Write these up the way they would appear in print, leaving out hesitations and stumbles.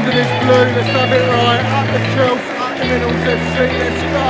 under this blue, let's have it right. Up the Chels, up the Minerals FC, let's go.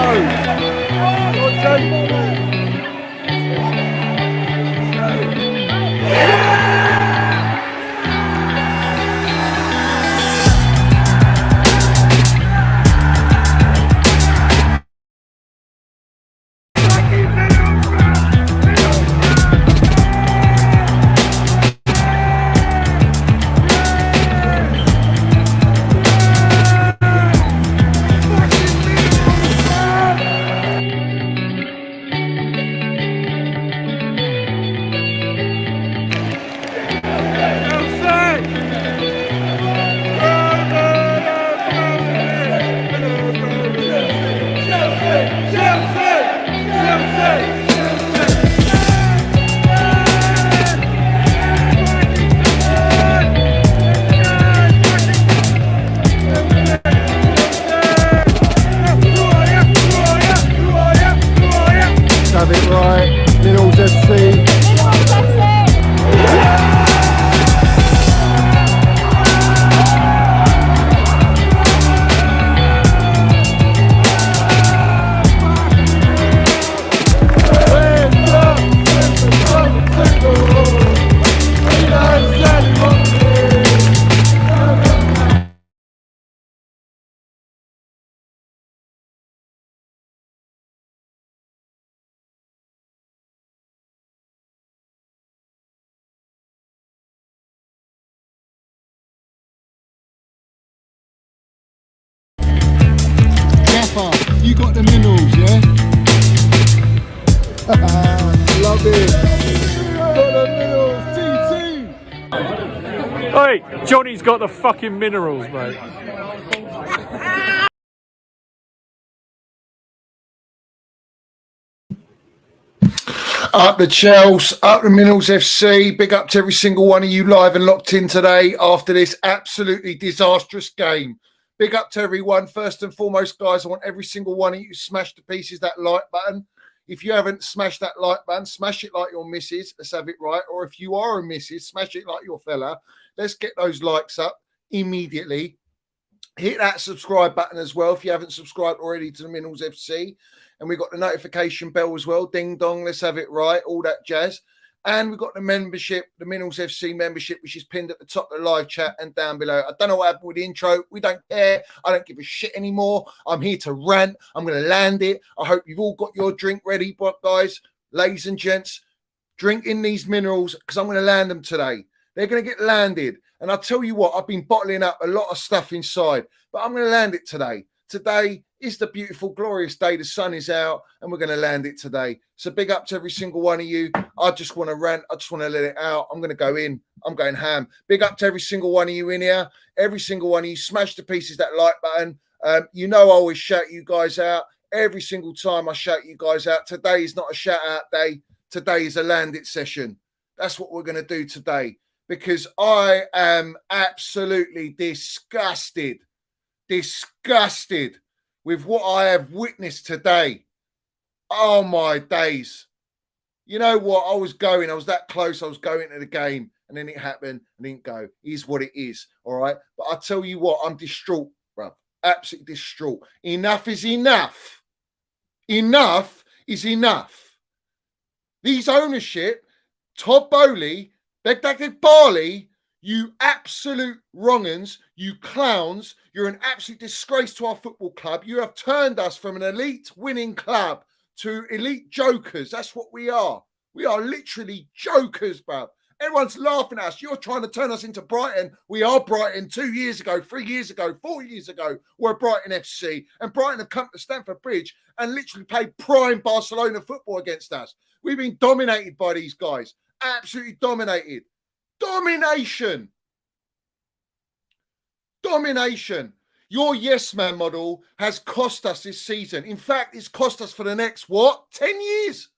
Have it right, Minerals FC. You got the Minerals, yeah? Love it. Got the Minerals, TT. Hey, Johnny's got the fucking Minerals, mate. Up the Chels, up the Minerals FC. Big up to every single one of you live and locked in today after this absolutely disastrous game. Big up to everyone. First and foremost, guys, I want every single one of you to smash to pieces that like button. If you haven't smashed that like button, smash it like your missus. Let's have it right. Or if you are a missus, smash it like your fella. Let's get those likes up immediately. Hit that subscribe button as well if you haven't subscribed already to the Minerals FC. And we've got the notification bell as well. Ding dong, let's have it right. All that jazz. And we've got the membership, the Minerals FC membership, which is pinned at the top of the live chat and down below. I don't know what happened with the intro. We don't care. I don't give a shit anymore. I'm here to rant. I'm going to land it. I hope you've all got your drink ready, but guys, ladies and gents, drink in these Minerals because I'm going to land them today. They're going to get landed. And I'll tell you what, I've been bottling up a lot of stuff inside, but I'm going to land it today. Today is the beautiful, glorious day. The sun is out and we're going to land it today. So big up to every single one of you. I just want to rant. I just want to let it out. I'm going to go in. I'm going ham. Big up to every single one of you in here. Every single one of you. Smash to pieces that like button. You know I always shout you guys out. Every single time I shout you guys out. Today is not a shout out day. Today is a land it session. That's what we're going to do today. Because I am absolutely disgusted with what I have witnessed today. Oh, my days. You know what? I was that close. I was going to the game, and then it happened and didn't go. It is what it is, all right? But I tell you what, I'm distraught, bruv. Absolutely distraught. Enough is enough. Enough is enough. These ownership, Todd Bowley, Begdad Barley, you absolute wrong'uns, you clowns, you're an absolute disgrace to our football club. You have turned us from an elite winning club to elite jokers. That's what we are. We are literally jokers, bruv. Everyone's laughing at us. You're trying to turn us into Brighton. We are Brighton 2 years ago, 3 years ago, 4 years ago. We're Brighton FC. And Brighton have come to Stamford Bridge and literally played prime Barcelona football against us. We've been dominated by these guys. Absolutely dominated. Domination. Your yes man model has cost us this season. In fact, it's cost us for the next, 10 years?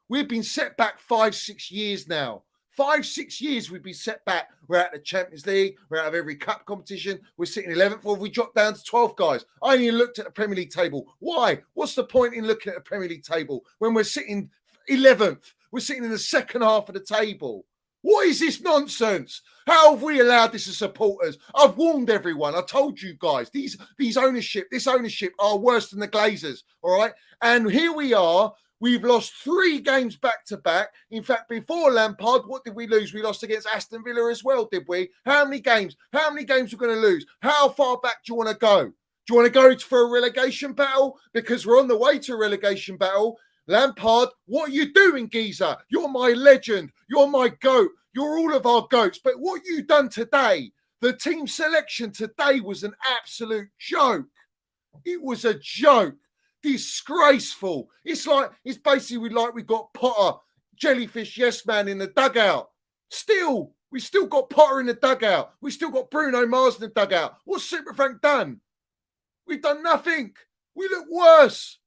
We've been set back 5-6 years now. 5-6 years we've been set back. We're out of the Champions League. We're out of every cup competition. We're sitting 11th, or we dropped down to 12th, guys. I only looked at the Premier League table. Why? What's the point in looking at the Premier League table when we're sitting 11th? We're sitting in the second half of the table. What is this nonsense? How have we allowed this as supporters? I've warned everyone. I told you guys, this ownership are worse than the Glazers, all right? And here we are. We've lost 3 games back to back. In fact, before Lampard, what did we lose? We lost against Aston Villa as well, did we? How many games? How many games we're going to lose? How far back do you want to go? Do you want to go for a relegation battle? Because we're on the way to a relegation battle. Lampard, what are you doing, geezer? You're my legend. You're my goat. You're all of our goats. But what you done today, the team selection today was an absolute joke. It was a joke. Disgraceful. It's basically like we got Potter, jellyfish yes man in the dugout. We still got Potter in the dugout. We still got Bruno Mars in the dugout. What's Super Frank done? We've done nothing. We look worse.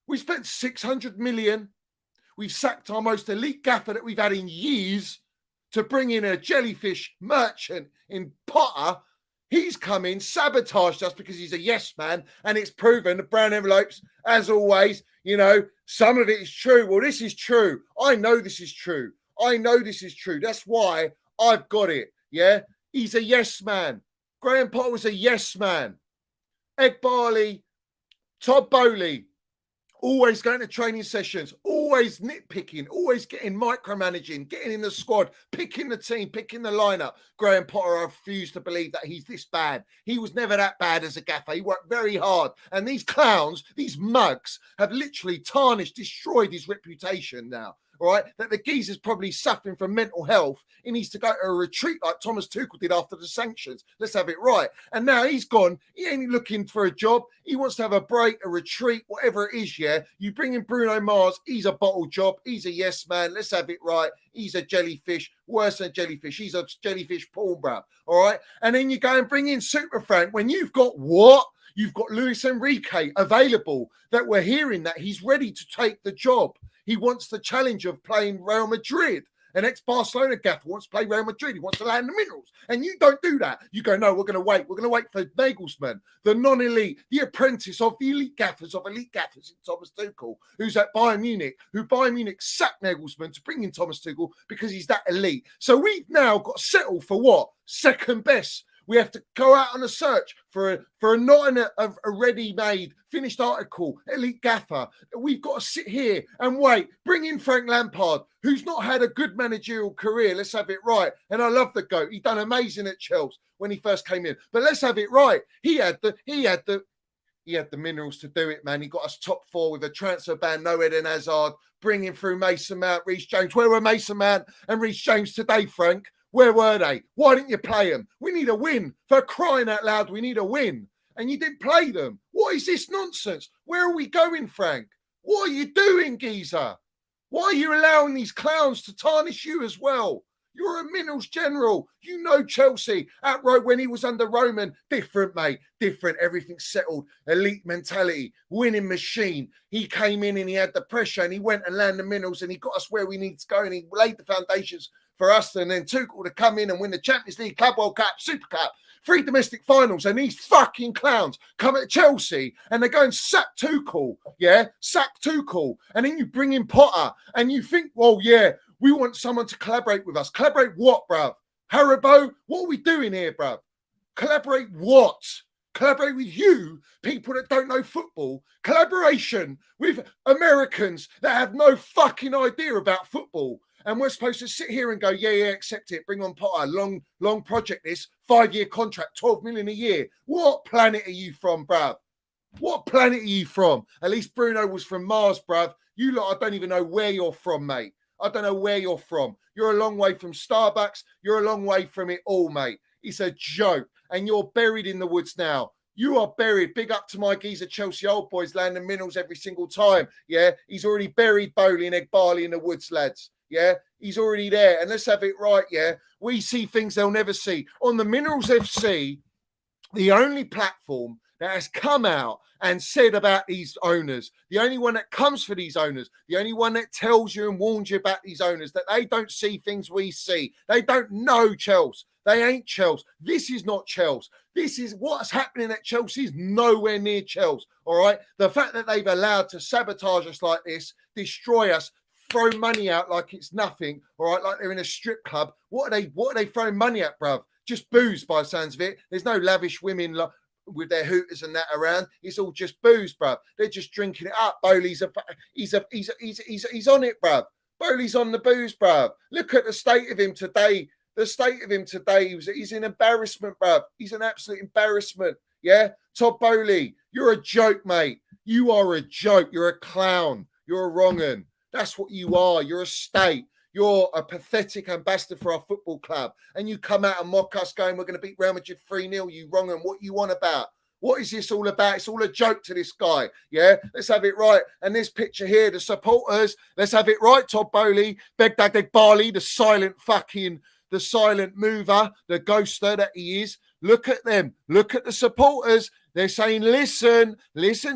We spent 600 million. We've sacked our most elite gaffer that we've had in years to bring in a jellyfish merchant in Potter. He's come in, sabotaged us because he's a yes man, and it's proven the brown envelopes, as always, some of it is true. Well, this is true. I know this is true. That's why I've got it. Yeah, he's a yes man. Graham Potter was a yes man. Ed Barley, Todd Bowley, always going to training sessions, always nitpicking, always getting micromanaging, getting in the squad, picking the team, picking the lineup. Graham Potter, I refuse to believe that he's this bad. He was never that bad as a gaffer. He worked very hard. And these clowns, these mugs, have literally tarnished, destroyed his reputation now. All right, that the geezer's probably suffering from mental health. He needs to go to a retreat like Thomas Tuchel did after the sanctions. Let's have it right. And now he's gone. He ain't looking for a job. He wants to have a break, a retreat, whatever it is, yeah? You bring in Bruno Mars. He's a bottle job. He's a yes man. Let's have it right. He's a jellyfish. Worse than a jellyfish. He's a jellyfish porn, bruv. All right? And then you go and bring in Super Frank when you've got what? You've got Luis Enrique available, that we're hearing that he's ready to take the job. He wants the challenge of playing Real Madrid. An ex-Barcelona gaffer wants to play Real Madrid. He wants to land the minerals. And you don't do that. You go, no, we're going to wait. We're going to wait for Nagelsmann, the non-elite, the apprentice of the elite gaffers in Thomas Tuchel, who's at Bayern Munich, who Bayern Munich sacked Nagelsmann to bring in Thomas Tuchel because he's that elite. So we've now got to settle for what? Second best. We have to go out on a search for a ready-made, finished article, elite gaffer. We've got to sit here and wait. Bring in Frank Lampard, who's not had a good managerial career. Let's have it right. And I love the GOAT. He done amazing at Chels when he first came in. But let's have it right. He had the minerals to do it, man. He got us top 4 with a transfer ban, no Eden Hazard, bringing through Mason Mount, Reece James. Where were Mason Mount and Reece James today, Frank? Where were they? Why didn't you play them? We need a win. For crying out loud, we need a win. And you didn't play them. What is this nonsense? Where are we going, Frank? What are you doing, geezer? Why are you allowing these clowns to tarnish you as well? You're a minerals general. You know Chelsea at when he was under Roman. Different, mate. Different. Everything's settled. Elite mentality. Winning machine. He came in and he had the pressure and he went and landed the minerals and he got us where we need to go and he laid the foundations for us and then Tuchel to come in and win the Champions League, Club World Cup, Super Cup, 3 domestic finals, and these fucking clowns come at Chelsea and they go and sack Tuchel, and then you bring in Potter and you think, well, yeah, we want someone to collaborate with us. Collaborate what, bruv? Haribo? What are we doing here, bruv? Collaborate what? Collaborate with you, people that don't know football. Collaboration with Americans that have no fucking idea about football. And we're supposed to sit here and go, yeah, accept it. Bring on Potter. Long project this. 5-year contract, 12 million a year. What planet are you from, bruv? What planet are you from? At least Bruno was from Mars, bruv. You lot, I don't even know where you're from, mate. I don't know where you're from. You're a long way from Starbucks. You're a long way from it all, mate. It's a joke. And you're buried in the woods now. You are buried. Big up to my geezer Chelsea old boys landing minerals every single time. Yeah, he's already buried Bowley and Egg Barley in the woods, lads. Yeah, he's already there. And let's have it right, yeah. We see things they'll never see. On the Minerals FC, the only platform that has come out and said about these owners, the only one that comes for these owners, the only one that tells you and warns you about these owners, that they don't see things we see. They don't know Chels. They ain't Chels. This is not Chels. This is what's happening at Chelsea is nowhere near Chels, all right? The fact that they've allowed to sabotage us like this, destroy us, throw money out like it's nothing, all right, like they're in a strip club. What are they throwing money at, bruv? Just booze by the sounds of it. There's no lavish women with their hooters and that around. It's all just booze, bruv. They're just drinking it up. Bowley's he's on it, bruv. Bowley's on the booze, bruv. Look at the state of him today. The state of him today, he's an embarrassment, bruv. He's an absolute embarrassment. Yeah, Todd Bowley, you're a joke, mate. You are a joke. You're a clown. You're a wrong 'un. That's what you are. You're a state. You're a pathetic ambassador for our football club. And you come out and mock us going, we're going to beat Real Madrid 3-0. You wrong 'un. What you want about? What is this all about? It's all a joke to this guy. Yeah, let's have it right. And this picture here, the supporters, let's have it right. Todd Bowley, Begdad Bali, the silent mover, the ghoster that he is. Look at them. Look at the supporters. They're saying, listen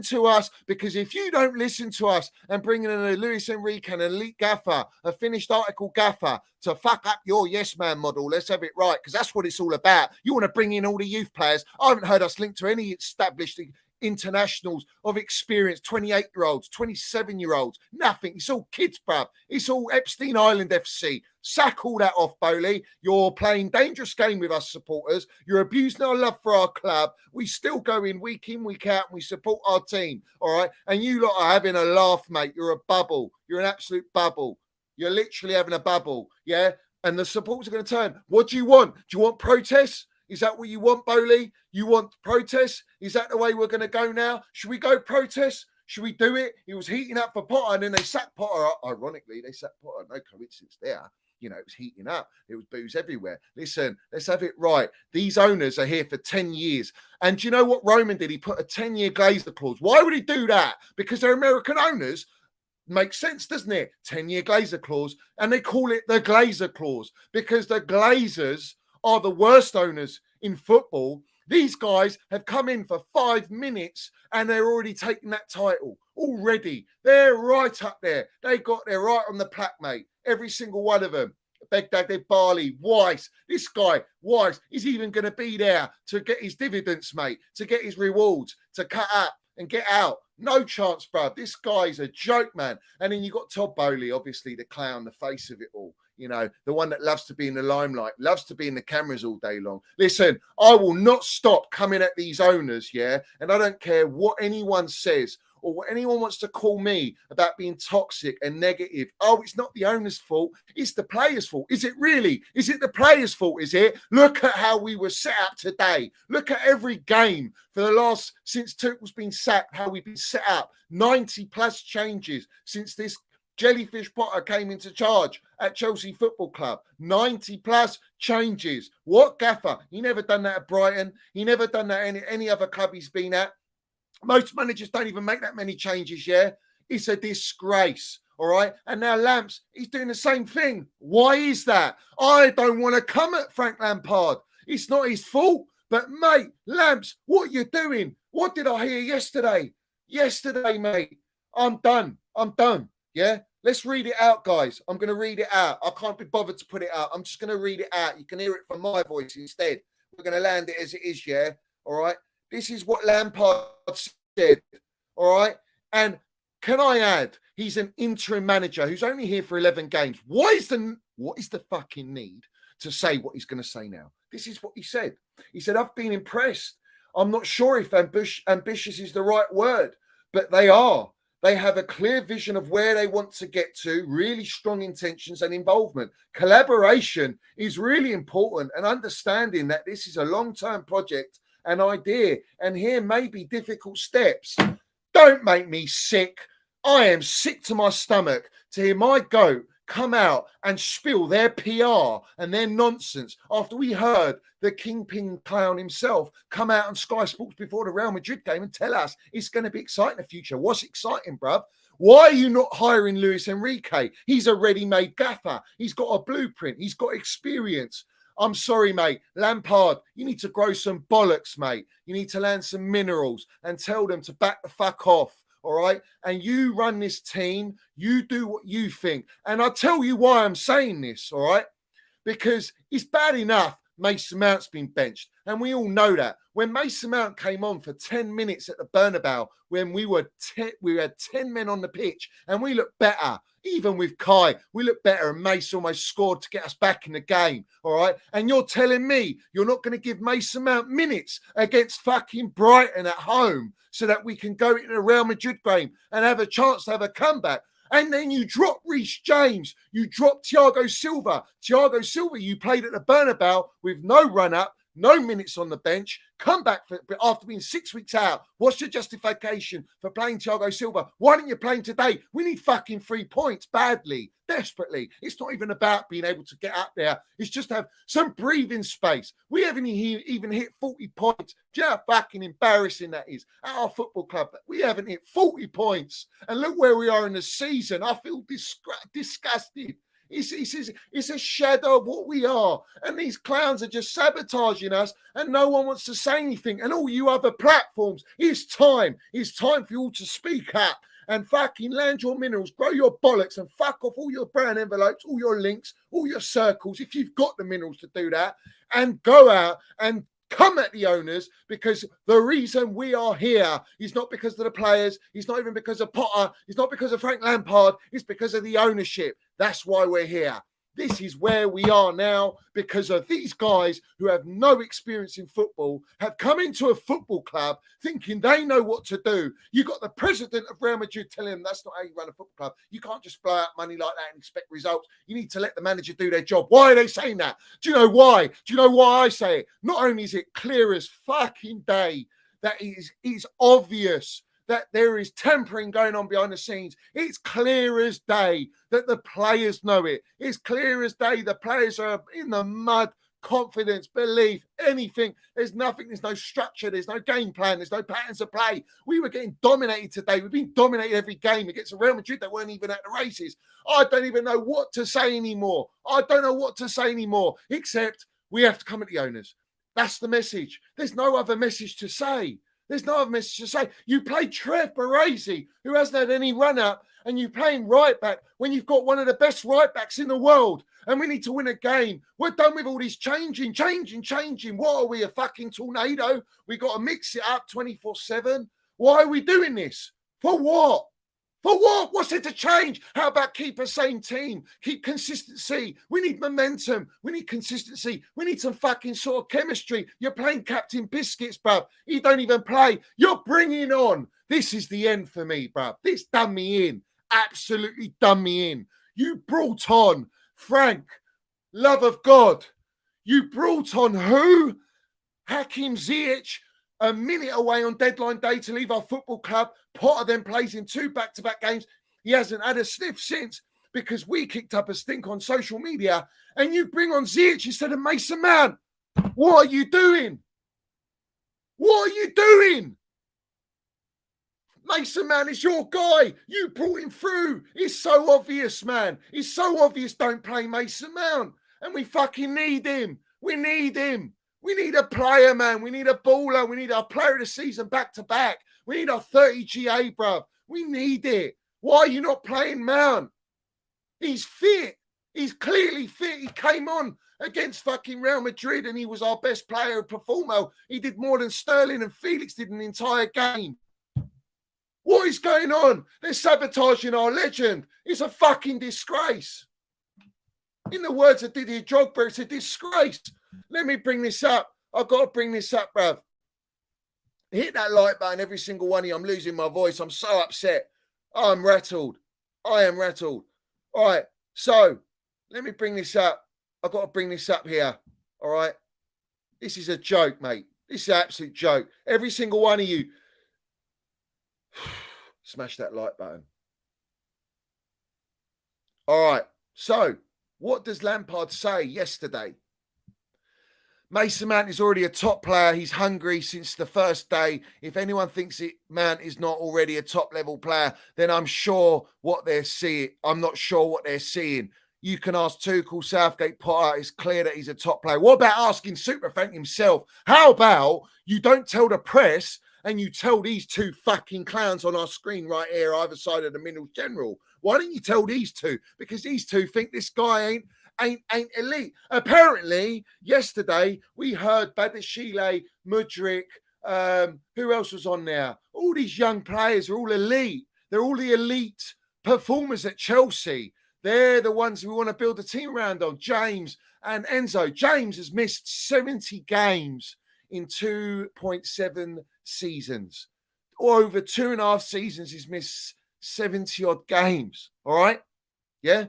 to us, because if you don't listen to us and bring in a Luis Enrique and an elite gaffer, a finished article gaffer to fuck up your yes man model, let's have it right, because that's what it's all about. You want to bring in all the youth players. I haven't heard us linked to any established internationals of experience, 28-year-olds, 27-year-olds, nothing. It's all kids, bruv. It's all Epstein Island FC. Sack all that off, Bowley. You're playing dangerous game with us supporters. You're abusing our love for our club. We still go in, week out, and we support our team, all right? And you lot are having a laugh, mate. You're a bubble. You're an absolute bubble. You're literally having a bubble, yeah? And the supporters are going to turn. What do you want? Do you want protests? Is that what you want, Bowley? You want protests? Is that the way we're going to go now? Should we go protest? Should we do it? He was heating up for Potter, and then they sacked Potter. Ironically, they sacked Potter. No coincidence there. You know, it was heating up. There was booze everywhere. Listen, let's have it right. These owners are here for 10 years. And do you know what Roman did? He put a 10-year Glazer clause. Why would he do that? Because they're American owners. Makes sense, doesn't it? 10-year Glazer clause. And they call it the Glazer clause because the Glazers are the worst owners in football. These guys have come in for 5 minutes and they're already taking that title. Already. They're right up there. They're right on the plaque, mate. Every single one of them. Begdad Bali, Weiss. This guy, Weiss, is even going to be there to get his dividends, mate, to get his rewards, to cut up and get out. No chance, bruv. This guy's a joke, man. And then you got Todd Bowley, obviously the clown, the face of it all. You know, the one that loves to be in the limelight, loves to be in the cameras all day long. Listen, I will not stop coming at these owners, yeah? And I don't care what anyone says or what anyone wants to call me about being toxic and negative. Oh, it's not the owner's fault. It's the players' fault. Is it really? Is it the players' fault, is it? Look at how we were set up today. Look at every game for the last, since Tuchel's been sacked, how we've been set up. 90 plus changes since this Jellyfish Potter came into charge at Chelsea Football Club. 90 plus changes. What gaffer? He never done that at Brighton. He never done that at any other club he's been at. Most managers don't even make that many changes, yeah? It's a disgrace, all right? And now Lamps, he's doing the same thing. Why is that? I don't want to come at Frank Lampard. It's not his fault. But, mate, Lamps, what are you doing? What did I hear yesterday? Yesterday, mate. I'm done. Yeah? Let's read it out, guys. I'm going to read it out. I can't be bothered to put it out. I'm just going to read it out. You can hear it from my voice instead. We're going to land it as it is, yeah? All right? This is what Lampard said, all right? And can I add, he's an interim manager who's only here for 11 games. What is the fucking need to say what he's going to say now? This is what he said. He said, I've been impressed. I'm not sure if ambitious is the right word, but they are. They have a clear vision of where they want to get to, really strong intentions and involvement. Collaboration is really important, and understanding that this is a long-term project, an idea, and here may be difficult steps. Don't make me sick. I am sick to my stomach to hear my goat come out and spill their PR and their nonsense after we heard the kingpin clown himself come out on Sky Sports before the Real Madrid game and tell us it's going to be exciting in the future. What's exciting, bruv? Why are you not hiring Luis Enrique? He's a ready-made gaffer. He's got a blueprint. He's got experience. I'm sorry, mate. Lampard, you need to grow some bollocks, mate. You need to land some minerals and tell them to back the fuck off, all right? And you run this team. You do what you think. And I'll tell you why I'm saying this, all right? Because it's bad enough Mason Mount's been benched. And we all know that. When Mason Mount came on for 10 minutes at the Bernabeu, when we had 10 men on the pitch and we looked better, even with Kai, we looked better and Mason almost scored to get us back in the game, all right? And you're telling me you're not going to give Mason Mount minutes against fucking Brighton at home so that we can go into the Real Madrid game and have a chance to have a comeback? And then you drop Reece James. You drop Thiago Silva. Thiago Silva, you played at the Bernabeu with no run-up, no minutes on the bench, come back after being 6 weeks out. What's your justification for playing Thiago Silva? Why didn't you play him today? We need fucking 3 points badly, desperately. It's not even about being able to get up there. It's just to have some breathing space. We haven't even hit 40 points. Do you know how fucking embarrassing that is? At our football club, we haven't hit 40 points. And look where we are in the season. I feel disgusted. It's a shadow of what we are. And these clowns are just sabotaging us and no one wants to say anything. And all you other platforms, it's time. It's time for you all to speak up and fucking land your minerals, grow your bollocks and fuck off all your brown envelopes, all your links, all your circles, if you've got the minerals to do that, and go out and come at the owners, because the reason we are here is not because of the players. It's not even because of Potter. It's not because of Frank Lampard. It's because of the ownership. That's why we're here. This is where we are now because of these guys who have no experience in football, have come into a football club thinking they know what to do. You got the president of Real Madrid telling them that's not how you run a football club. You can't just blow out money like that and expect results. You need to let the manager do their job. Why are they saying that? Do you know why? Do you know why I say it? Not only is it clear as fucking day that it's obvious that there is tampering going on behind the scenes. It's clear as day that the players know it. It's clear as day the players are in the mud, confidence, belief, anything. There's nothing. There's no structure. There's no game plan. There's no patterns of play. We were getting dominated today. We've been dominated every game against Real Madrid that weren't even at the races. I don't even know what to say anymore. I don't know what to say anymore, except we have to come at the owners. That's the message. There's no other message to say. There's no other message to say. You play Trev Baresi, who hasn't had any run-up, and you play him right back when you've got one of the best right backs in the world, and we need to win a game. We're done with all this changing. What are we, a fucking tornado? We got to mix it up 24/7. Why are we doing this? For what? For what? What's it to change? How about keep a same team? Keep consistency. We need momentum. We need consistency. We need some fucking sort of chemistry. You're playing Captain Biscuits, bruv. He don't even play. You're bringing on. This is the end for me, bruv. This done me in. Absolutely done me in. You brought on Frank, love of God. You brought on who? Hakim Ziyech. A minute away on deadline day to leave our football club. Potter then plays in 2 back-to-back games. He hasn't had a sniff since because we kicked up a stink on social media. And you bring on Ziyech instead of Mason Mount. What are you doing? What are you doing? Mason Mount is your guy. You brought him through. It's so obvious, man. It's so obvious don't play Mason Mount. And we fucking need him. We need him. We need a player, man. We need a baller. We need our player of the season back-to-back. We need our 30 GA, bruv. We need it. Why are you not playing Mount? He's fit. He's clearly fit. He came on against fucking Real Madrid and he was our best player and performer. He did more than Sterling and Felix did in the entire game. What is going on? They're sabotaging our legend. It's a fucking disgrace. In the words of Didier Drogba, it's a disgrace. Let me bring this up. I've got to bring this up, bruv. Hit that like button, every single one of you. I'm losing my voice. I'm so upset. I'm rattled. I am rattled. All right. So let me bring this up. I've got to bring this up here. All right. This is a joke, mate. This is an absolute joke. Every single one of you. Smash that like button. All right. So what does Lampard say yesterday? Mason Mount is already a top player. He's hungry since the first day. If anyone thinks Mount is not already a top-level player, then I'm sure what they're seeing. I'm not sure what they're seeing. You can ask Tuchel, Southgate, Potter. It's clear that he's a top player. What about asking Super Frank himself? How about you don't tell the press and you tell these 2 fucking clowns on our screen right here, either side of the Minerals General? Why don't you tell these 2? Because these 2 think this guy ain't ain't elite. Apparently, yesterday we heard Badashile, Mudryk, who else was on there? All these young players are all elite. They're all the elite performers at Chelsea. They're the ones we want to build a team around on. James and Enzo. James has missed 70 games in 2.7 seasons. Or over 2.5 seasons, he's missed 70 odd games. All right? Yeah.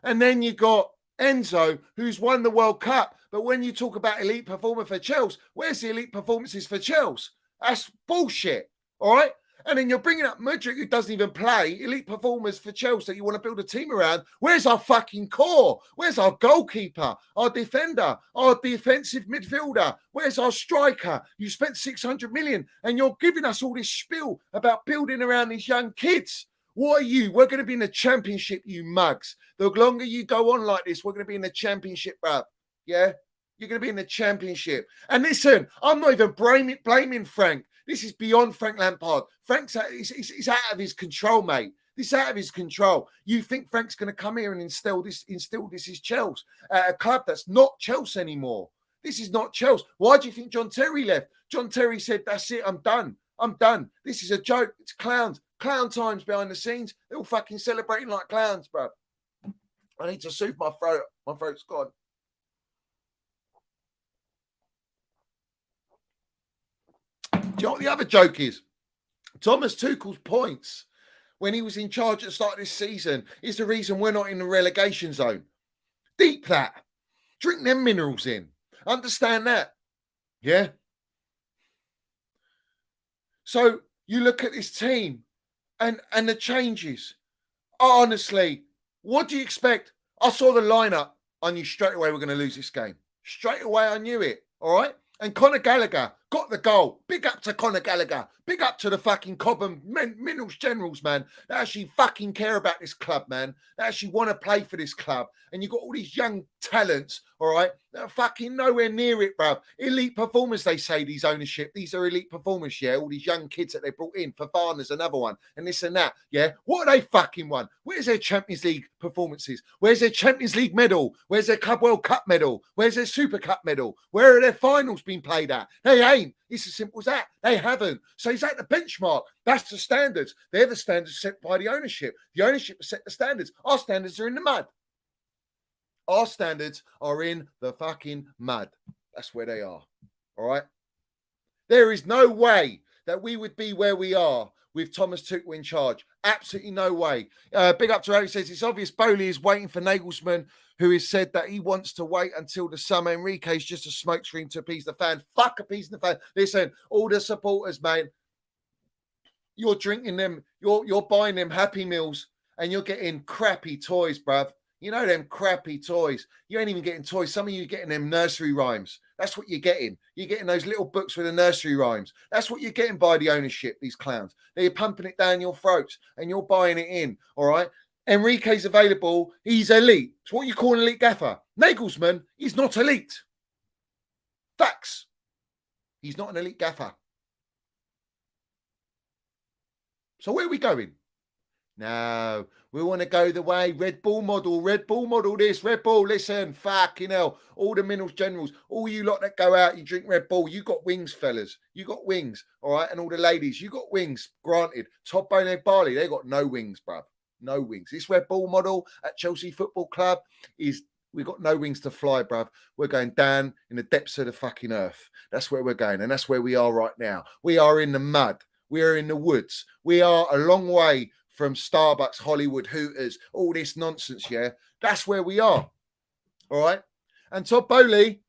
And then you got Enzo, who's won the World Cup. But when you talk about elite performer for Chels, where's the elite performances for Chels? That's bullshit. All right? And then you're bringing up Mudryk, who doesn't even play, elite performers for Chelsea that you want to build a team around. Where's our fucking core? Where's our goalkeeper, our defender, our defensive midfielder? Where's our striker? You spent 600 million and you're giving us all this spiel about building around these young kids. What are you? We're going to be in the championship, you mugs. The longer you go on like this, we're going to be in the championship, bruv. Yeah? You're going to be in the championship. And listen, I'm not even blaming Frank. This is beyond Frank Lampard. Frank's he's out of his control, mate. This is out of his control. You think Frank's going to come here and instill this is Chels, a club that's not Chelsea anymore. This is not Chelsea. Why do you think John Terry left? John Terry said, that's it, I'm done. I'm done. This is a joke. It's clowns. Clown times behind the scenes. They're all fucking celebrating like clowns, bro. I need to soothe my throat. My throat's gone. Do you know what the other joke is? Thomas Tuchel's points when he was in charge at the start of this season is the reason we're not in the relegation zone. Deep that. Drink them minerals in. Understand that. Yeah? So you look at this team and the changes. Honestly, what do you expect? I saw the lineup. I knew straight away we're going to lose this game. Straight away I knew it. All right? And Conor Gallagher got the goal. Big up to Conor Gallagher. Big up to the fucking Cobham Minerals Generals, man. They actually fucking care about this club, man. They actually want to play for this club. And you've got all these young talents, all right, that are fucking nowhere near it, bruv. Elite performers, they say, these ownership. These are elite performers, yeah? All these young kids that they brought in. Fafana's another one. And this and that, yeah? What are they fucking won? Where's their Champions League performances? Where's their Champions League medal? Where's their Club World Cup medal? Where's their Super Cup medal? Where are their finals being played at? They ain't. It's as simple as that. They haven't. So is that the benchmark? That's the standards. They're the standards set by the ownership. The ownership has set the standards. Our standards are in the mud. Our standards are in the fucking mud. That's where they are. All right? There is no way that we would be where we are with Thomas Tuchel in charge. Absolutely no way. Big up to Harry says, it's obvious Bowley is waiting for Nagelsmann, who has said that he wants to wait until the summer. Enrique's just a smokescreen to appease the fan. Fuck appeasing the fan. Listen, all the supporters, man, you're drinking them, you're buying them Happy Meals and you're getting crappy toys, bruv. You know them crappy toys. You ain't even getting toys. Some of you are getting them nursery rhymes. That's what you're getting. You're getting those little books with the nursery rhymes. That's what you're getting by the ownership, these clowns. They're pumping it down your throats and you're buying it in, all right? Enrique's available. He's elite. It's what you call an elite gaffer. Nagelsmann is not elite. Facts. He's not an elite gaffer. So where are we going? No, we want to go the way Red Bull model this, Red Bull, listen, fucking hell, all the Minerals Generals, all you lot that go out, you drink Red Bull, you got wings, fellas, you got wings, all right, and all the ladies, you got wings, granted. Todd Bone Egg Barley, they got no wings, bruv, no wings. This Red Bull model at Chelsea Football Club is, we got no wings to fly, bruv. We're going down in the depths of the fucking earth. That's where we're going, and that's where we are right now. We are in the mud. We are in the woods. We are a long way from Starbucks, Hollywood, Hooters, all this nonsense, yeah? That's where we are, all right? And Todd Bowley,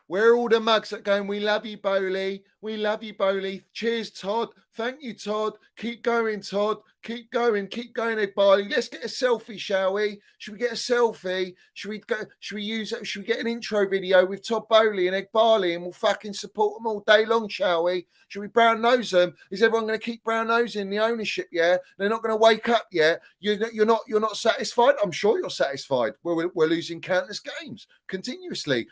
where are all the mugs that going, we love you, Bowley. We love you, Bowley. Cheers, Todd. Thank you, Todd. Keep going, Todd. Keep going, Egg Barley. Let's get a selfie, shall we? Should we get a selfie? Should we get an intro video with Todd Bowley and Egg Barley and we'll fucking support them all day long, shall we? Should we brown nose them? Is everyone going to keep brown nosing the ownership, yeah? They're not going to wake up yet. You're not satisfied? I'm sure you're satisfied. We're losing countless games continuously.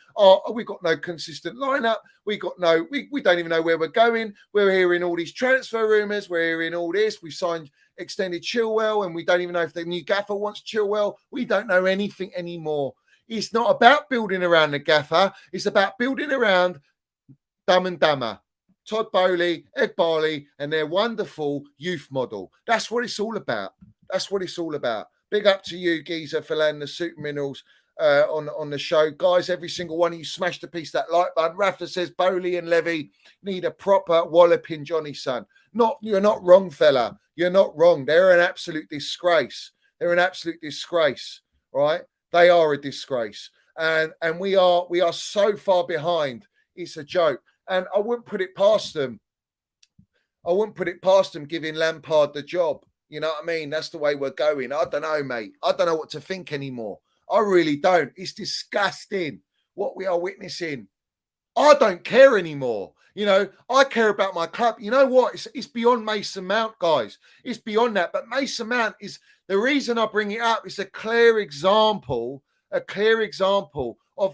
We've got no consistent lineup. We don't even know where we're going. We're hearing all these transfer transfer rumours. We're hearing all this. We signed extended Chilwell, and we don't even know if the new gaffer wants Chilwell. We don't know anything anymore. It's not about building around the gaffer. It's about building around Dumb and Dumber, Todd Bowley, Ed Barley, and their wonderful youth model. That's what it's all about. That's what it's all about. Big up to you, Geezer, for landing the super minerals on the show. Guys, every single one of you smashed a piece of that like button. Rafa says Bowley and Levy need a proper walloping, Johnny, son. You're not wrong, fella. You're not wrong. They're an absolute disgrace. They're an absolute disgrace, right? They are a disgrace. And we are so far behind. It's a joke. And I wouldn't put it past them. I wouldn't put it past them giving Lampard the job. You know what I mean? That's the way we're going. I don't know, mate. I don't know what to think anymore. I really don't. It's disgusting what we are witnessing. I don't care anymore. You know, I care about my club. You know what? It's beyond Mason Mount, guys. It's beyond that. But Mason Mount is the reason I bring it up. It's a clear example of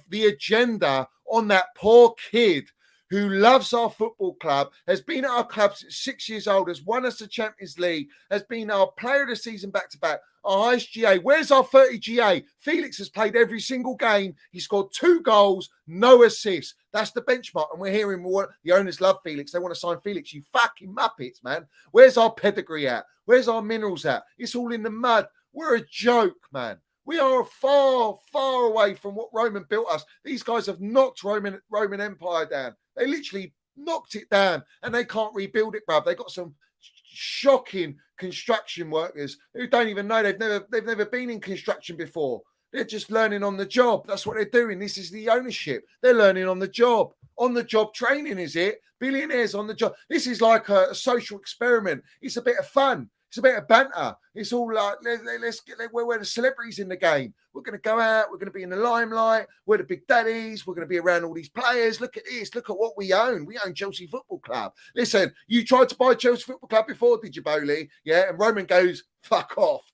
the agenda on that poor kid who loves our football club, has been at our club since 6 years old, has won us the Champions League, has been our player of the season back-to-back, our highest GA. Where's our 30 GA? Felix has played every single game. He scored 2 goals, no assists. That's the benchmark. And we're hearing the owners love Felix. They want to sign Felix. You fucking muppets, man. Where's our pedigree at? Where's our minerals at? It's all in the mud. We're a joke, man. We are far, far away from what Roman built us. These guys have knocked Roman Empire down. They literally knocked it down, and they can't rebuild it, bruv. They got some shocking construction workers who don't even know they've never been in construction before. They're just learning on the job. That's what they're doing. This is the ownership. They're learning on the job. On the job training, is it? Billionaires on the job. This is like a social experiment. It's a bit of fun. It's a bit of banter. It's all like, we're the celebrities in the game. We're going to go out. We're going to be in the limelight. We're the big daddies. We're going to be around all these players. Look at this. Look at what we own. We own Chelsea Football Club. Listen, you tried to buy Chelsea Football Club before, did you, Bowley? Yeah, and Roman goes, fuck off.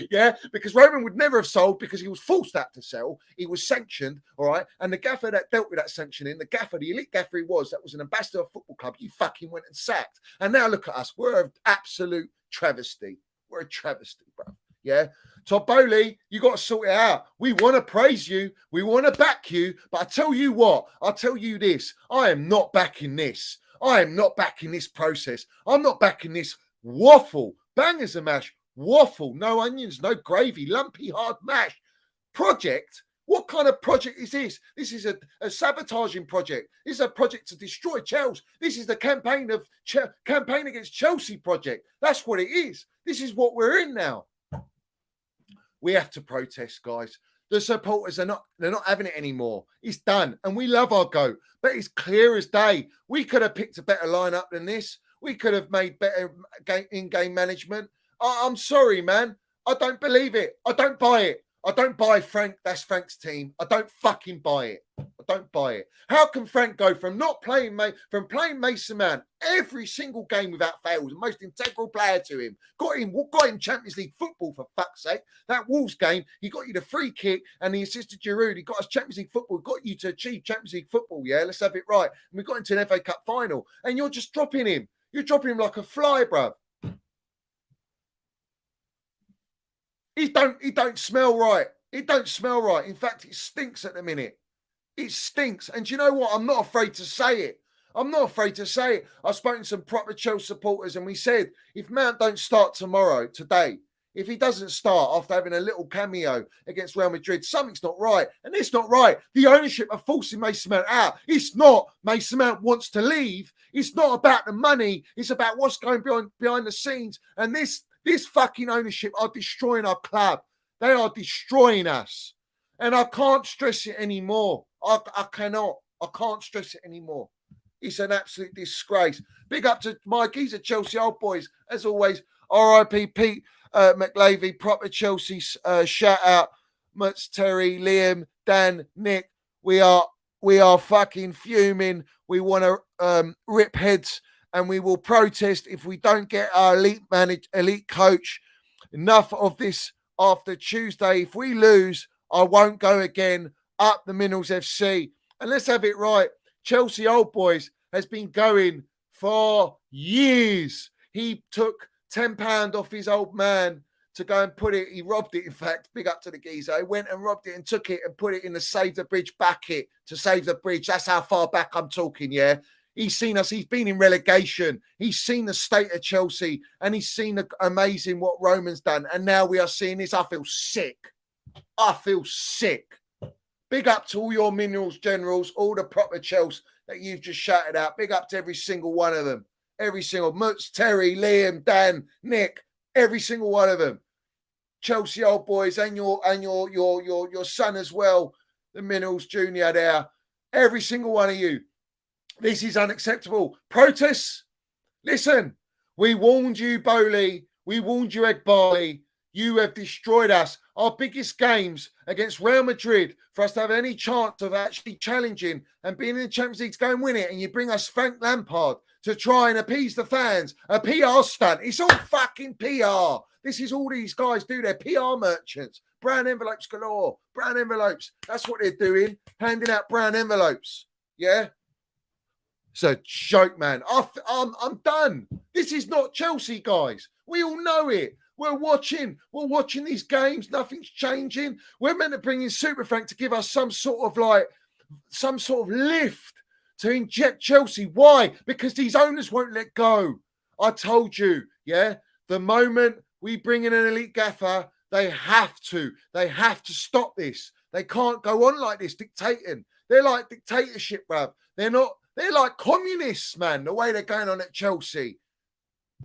Yeah, because Roman would never have sold because he was forced out to sell. He was sanctioned, all right? And the gaffer that dealt with that sanctioning, the elite gaffer he was, that was an ambassador of football club, you fucking went and sacked. And now look at us. We're an absolute travesty. We're a travesty, bro. Yeah. Todd Bowley, you got to sort it out. We want to praise you. We want to back you. But I tell you what, I'll tell you this. I am not backing this. I am not backing this process. I'm not backing this waffle. Bangers and mash. Waffle. No onions, no gravy. Lumpy, hard mash. Project. What kind of project is this? This is a sabotaging project. This is a project to destroy Chelsea. This is the campaign against Chelsea project. That's what it is. This is what we're in now. We have to protest, guys. The supporters they're not having it anymore. It's done. And we love our goat. But it's clear as day. We could have picked a better lineup than this. We could have made better in-game management. I'm sorry, man. I don't believe it. I don't buy it. I don't buy Frank. That's Frank's team. I don't fucking buy it. I don't buy it. How can Frank go from playing Mason Mount every single game without fail, the most integral player to him, got him Champions League football for fuck's sake. That Wolves game, he got you the free kick and he assisted Giroud. He got us Champions League football, got you to achieve Champions League football. Yeah, let's have it right. And we got into an FA Cup final, and you're just dropping him. You're dropping him like a fly, bruv. He don't smell right. It don't smell right. In fact, it stinks at the minute. It stinks. And do you know what? I'm not afraid to say it. I'm not afraid to say it. I've spoken to some proper Chelsea supporters and we said, if Mount don't start today, if he doesn't start after having a little cameo against Real Madrid, something's not right. And it's not right. The ownership are forcing Mason Mount out. It's not Mason Mount wants to leave. It's not about the money. It's about what's going behind the scenes. And this fucking ownership are destroying our club. They are destroying us. And I can't stress it anymore. I cannot. I can't stress it anymore. It's an absolute disgrace. Big up to Mike. He's a Chelsea old boys. As always, R.I.P. Pete McLavy, proper Chelsea shout out. Mutz, Terry, Liam, Dan, Nick. We are fucking fuming. We want to rip heads and we will protest if we don't get our elite coach. Enough of this after Tuesday. If we lose, I won't go again. Up the Minerals FC. And let's have it right. Chelsea Old Boys has been going for Years. He took £10 off his old man to go and put it. He robbed it, in fact. Big up to the geezer. He went and robbed it and took it and put it in the Save the Bridge bucket to save the bridge. That's how far back I'm talking, yeah? He's seen us. He's been in relegation. He's seen the state of Chelsea and he's seen the amazing what Roman's done. And now we are seeing this. I feel sick. I feel sick. Big up to all your minerals generals, all the proper Chels that you've just shouted out. Big up to every single one of them. Every single Mutz, Terry, Liam, Dan, Nick, every single one of them. Chelsea old boys and your son as well, the Minerals Junior there. Every single one of you. This is unacceptable. Protests. Listen, we warned you, Bowley. We warned you, Ed Barley. You have destroyed us. Our biggest games against Real Madrid for us to have any chance of actually challenging and being in the Champions League to go and win it. And you bring us Frank Lampard to try and appease the fans. A PR stunt. It's all fucking PR. This is all these guys do. They're PR merchants. Brown envelopes galore. Brown envelopes. That's what they're doing. Handing out brown envelopes. Yeah? It's a joke, man. I'm done. This is not Chelsea, guys. We all know it. We're watching these games. Nothing's changing. We're meant to bring in Super Frank to give us some sort of lift to inject Chelsea. Why? Because these owners won't let go. I told you, yeah. The moment we bring in an elite gaffer, they have to stop this. They can't go on like this, dictating. They're like dictatorship, bruv. They're like communists, man, the way they're going on at Chelsea.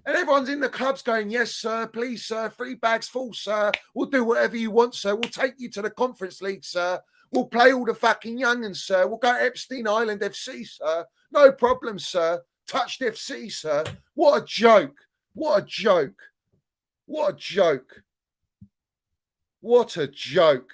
And everyone's in the clubs going, yes, sir, please, sir, 3 bags full, sir. We'll do whatever you want, sir. We'll take you to the Conference League, sir. We'll play all the fucking young'uns, sir. We'll go to Epstein Island FC, sir. No problem, sir. Touched FC, sir. What a joke. What a joke. What a joke. What a joke.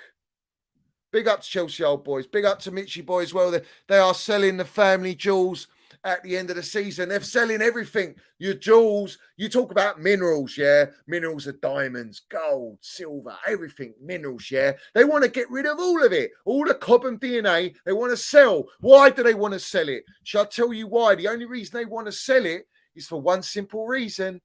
Big up to Chelsea old boys. Big up to Mitchy boy as well. They are selling the family jewels at the end of the season. They're selling everything. Your jewels. You talk about minerals, yeah? Minerals are diamonds, gold, silver, everything. Minerals, yeah? They want to get rid of all of it. All the Cobham DNA, they want to sell. Why do they want to sell it? Shall I tell you why? The only reason they want to sell it is for one simple reason.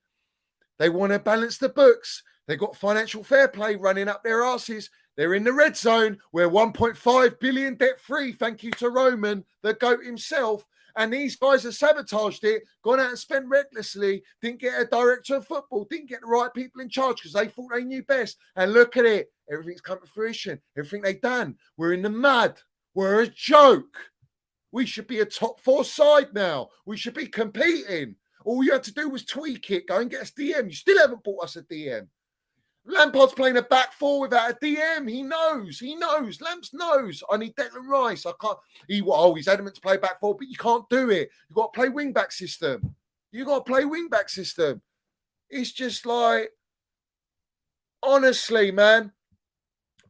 They want to balance the books. They've got financial fair play running up their asses. They're in the red zone. We're 1.5 billion debt free. Thank you to Roman, the GOAT himself. And these guys have sabotaged it, gone out and spent recklessly, didn't get a director of football, didn't get the right people in charge because they thought they knew best. And look at it. Everything's come to fruition. Everything they've done. We're in the mud. We're a joke. We should be a top 4 side now. We should be competing. All you had to do was tweak it. Go and get us DM. You still haven't bought us a DM. Lampard's playing a back 4 without a DM. He knows. Lamps knows. I need Declan Rice. I can't. He's adamant to play back 4, but you can't do it. You've got to play wing back system. It's just like, honestly, man,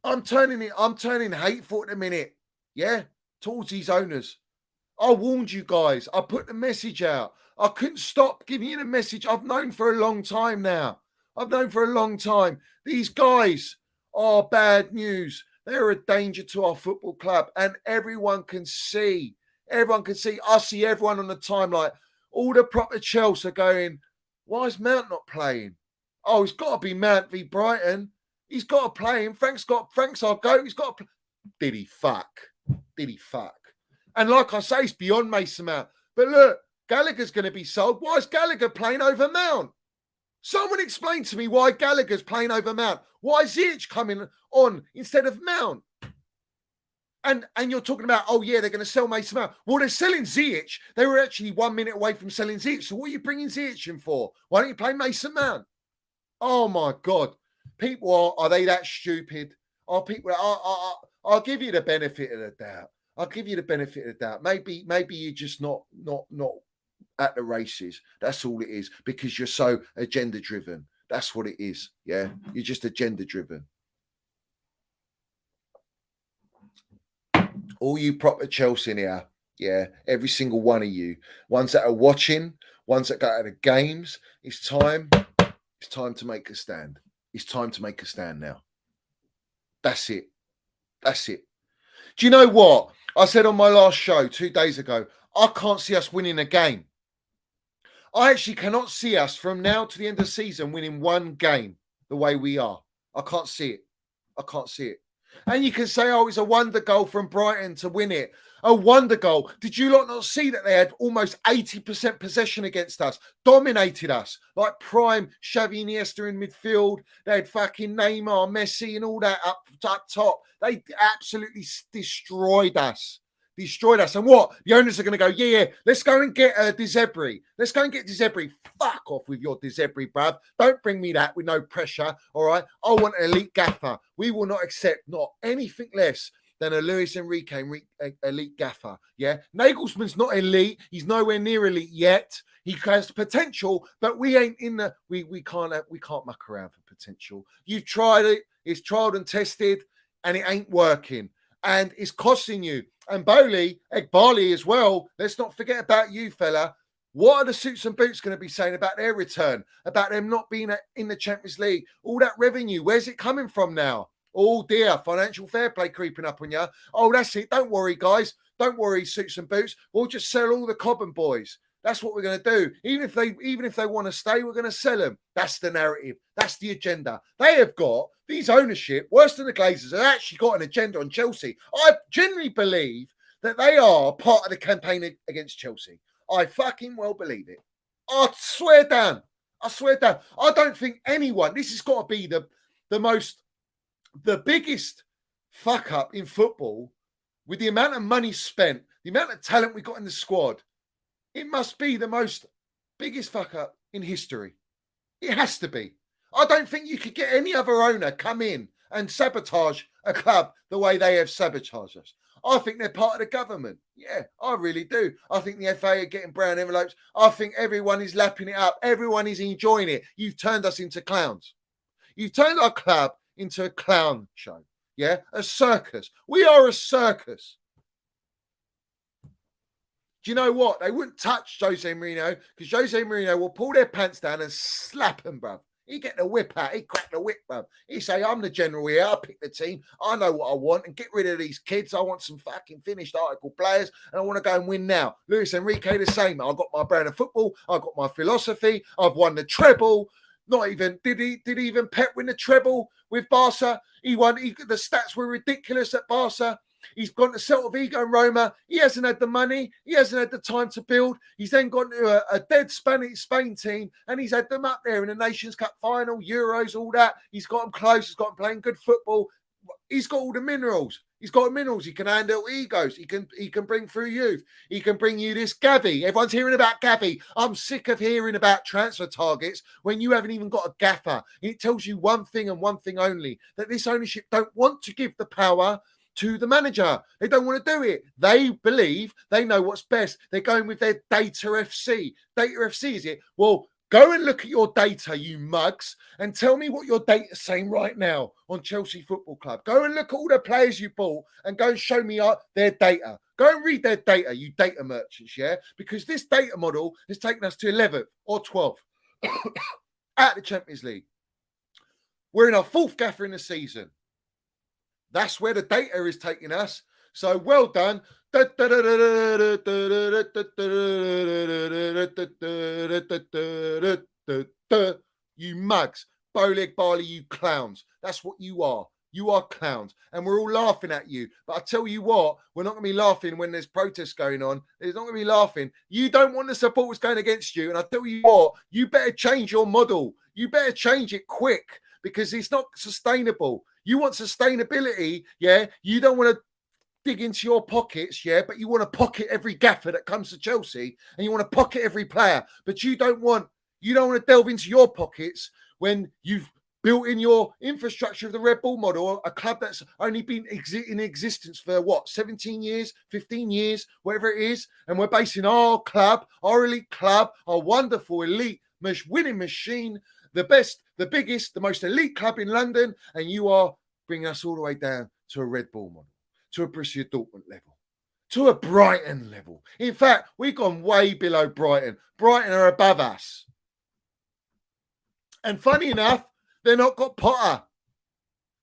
I'm turning hateful at the minute. Yeah, towards these owners. I warned you guys. I put the message out. I couldn't stop giving you the message I've known for a long time now. These guys are bad news. They're a danger to our football club. And everyone can see. I see everyone on the timeline. All the proper Chelsea are going, why is Mount not playing? Oh, it's got to be Mount v Brighton. He's got to play him. Frank's our goat. He's got to play. Did he fuck? And like I say, it's beyond Mason Mount. But look, Gallagher's going to be sold. Why is Gallagher playing over Mount? Someone explain to me why Gallagher's playing over Mount. Why is Ziyech coming on instead of Mount? And you're talking about, oh, yeah, they're going to sell Mason Mount. Well, they're selling Ziyech. They were actually 1 minute away from selling Ziyech. So what are you bringing Ziyech in for? Why don't you play Mason Mount? Oh, my God. People are they that stupid? Are people... I'll give you the benefit of the doubt. Maybe you're just not at the races. That's all it is, because you're so agenda driven. That's what it is. Yeah, you're just agenda driven. All you proper Chelsea here, yeah, every single one of you, ones that are watching, ones that go to the games, it's time to make a stand. It's time to make a stand now. That's it. Do you know what? I said on my last show 2 days ago, I can't see us winning a game. I actually cannot see us from now to the end of the season winning one game the way we are. I can't see it. I can't see it. And you can say, oh, it's a wonder goal from Brighton to win it. A wonder goal. Did you lot not see that they had almost 80% possession against us? Dominated us. Like prime Xavi Iniesta in midfield. They had fucking Neymar, Messi and all that up top. They absolutely destroyed us. Destroyed us. And what? The owners are going to go, yeah, let's go and get De Zerbi. Let's go and get De Zerbi. Fuck off with your De Zerbi, bruv. Don't bring me that with no pressure, all right? I want an elite gaffer. We will not accept not anything less than a Luis Enrique elite gaffer, yeah? Nagelsmann's not elite. He's nowhere near elite yet. He has potential, but we ain't in the... We can't muck around for potential. You've tried it. It's tried and tested, and it ain't working. And it's costing you. And Egbali as well. Let's not forget about you, fella. What are the suits and boots going to be saying about their return? About them not being in the Champions League? All that revenue, where's it coming from now? Oh dear, financial fair play creeping up on you. Oh, that's it. Don't worry, guys. Don't worry, suits and boots. We'll just sell all the Cobham boys. That's what we're going to do. Even if they want to stay, we're going to sell them. That's the narrative. That's the agenda. They have got these ownership, worse than the Glazers, have actually got an agenda on Chelsea. I genuinely believe that they are part of the campaign against Chelsea. I fucking well believe it. I swear down. I don't think anyone, this has got to be the biggest fuck up in football with the amount of money spent, the amount of talent we got in the squad. It must be the biggest fuck up in history. It has to be. I don't think you could get any other owner come in and sabotage a club the way they have sabotaged us. I think they're part of the government. Yeah, I really do. I think the FA are getting brown envelopes. I think everyone is lapping it up. Everyone is enjoying it. You've turned us into clowns. You've turned our club into a clown show. Yeah, a circus. We are a circus. Do you know what? They wouldn't touch Jose Mourinho because Jose Mourinho will pull their pants down and slap them, bruv. He'd get the whip out. He'd crack the whip, bruv. He'd say, I'm the general here. I pick the team. I know what I want and get rid of these kids. I want some fucking finished article players and I want to go and win now. Luis Enrique the same. I've got my brand of football. I've got my philosophy. I've won the treble. Not even, did even Pep win the treble with Barca? He won. The stats were ridiculous at Barca. He's gone to Celta Vigo and Roma. He hasn't had the money. He hasn't had the time to build. He's then gone to a dead Spain team and he's had them up there in the Nations Cup final, Euros, all that. He's got them close. He's got them playing good football. He's got all the minerals. He's got minerals. He can handle egos. He can bring through youth. He can bring you this Gavi. Everyone's hearing about Gavi. I'm sick of hearing about transfer targets when you haven't even got a gaffer. It tells you one thing and one thing only, that this ownership don't want to give the power to the manager. They don't want to do it. They believe they know what's best. They're going with their data FC. Data FC, is it? Well, go and look at your data, you mugs, and tell me what your data's saying right now on Chelsea Football Club. Go and look at all the players you bought and go and show me their data. Go and read their data, you data merchants, yeah? Because this data model has taken us to 11th or 12th at the Champions League. We're in our fourth gaffer in the season. That's where the data is taking us. So well done. You mugs. Bowleg Barley, you clowns. That's what you are. You are clowns. And we're all laughing at you. But I tell you what, we're not going to be laughing when there's protests going on. There's not going to be laughing. You don't want the supporters going against you. And I tell you what, you better change your model. You better change it quick because it's not sustainable. You want sustainability, yeah? You don't want to dig into your pockets, yeah? But you want to pocket every gaffer that comes to Chelsea and you want to pocket every player. But you don't want to delve into your pockets when you've built in your infrastructure of the Red Bull model, a club that's only been in existence for 17 years, 15 years, whatever it is. And we're basing our club, our elite club, our wonderful elite winning machine, the best, the biggest, the most elite club in London, and you are bringing us all the way down to a Red Bull model, to a Borussia Dortmund level, to a Brighton level. In fact, we've gone way below Brighton. Brighton are above us. And funny enough, they're not got Potter.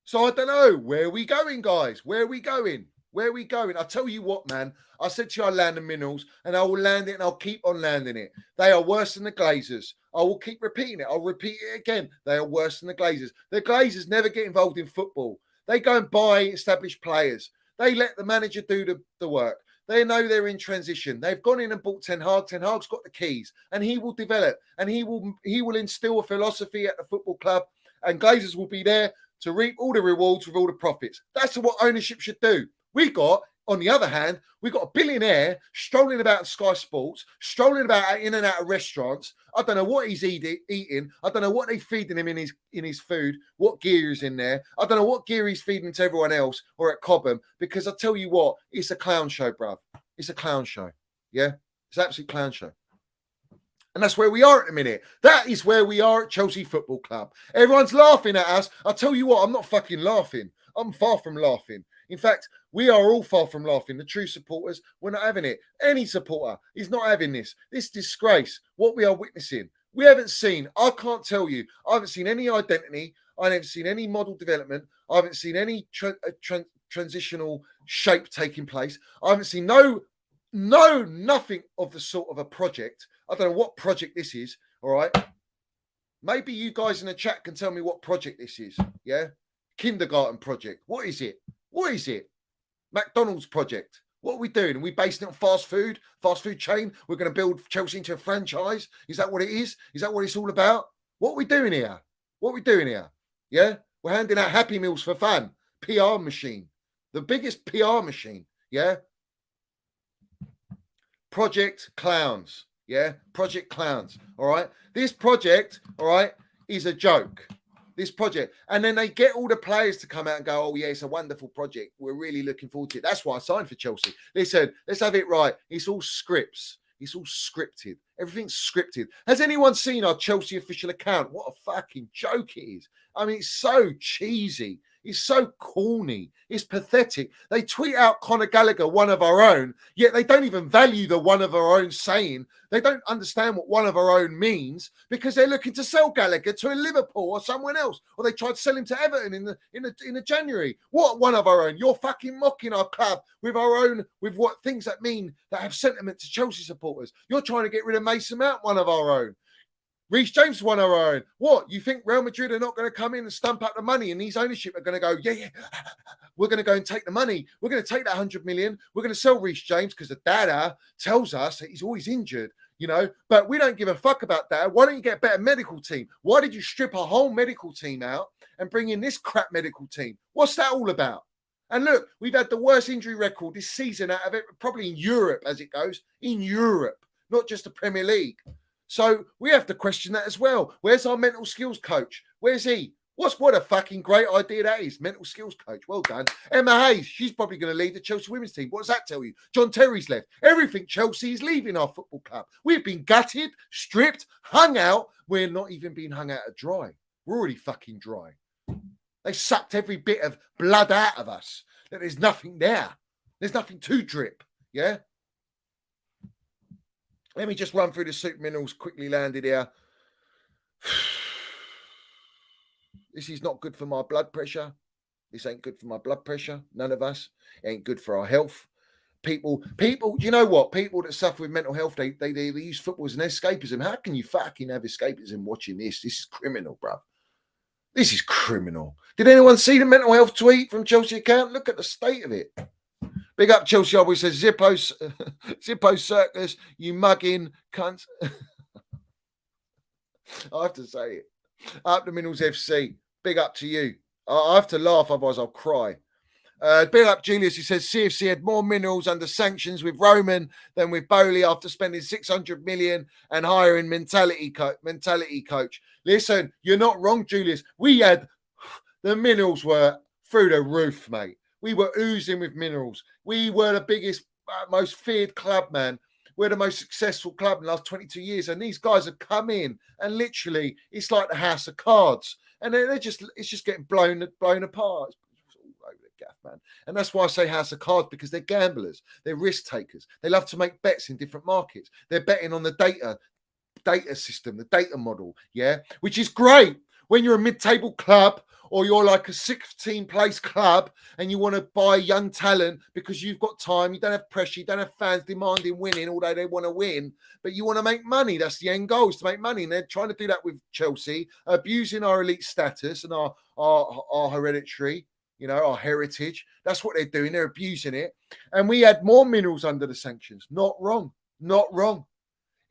So I don't know. Where are we going, guys? Where are we going? Where are we going? I tell you what, man. I said to you, I land the minerals, and I will land it, and I'll keep on landing it. They are worse than the Glazers. I will keep repeating it. I'll repeat it again. They are worse than the Glazers. The Glazers never get involved in football. They go and buy established players. They let the manager do the work. They know they're in transition. They've gone in and bought Ten Hag. Ten Hag's got the keys, and he will develop, and he will instill a philosophy at the football club, and Glazers will be there to reap all the rewards with all the profits. That's what ownership should do. We got, on the other hand, we got a billionaire strolling about Sky Sports, strolling about in and out of restaurants. I don't know what he's eating. I don't know what they're feeding him in his food, what gear is in there. I don't know what gear he's feeding to everyone else or at Cobham, because I tell you what, it's a clown show, bruv. It's a clown show. Yeah? It's an absolute clown show. And that's where we are at the minute. That is where we are at Chelsea Football Club. Everyone's laughing at us. I tell you what, I'm not fucking laughing. I'm far from laughing. In fact, we are all far from laughing. The true supporters, we're not having it. Any supporter is not having this. This disgrace, what we are witnessing. We haven't seen, I can't tell you, I haven't seen any identity. I haven't seen any model development. I haven't seen any transitional shape taking place. I haven't seen nothing of the sort of a project. I don't know what project this is, all right? Maybe you guys in the chat can tell me what project this is, yeah? Kindergarten project. What is it? What is it? McDonald's project. What are we doing? Are we basing it on fast food chain? We're going to build Chelsea into a franchise? Is that what it is? Is that what it's all about? What are we doing here? What are we doing here? Yeah? We're handing out Happy Meals for fun. PR machine. The biggest PR machine, yeah? Project Clowns. Yeah, Project Clowns. All right. This project, all right, is a joke. This project. And then they get all the players to come out and go, oh, yeah, it's a wonderful project. We're really looking forward to it. That's why I signed for Chelsea. They said, let's have it right. It's all scripts. It's all scripted. Everything's scripted. Has anyone seen our Chelsea official account? What a fucking joke it is. I mean, it's so cheesy. It's so corny. It's pathetic. They tweet out Conor Gallagher, one of our own, yet they don't even value the one of our own saying. They don't understand what one of our own means because they're looking to sell Gallagher to a Liverpool or someone else, or they tried to sell him to Everton in the January. What one of our own? You're fucking mocking our club with our own, with what things that mean that have sentiment to Chelsea supporters. You're trying to get rid of Mason Mount, one of our own. Reece James, one of our own. What? You think Real Madrid are not going to come in and stump up the money and these ownership are going to go, yeah, we're going to go and take the money. We're going to take that 100 million. We're going to sell Reece James because the data tells us that he's always injured, you know, but we don't give a fuck about that. Why don't you get a better medical team? Why did you strip a whole medical team out and bring in this crap medical team? What's that all about? And look, we've had the worst injury record this season out of it, probably in Europe as it goes, in Europe, not just the Premier League. So we have to question that as well. Where's our mental skills coach? Where's he? What a fucking great idea that is. Mental skills coach. Well done. Emma Hayes, she's probably going to leave the Chelsea women's team. What does that tell you? John Terry's left. Everything Chelsea is leaving our football club. We've been gutted, stripped, hung out. We're not even being hung out to dry. We're already fucking dry. They sucked every bit of blood out of us. There's nothing there. There's nothing to drip. Yeah? Let me just run through the super minerals quickly landed here. This is not good for my blood pressure. This ain't good for my blood pressure. None of us. It ain't good for our health. People, you know what? People that suffer with mental health, they use football as an escapism. How can you fucking have escapism watching this? This is criminal, bruv. This is criminal. Did anyone see the mental health tweet from Chelsea account? Look at the state of it. Big up Chelsea always says Zippo circus, you mugging cunts. I have to say it. Up the Minerals FC. Big up to you. I have to laugh, otherwise I'll cry. Big up Julius, he says CFC had more minerals under sanctions with Roman than with Bowley after spending 600 million and hiring mentality coach. Listen, you're not wrong, Julius. We had the minerals were through the roof, mate. We were oozing with minerals. We were the biggest, most feared club, man. We're the most successful club in the last 22 years. And these guys have come in and literally, it's like the house of cards. And it's just getting blown apart. It's all over the gaff, man. And that's why I say house of cards, because they're gamblers. They're risk takers. They love to make bets in different markets. They're betting on the data system, the data model, yeah, which is great when you're a mid-table club or you're like a 16th place club and you want to buy young talent because you've got time, you don't have pressure, you don't have fans demanding winning, although they want to win, but you want to make money. That's the end goal, is to make money. And they're trying to do that with Chelsea, abusing our elite status and our hereditary, our heritage. That's what they're doing. They're abusing it. And we had more minerals under the sanctions. Not wrong. Not wrong.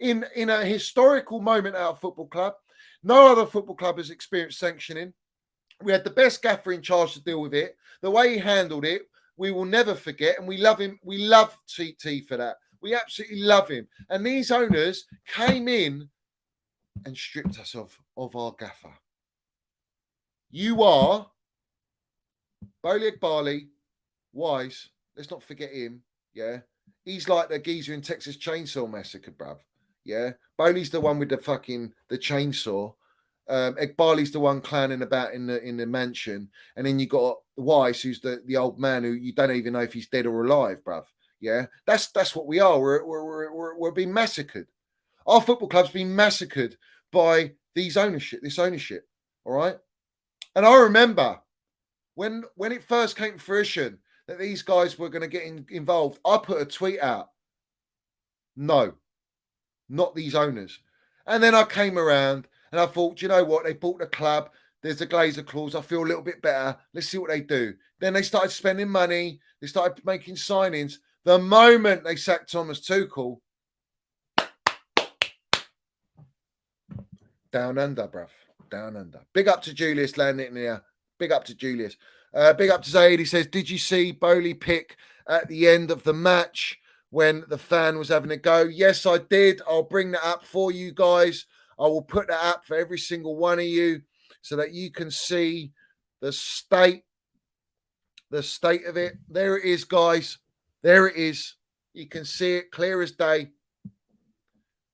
In a historical moment at our football club, no other football club has experienced sanctioning. We had the best gaffer in charge to deal with it. The way he handled it, we will never forget, and we love him. We love TT for that. We absolutely love him. And these owners came in and stripped us of our gaffer. You are Bowley Barley, Wise. Let's not forget him. Yeah, he's like the geezer in Texas Chainsaw Massacre, bruv. Yeah, Bowley's the one with the chainsaw. Barley's the one clowning about in the mansion, and then you got Wise, who's the old man who you don't even know if he's dead or alive, bruv. Yeah, that's what we are. We're being massacred. Our football club's been massacred by this ownership. All right, and I remember when it first came to fruition that these guys were going to get involved. I put a tweet out. No, not these owners. And then I came around and I thought, you know what? They bought the club. There's a Glazer clause. I feel a little bit better. Let's see what they do. Then they started spending money. They started making signings. The moment they sacked Thomas Tuchel, down under, bruv. Down under. Big up to Julius landing here. Big up to Julius. Big up to Zaid. He says, did you see Bowley pick at the end of the match when the fan was having a go? Yes, I did. I'll bring that up for you guys. I will put that up for every single one of you so that you can see the state of it. There it is, guys. There it is. You can see it clear as day.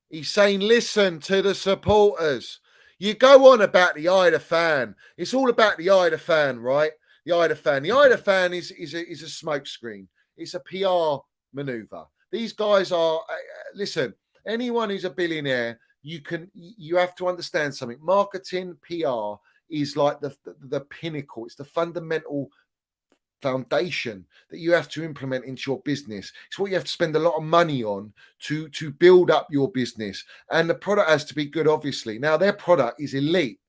He's saying, listen to the supporters. You go on about the eye of the fan. It's all about the eye of the fan, right? The eye of the fan. The eye of the fan is a smoke screen. It's a PR maneuver. These guys are, listen, anyone who's a billionaire, you have to understand something. Marketing, PR is like the pinnacle. It's the fundamental foundation that you have to implement into your business. It's what you have to spend a lot of money on to build up your business. And the product has to be good, obviously. Now, their product is elite,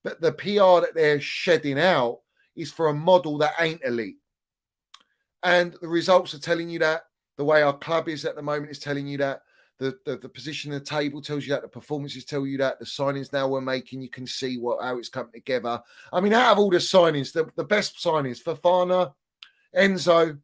but the PR that they're shedding out is for a model that ain't elite. And the results are telling you that. The way our club is at the moment is telling you that. The position in the table tells you that. The performances tell you that. The signings now we're making, you can see how it's come together. I mean, out of all the signings, the best signings, Fofana, Enzo,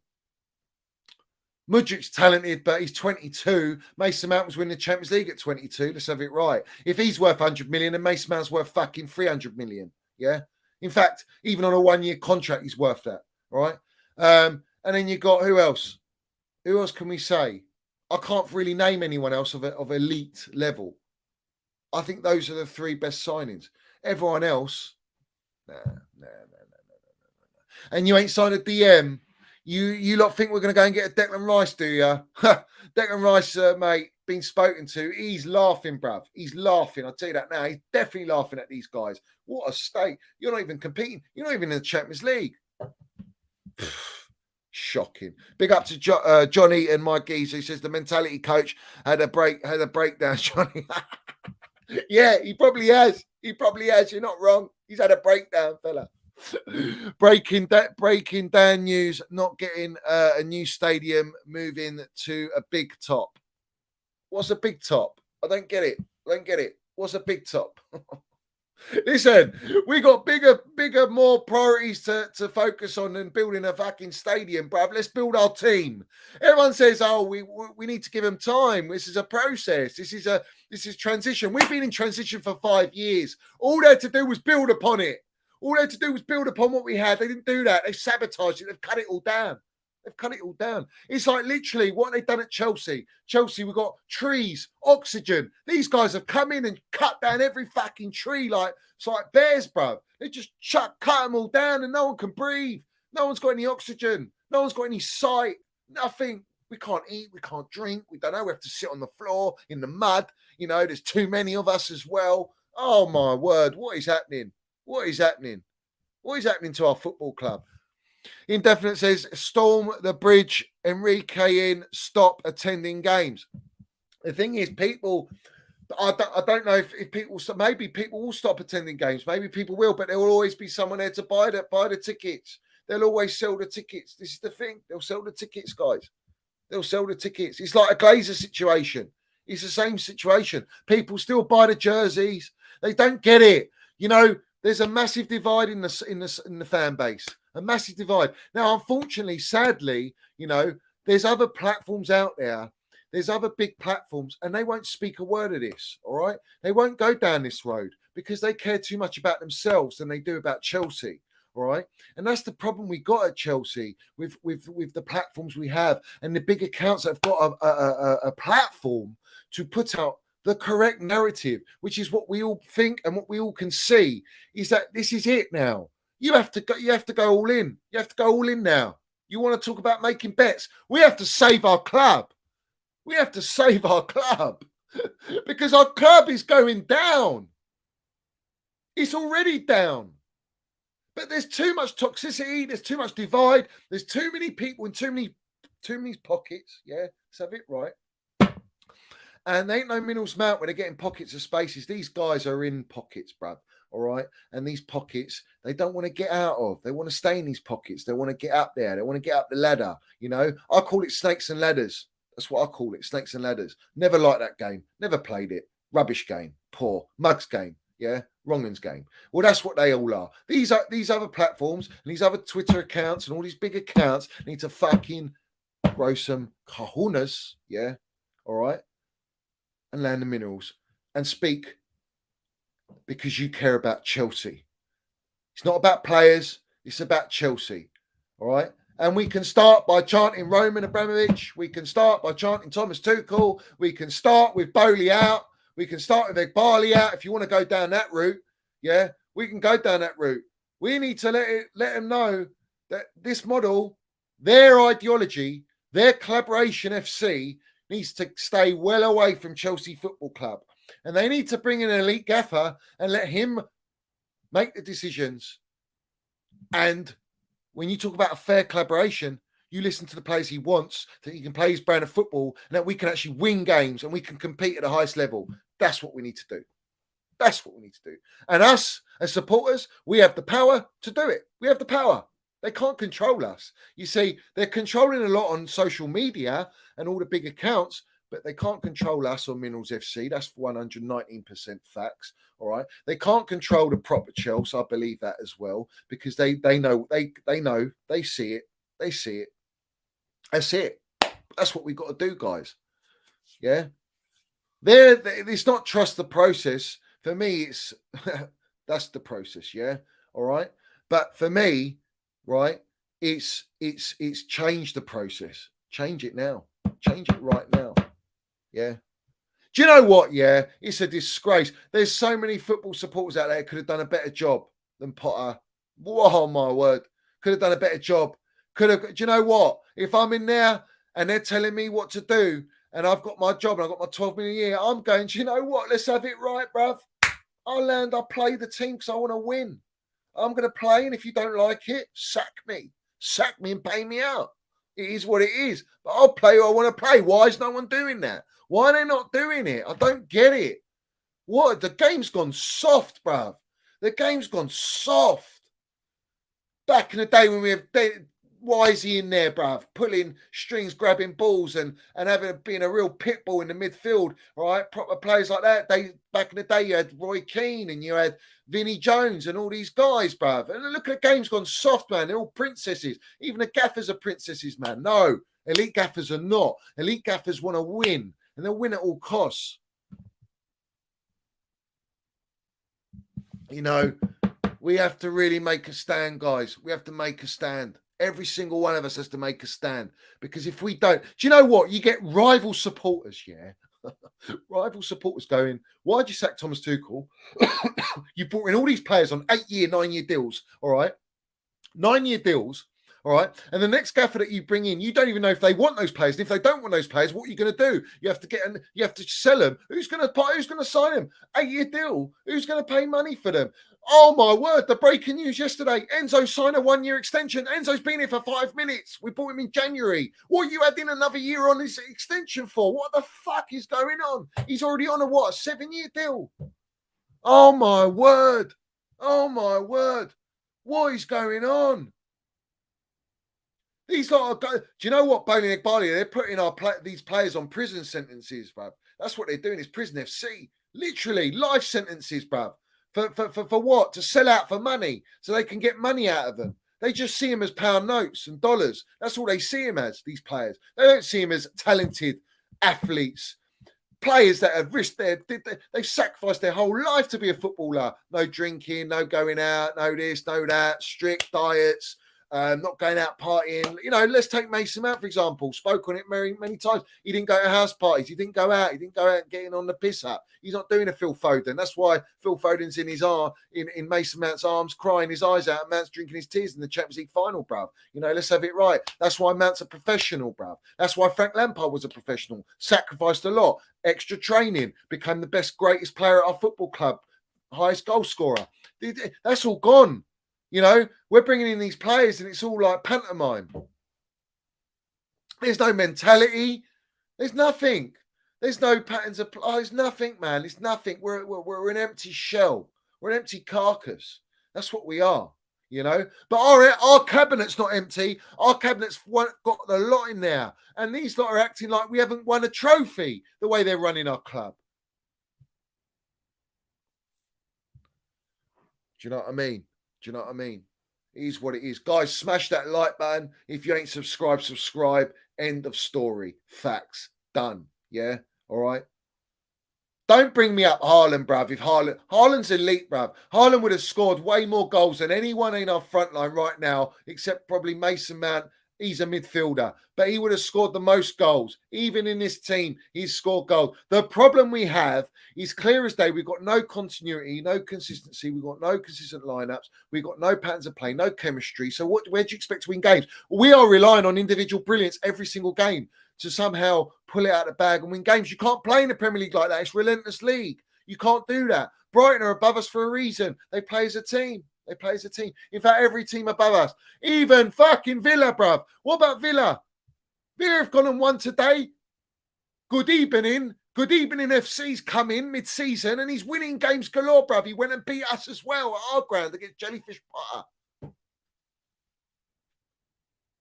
Mudrik's talented, but he's 22. Mason Mount was winning the Champions League at 22. Let's have it right. If he's worth 100 million, then Mason Mount's worth fucking 300 million. Yeah. In fact, even on a 1-year contract, he's worth that. Right. And then you got who else? Who else can we say? I can't really name anyone else of elite level. I think those are the 3 best signings. Everyone else, nah. And you ain't signed a DM. You lot think we're going to go and get a Declan Rice, do you? Declan Rice, mate, been spoken to. He's laughing, bruv. He's laughing. I'll tell you that now. He's definitely laughing at these guys. What a state. You're not even competing. You're not even in the Champions League. Shocking. Big up to Johnny and Mike Geese, who says the mentality coach had a breakdown, Johnny. Yeah, he probably has. You're not wrong. He's had a breakdown, fella. Breaking down news, not getting a new stadium, moving to a big top. What's a big top? I don't get it. What's a big top? Listen, we got bigger, more priorities to focus on than building a fucking stadium, bruv. Let's build our team. Everyone says, "Oh, we need to give them time. This is a process. This is transition." We've been in transition for 5 years. All they had to do was build upon it. All they had to do was build upon what we had. They didn't do that. They sabotaged it. They've cut it all down. It's like literally what they've done at Chelsea. We've got trees, oxygen. These guys have come in and cut down every fucking tree it's like bears, bruv. They just cut them all down and no one can breathe. No one's got any oxygen. No one's got any sight. Nothing. We can't eat. We can't drink. We don't know. We have to sit on the floor in the mud. There's too many of us as well. Oh, my word. What is happening? What is happening to our football club? Indefinite says, storm the bridge, Enrique in, stop attending games. The thing is, people, I don't know if people, maybe people will stop attending games. Maybe people will, but there will always be someone there to buy the tickets. They'll always sell the tickets. This is the thing. They'll sell the tickets, guys. They'll sell the tickets. It's like a Glazer situation. It's the same situation. People still buy the jerseys. They don't get it. You know, there's a massive divide in the fan base. A massive divide. Now, unfortunately, sadly, you know, there's other platforms out there. There's other big platforms, and they won't speak a word of this. All right, they won't go down this road because they care too much about themselves than they do about Chelsea. All right, and that's the problem we got at Chelsea with the platforms we have and the big accounts that have got a platform to put out the correct narrative, which is what we all think and what we all can see is that this is it now. You have to go all in. You have to go all in now. You want to talk about making bets? We have to save our club. We have to save our club because our club is going down. It's already down. But there's too much toxicity. There's too much divide. There's too many people in too many pockets. Yeah, let's have it right. And they ain't no minerals mount when they're getting pockets of spaces. These guys are in pockets, bruv. All right. And these pockets, they don't want to get out of. They want to stay in these pockets. They want to get up there. They want to get up the ladder. You know, I call it snakes and ladders. That's what I call it. Snakes and ladders. Never liked that game. Never played it. Rubbish game. Poor. Mugs game. Yeah. Wrong'uns game. Well, that's what they all are. These other platforms and these other Twitter accounts and all these big accounts need to fucking grow some cojones. Yeah. All right. And land the minerals and speak because you care about Chelsea. It's not about players. It's about Chelsea. All right. And we can start by chanting Roman Abramovich. We can start by chanting Thomas Tuchel. We can start with Bowley out. We can start with Egbali out if you want to go down that route. Yeah, we can go down that route. We need to let them know that this model, their ideology, their collaboration FC needs to stay well away from Chelsea Football Club. And they need to bring in an elite gaffer and let him make the decisions. And when you talk about a fair collaboration, you listen to the players he wants, that he can play his brand of football, and that we can actually win games and we can compete at the highest level. That's what we need to do. That's what we need to do. And us, as supporters, we have the power to do it. We have the power. They can't control us. You see, they're controlling a lot on social media and all the big accounts, but they can't control us on Minerals FC. That's 119% facts. All right. They can't control the proper Chelsea. I believe that as well, because they know, they see it. They see it. That's it. That's what we've got to do, guys. Yeah. It's not trust the process. For me, it's that's the process. Yeah. All right. But for me, right, it's change the process. Change it now. Change it right now. Yeah. Do you know what? Yeah, it's a disgrace. There's so many football supporters out there who could have done a better job than Potter. Oh my word. Could have done a better job. Do you know what? If I'm in there and they're telling me what to do and I've got my job and I've got my 12 million a year, I'm going, do you know what? Let's have it right, bruv. I'll play the team because I want to win. I'm going to play, and if you don't like it, sack me. Sack me and pay me out. It is what it is. But I'll play who I want to play. Why is no one doing that? Why are they not doing it? I don't get it. What? The game's gone soft, bruv. The game's gone soft. Back in the day when we have Wisey in there, bruv, pulling strings, grabbing balls and being a real pit bull in the midfield, all right? Proper players like that. Back in the day, you had Roy Keane and you had Vinnie Jones and all these guys, bruv. And look at the game's gone soft, man. They're all princesses. Even the gaffers are princesses, man. No, elite gaffers are not. Elite gaffers want to win, and they'll win at all costs. You know, we have to really make a stand, guys. We have to make a stand. Every single one of us has to make a stand, because if we don't, do you know what? You get rival supporters, yeah? Rival supporters going, why'd you sack Thomas Tuchel? You brought in all these players on 8-year, 9-year deals, all right? 9-year deals, all right? And the next gaffer that you bring in, you don't even know if they want those players. And if they don't want those players, what are you going to do? You have to you have to sell them. Who's going to sign them? 8-year deal. Who's going to pay money for them? Oh my word, the breaking news yesterday. Enzo signed a 1-year extension. Enzo's been here for 5 minutes. We bought him in January. What are you adding another year on his extension for? What the fuck is going on? He's already on a 7-year deal? Oh my word. Oh my word. What is going on? These lot are do you know what, Bowling Egg Barley? They're putting these players on prison sentences, bruv. That's what they're doing. It's prison FC. Literally, life sentences, bruv. For what? To sell out for money so they can get money out of them. They just see them as pound notes and dollars. That's all they see them as, these players. They don't see them as talented athletes. Players that have risked they've sacrificed their whole life to be a footballer. No drinking, no going out, no this, no that, strict diets. Not going out partying. You know, let's take Mason Mount, for example. Spoke on it many times. He didn't go to house parties. He didn't go out. He didn't go out and getting on the piss up. He's not doing a Phil Foden. That's why Phil Foden's in his in Mason Mount's arms, crying his eyes out. And Mount's drinking his tears in the Champions League final, bruv. You know, let's have it right. That's why Mount's a professional, bruv. That's why Frank Lampard was a professional. Sacrificed a lot. Extra training. Became the best, greatest player at our football club. Highest goal scorer. That's all gone. You know, we're bringing in these players and it's all like pantomime. There's no mentality. There's nothing. There's no patterns of play. There's nothing, man. It's nothing. We're an empty shell. We're an empty carcass. That's what we are, you know. But our cabinet's not empty. Our cabinet's got a lot in there. And these lot are acting like we haven't won a trophy the way they're running our club. Do you know what I mean? Do you know what I mean? It is what it is. Guys, smash that like button. If you ain't subscribed, subscribe. End of story. Facts. Done. Yeah? All right? Don't bring me up Haaland, bruv. If Haaland's elite, bruv. Haaland would have scored way more goals than anyone in our front line right now, except probably Mason Mount. He's a midfielder, but he would have scored the most goals. Even in this team, he's scored goals. The problem we have is clear as day. We've got no continuity, no consistency. We've got no consistent lineups. We've got no patterns of play, no chemistry. So where do you expect to win games? We are relying on individual brilliance every single game to somehow pull it out of the bag and win games. You can't play in the Premier League like that. It's relentless league. You can't do that. Brighton are above us for a reason. They play as a team. They play as a team. In fact, every team above us, even fucking Villa, bruv. What about Villa? Villa have gone and won today. Good evening. Good evening FC's come in mid-season and he's winning games galore, bruv. He went and beat us as well at our ground against Jellyfish Potter.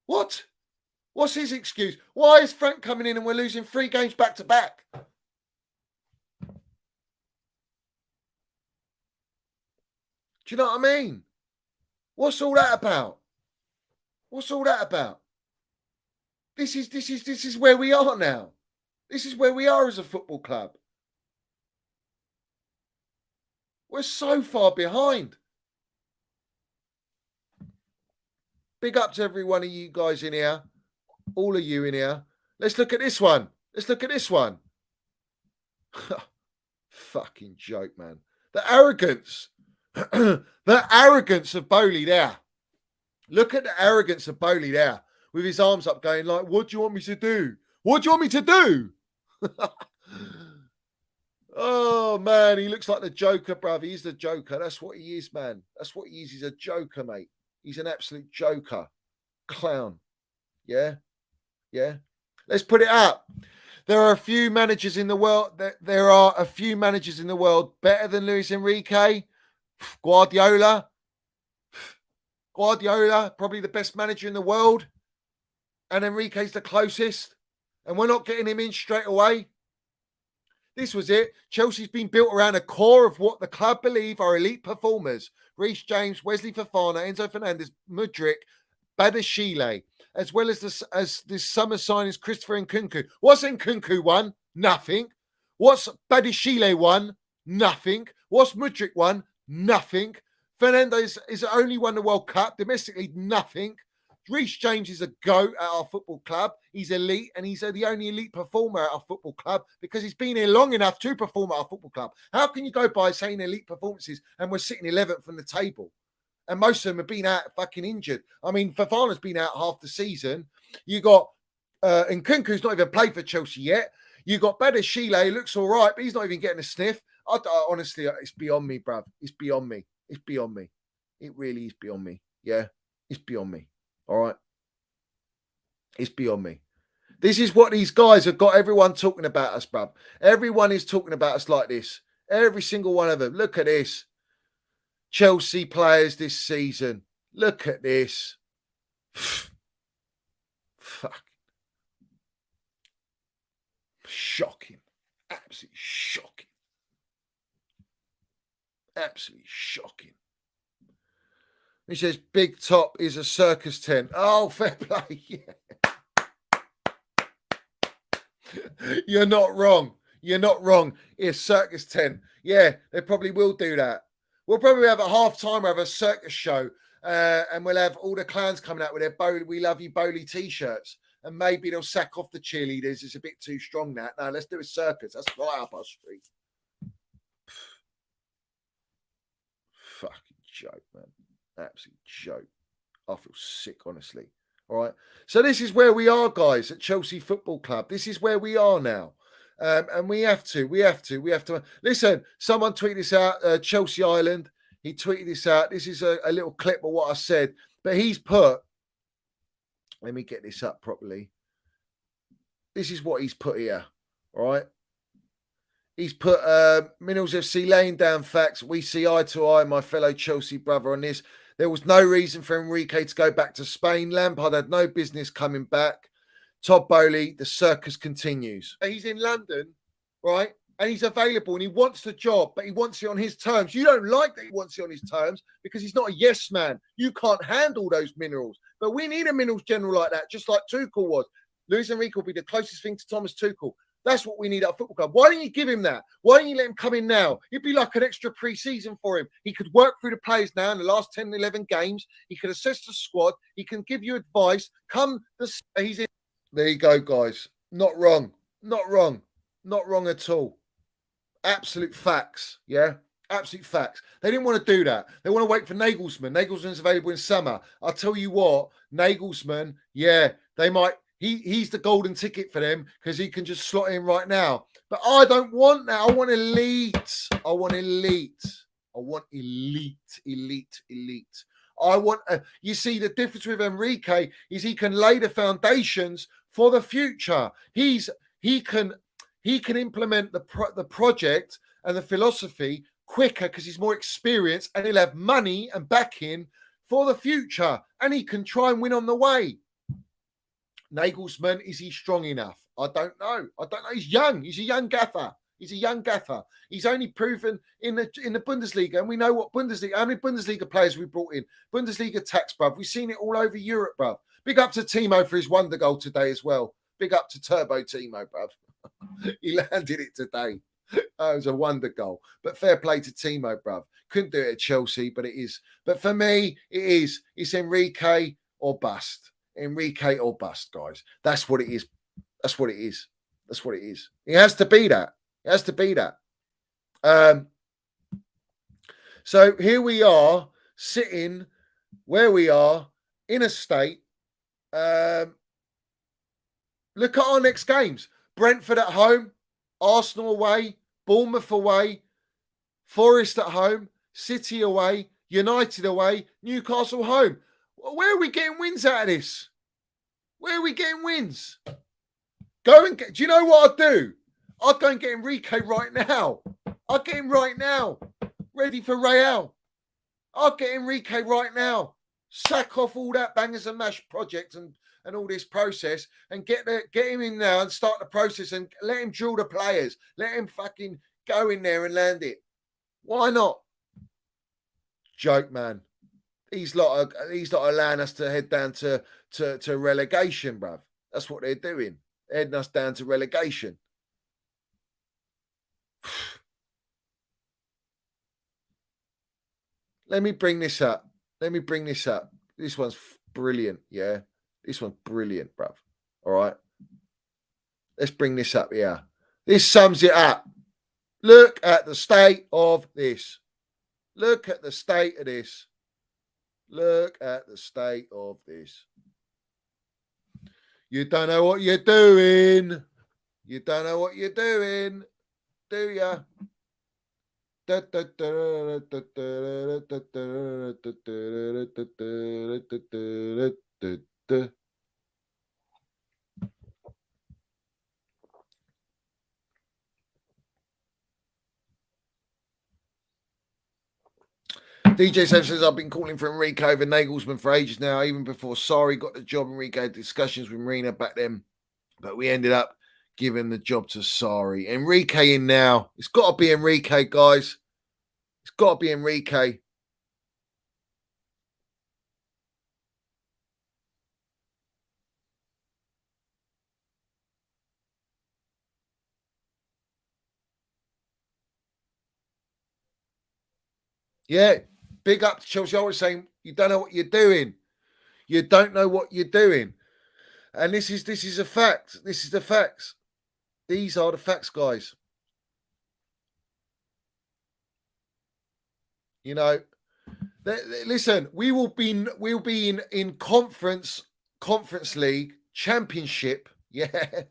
What? What's his excuse? Why is Frank coming in and we're losing 3 games back to back? Do you know what I mean? What's all that about? What's all that about? This is where we are now. This is where we are as a football club. We're so far behind. Big up to every one of you guys in here. All of you in here. Let's look at this one. Let's look at this one. Fucking joke, man. The arrogance. The arrogance of Bowley there. Look at the arrogance of Bowley there with his arms up going like, what do you want me to do? What do you want me to do? Oh, man, he looks like the Joker, bruv. He's the Joker. That's what he is, man. That's what he is. He's a Joker, mate. He's an absolute Joker. Clown. Yeah? Yeah? Let's put it up. There are a few managers in the world. There are a few managers in the world better than Luis Enrique. Guardiola, probably the best manager in the world. And Enrique's the closest. And we're not getting him in straight away. This was it. Chelsea's been built around a core of what the club believe are elite performers. Reece James, Wesley Fofana, Enzo Fernandez, Mudryk, Badashile, as well as this summer signings, Christopher Nkunku. What's Nkunku won? Nothing. What's Badashile won? Nothing. What's Mudryk won? Nothing. Fernandez is only won the World Cup. Domestically, nothing. Reece James is a GOAT at our football club. He's elite, and he's the only elite performer at our football club because he's been here long enough to perform at our football club. How can you go by saying elite performances and we're sitting 11th from the table? And most of them have been out fucking injured. I mean, Fofana's been out half the season. You got Nkunku's not even played for Chelsea yet. You got Badashile, looks all right, but he's not even getting a sniff. Honestly, it's beyond me, bruv. It's beyond me. It's beyond me. It really is beyond me. Yeah, it's beyond me. All right. It's beyond me. This is what these guys have got everyone talking about us, bruv. Everyone is talking about us like this. Every single one of them. Look at this. Chelsea players this season. Look at this. Fuck. Shocking. Absolutely shocking. Absolutely shocking. He says, Big Top is a circus tent. Oh, fair play. Yeah. You're not wrong. You're not wrong. It's circus tent. Yeah, they probably will do that. We'll probably have a half-time, we'll have a circus show, and we'll have all the clowns coming out with their We Love You Bowley t-shirts. And maybe they'll sack off the cheerleaders. It's a bit too strong, that. No, let's do a circus. That's right up our street. Fucking joke, man. Absolute joke. I feel sick, honestly. All right. So this is where we are, guys, at Chelsea Football Club. This is where we are now. And we have to. Listen, someone tweeted this out, Chelsea Island. He tweeted this out. This is a little clip of what I said. But he's put, let me get this up properly. This is what he's put here. All right. He's put Minerals FC laying down facts. We see eye to eye, my fellow Chelsea brother, on this. There was no reason for Enrique to go back to Spain. Lampard had no business coming back. Todd Bowley, the circus continues. He's in London, right? And he's available and he wants the job, but he wants it on his terms. You don't like that he wants it on his terms because he's not a yes man. You can't handle those Minerals. But we need a Minerals general like that, just like Tuchel was. Luis Enrique will be the closest thing to Thomas Tuchel. That's what we need at a football club. Why don't you give him that? Why don't you let him come in now? It'd be like an extra pre-season for him. He could work through the players now in the last 10, 11 games. He could assess the squad. He can give you advice. He's in. There you go, guys. Not wrong. Not wrong. Not wrong at all. Absolute facts. Yeah. Absolute facts. They didn't want to do that. They want to wait for Nagelsmann. Nagelsmann's available in summer. I'll tell you what, Nagelsmann, yeah, they might. He's the golden ticket for them because he can just slot in right now. But I don't want that. I want elite. I want elite. I want elite. I want. You see, the difference with Enrique is he can lay the foundations for the future. He can implement the project and the philosophy quicker because he's more experienced and he'll have money and backing for the future, and he can try and win on the way. Nagelsmann, is he strong enough? I don't know. He's young. He's a young gaffer. He's only proven in the Bundesliga, and we know what Bundesliga. How many Bundesliga players we brought in? Bundesliga tax, bruv. We've seen it all over Europe, bruv. Big up to Timo for his wonder goal today as well. Big up to Turbo Timo, bruv. He landed it today. Oh, it was a wonder goal. But fair play to Timo, bruv. Couldn't do it at Chelsea, but it is. But for me, it is. It's Enrique or bust. Enrique or bust, guys. That's what it is. That's what it is. It has to be that. So here we are, sitting where we are in a state. Look at our next games. Brentford at home, Arsenal away, Bournemouth away, Forest at home, City away, United away, Newcastle home. Where are we getting wins out of this? Where are we getting wins? Go and get. Do you know what I'd do? I'd go and get Enrique right now. I'd get him right now. Ready for Real. I'd get Enrique right now. Sack off all that bangers and mash project and all this process and get him in now and start the process and let him drill the players. Let him fucking go in there and land it. Why not? Joke, man. These lot are allowing us to head down to relegation, bruv. That's what they're doing. They're heading us down to relegation. Let me bring this up. This one's brilliant, yeah? This one's brilliant, bruv. All right? Let's bring this up here. This sums it up. Look at the state of this. Look at the state of this. You don't know what you're doing. Do DJ Sam says, I've been calling for Enrique over Nagelsmann for ages now, even before Sarri got the job. Enrique had discussions with Marina back then, but we ended up giving the job to Sarri. Enrique in now. It's got to be Enrique, guys. It's got to be Enrique. Yeah, big up to Chelsea. I was saying, you don't know what you're doing. You don't know what you're doing. And this is a fact. This is the facts. These are the facts, guys. You know, listen, we'll be in conference league championship, yeah,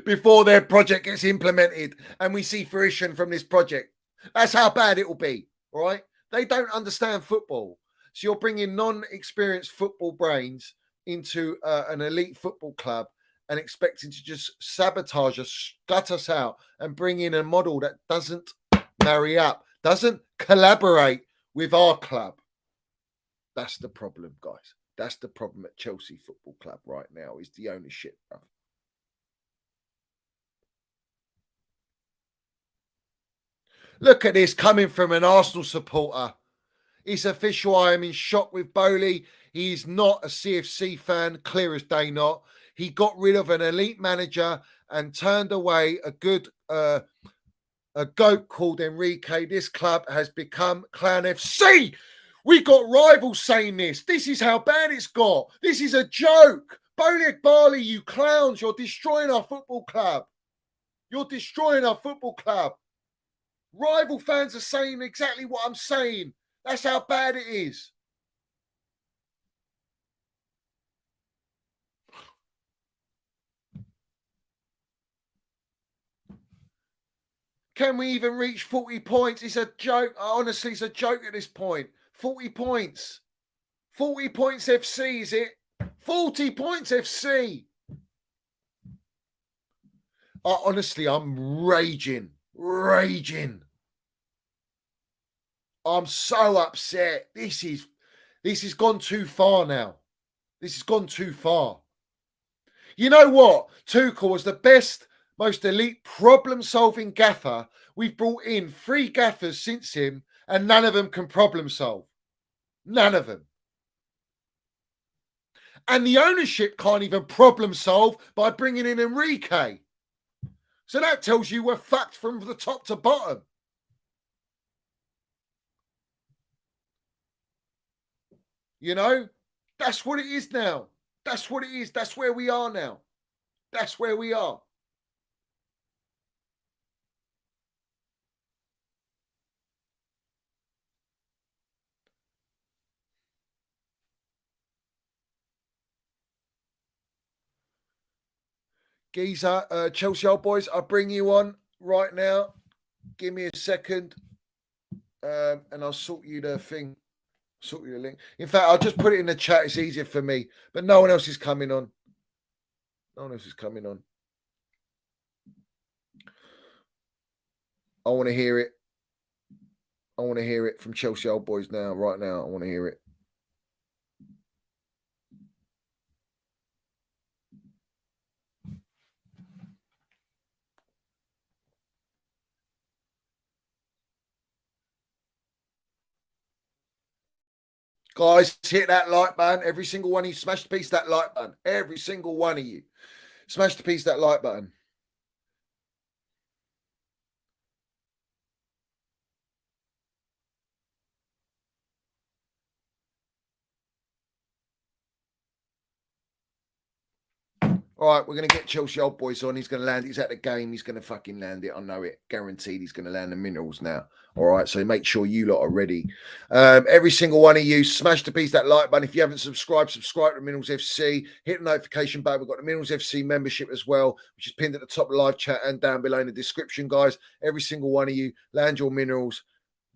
before their project gets implemented and we see fruition from this project. That's how bad it will be. All right, they don't understand football, so you're bringing non-experienced football brains into an elite football club and expecting to just sabotage us, gut us out, and bring in a model that doesn't marry up, doesn't collaborate with our club. That's the problem, guys. That's the problem at Chelsea Football Club right now, is the ownership. Look at this coming from an Arsenal supporter. It's official. I am in shock with Bowley. He is not a CFC fan, clear as day not. He got rid of an elite manager and turned away a good a goat called Enrique. This club has become Clown FC. We got rivals saying this. This is how bad it's got. This is a joke. Bowley Barley, you clowns, you're destroying our football club. You're destroying our football club. Rival fans are saying exactly what I'm saying. That's how bad it is. Can we even reach 40 points? It's a joke. Honestly, it's a joke at this point. 40 points. 40 points FC, is it? 40 points FC. Honestly, I'm raging. I'm so upset. This has gone too far now. This has gone too far. You know what? Tuchel was the best, most elite problem-solving gaffer. We've brought in 3 gaffers since him, and none of them can problem solve. None of them. And the ownership can't even problem solve by bringing in Enrique. So that tells you we're fucked from the top to bottom. You know, that's what it is now. That's what it is. That's where we are now. That's where we are. Geezer, Chelsea old boys, I'll bring you on right now. Give me a second. And I'll sort you the thing. Sort you the link. In fact, I'll just put it in the chat. It's easier for me. But no one else is coming on. No one else is coming on. I want to hear it. I want to hear it from Chelsea old boys now. Right now, I want to hear it. Guys, hit that like button. Every single one of you, smash the piece that like button. Every single one of you. Smash the piece that like button. All right, we're going to get Chelsea old boys on. He's going to land. He's at the game. He's going to fucking land it. I know it. Guaranteed he's going to land the minerals now. All right, so make sure you lot are ready. Every single one of you, smash the piece that like button. If you haven't subscribed, subscribe to Minerals FC. Hit the notification button. We've got the Minerals FC membership as well, which is pinned at the top of the live chat and down below in the description, guys. Every single one of you, land your minerals.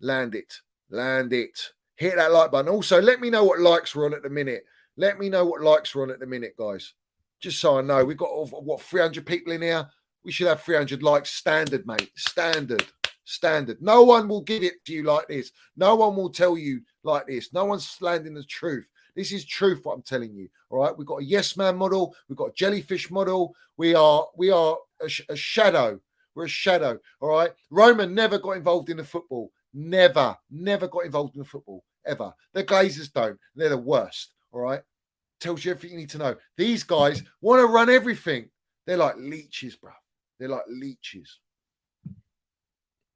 Land it. Land it. Hit that like button. Also, let me know what likes we're on at the minute. Let me know what likes we're on at the minute, guys. Just so I know. We've got, what, 300 people in here? We should have 300 likes. Standard, mate. Standard. No one will give it to you like this. No one will tell you like this. No one's landing the truth. This is truth, what I'm telling you. All right. We've got a yes man model. We've got a jellyfish model. We are a shadow. We're a shadow. All right. Roman never got involved in the football. Never got involved in the football. Ever. The Glazers don't. They're the worst. All right. Tells you everything you need to know. These guys want to run everything. They're like leeches, bro. They're like leeches.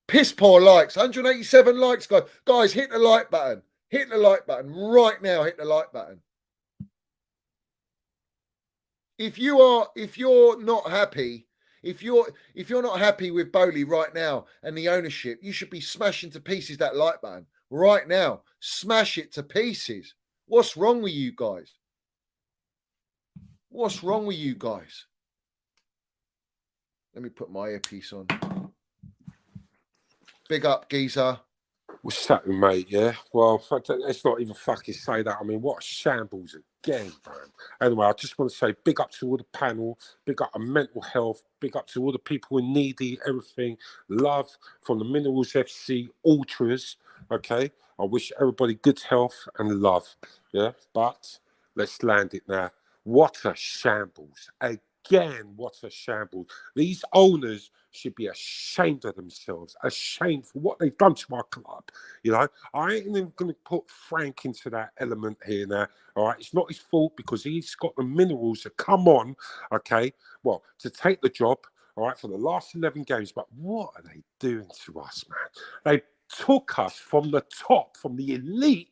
Piss poor likes. 187 likes, guys. Guys, hit the like button. Hit the like button right now. Hit the like button. If you're not happy, if you're not happy with Bowley right now and the ownership, you should be smashing to pieces that like button right now. Smash it to pieces. What's wrong with you guys? What's wrong with you guys? Let me put my earpiece on. Big up, geezer. What's that, mate? Yeah. Well, let's not even fucking say that. I mean, what a shambles again, man. Anyway, I just want to say big up to all the panel, big up to mental health, big up to all the people in needy, everything. Love from the Minerals FC Ultras. Okay. I wish everybody good health and love. Yeah. But let's land it now. What a shambles. Again, what a shambles. These owners should be ashamed of themselves, ashamed for what they've done to our club. You know, I ain't even going to put Frank into that element here now. All right, it's not his fault because he's got the minerals to come on, okay, well, to take the job, all right, for the last 11 games. But what are they doing to us, man? They took us from the top, from the elite,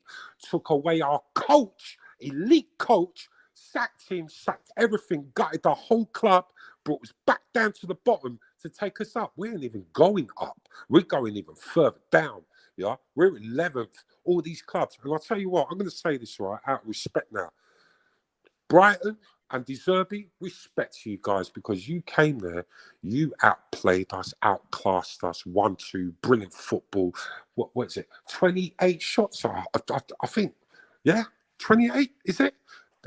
took away our coach, elite coach, sacked him, sacked everything, gutted the whole club, brought us back down to the bottom to take us up. We ain't even going up. We're going even further down. Yeah, we're 11th, all these clubs. And I'll tell you what, I'm going to say this right out of respect now. Brighton and De Zerbi, respect to you guys because you came there, you outplayed us, outclassed us, 1-2, brilliant football. What is it? 28 shots, I think. Yeah, 28, is it?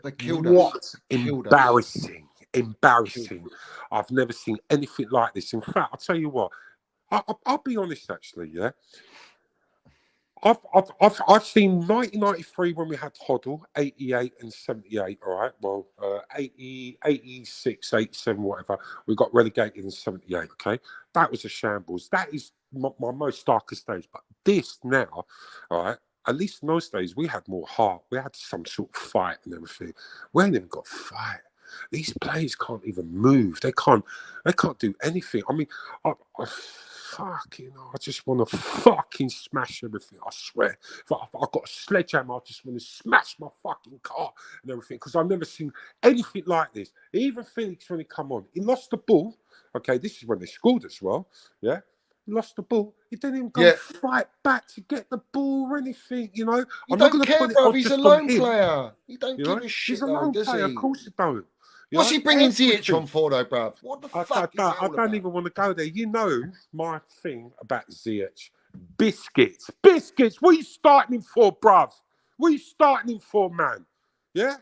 They killed us. Embarrassing. Embarrassing. I've never seen anything like this. In fact, I'll tell you what, I'll be honest actually, yeah. I've seen 1993 when we had Hoddle, 88 and 78, all right? Well, 80, 86, 87, whatever. We got relegated in 78, okay? That was a shambles. That is my most darkest days. But this now, all right, at least in those days, we had more heart. We had some sort of fight and everything. We ain't even got fight. These players can't even move. They can't do anything. I mean, I just want to fucking smash everything. I swear. If I've got a sledgehammer, I just want to smash my fucking car and everything because I've never seen anything like this. Even Felix, when he come on, he lost the ball. Okay, this is when they scored as well. Yeah. He lost the ball. He didn't even go fight back to get the ball or anything, you know. I'm not going to care, bro. He's a lone player. He don't give a shit, he's a lone player. Of course he don't. What's he bringing Ziyech on for, though, bruv? What the fuck is that all about? I don't even want to go there. You know my thing about Ziyech. Biscuits. Biscuits. What are you starting him for, bruv? What are you starting him for, man? Yeah?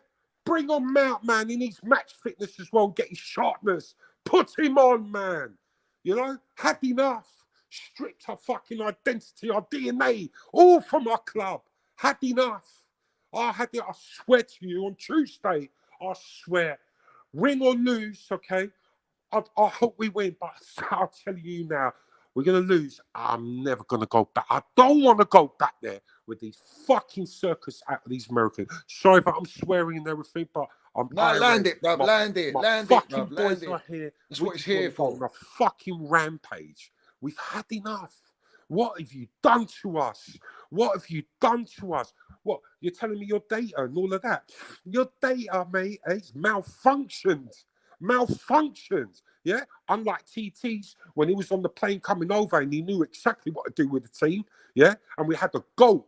Bring on Mount, man. He needs match fitness as well and get his sharpness. Put him on, man. You know? Had enough. Stripped our fucking identity, our DNA, all from our club. Had enough. I had it, I swear to you, on Tuesday, I swear. Win or lose, okay? I hope we win, but I'll tell you now, we're going to lose. I'm never going to go back. I don't want to go back there with these fucking circus out of these Americans. Sorry if I'm swearing and everything, but I'm land it, bruv. Land it, fucking bruv. Boys are here. That's what it's here for. On a fucking rampage. We've had enough. What have you done to us? What have you done to us? What, you're telling me your data and all of that? Your data, mate, it's malfunctioned. Malfunctioned. Yeah? Unlike TT's, when he was on the plane coming over and he knew exactly what to do with the team. Yeah? And we had the GOAT,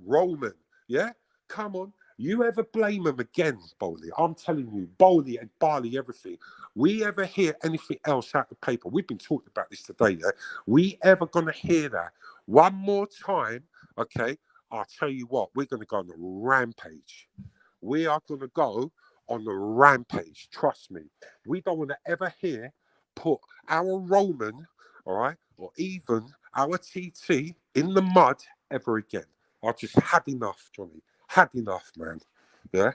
Roman. Yeah? Come on. You ever blame him again, Bowley? I'm telling you, Bowley and Barley, everything. We ever hear anything else out the paper? We've been talking about this today, yeah? We ever going to hear that? One more time, okay? I'll tell you what, we're going to go on a rampage. We are going to go on a rampage. Trust me. We don't want to ever hear put our Roman, all right, or even our TT in the mud ever again. I just had enough, Johnny. Had enough, man. Yeah?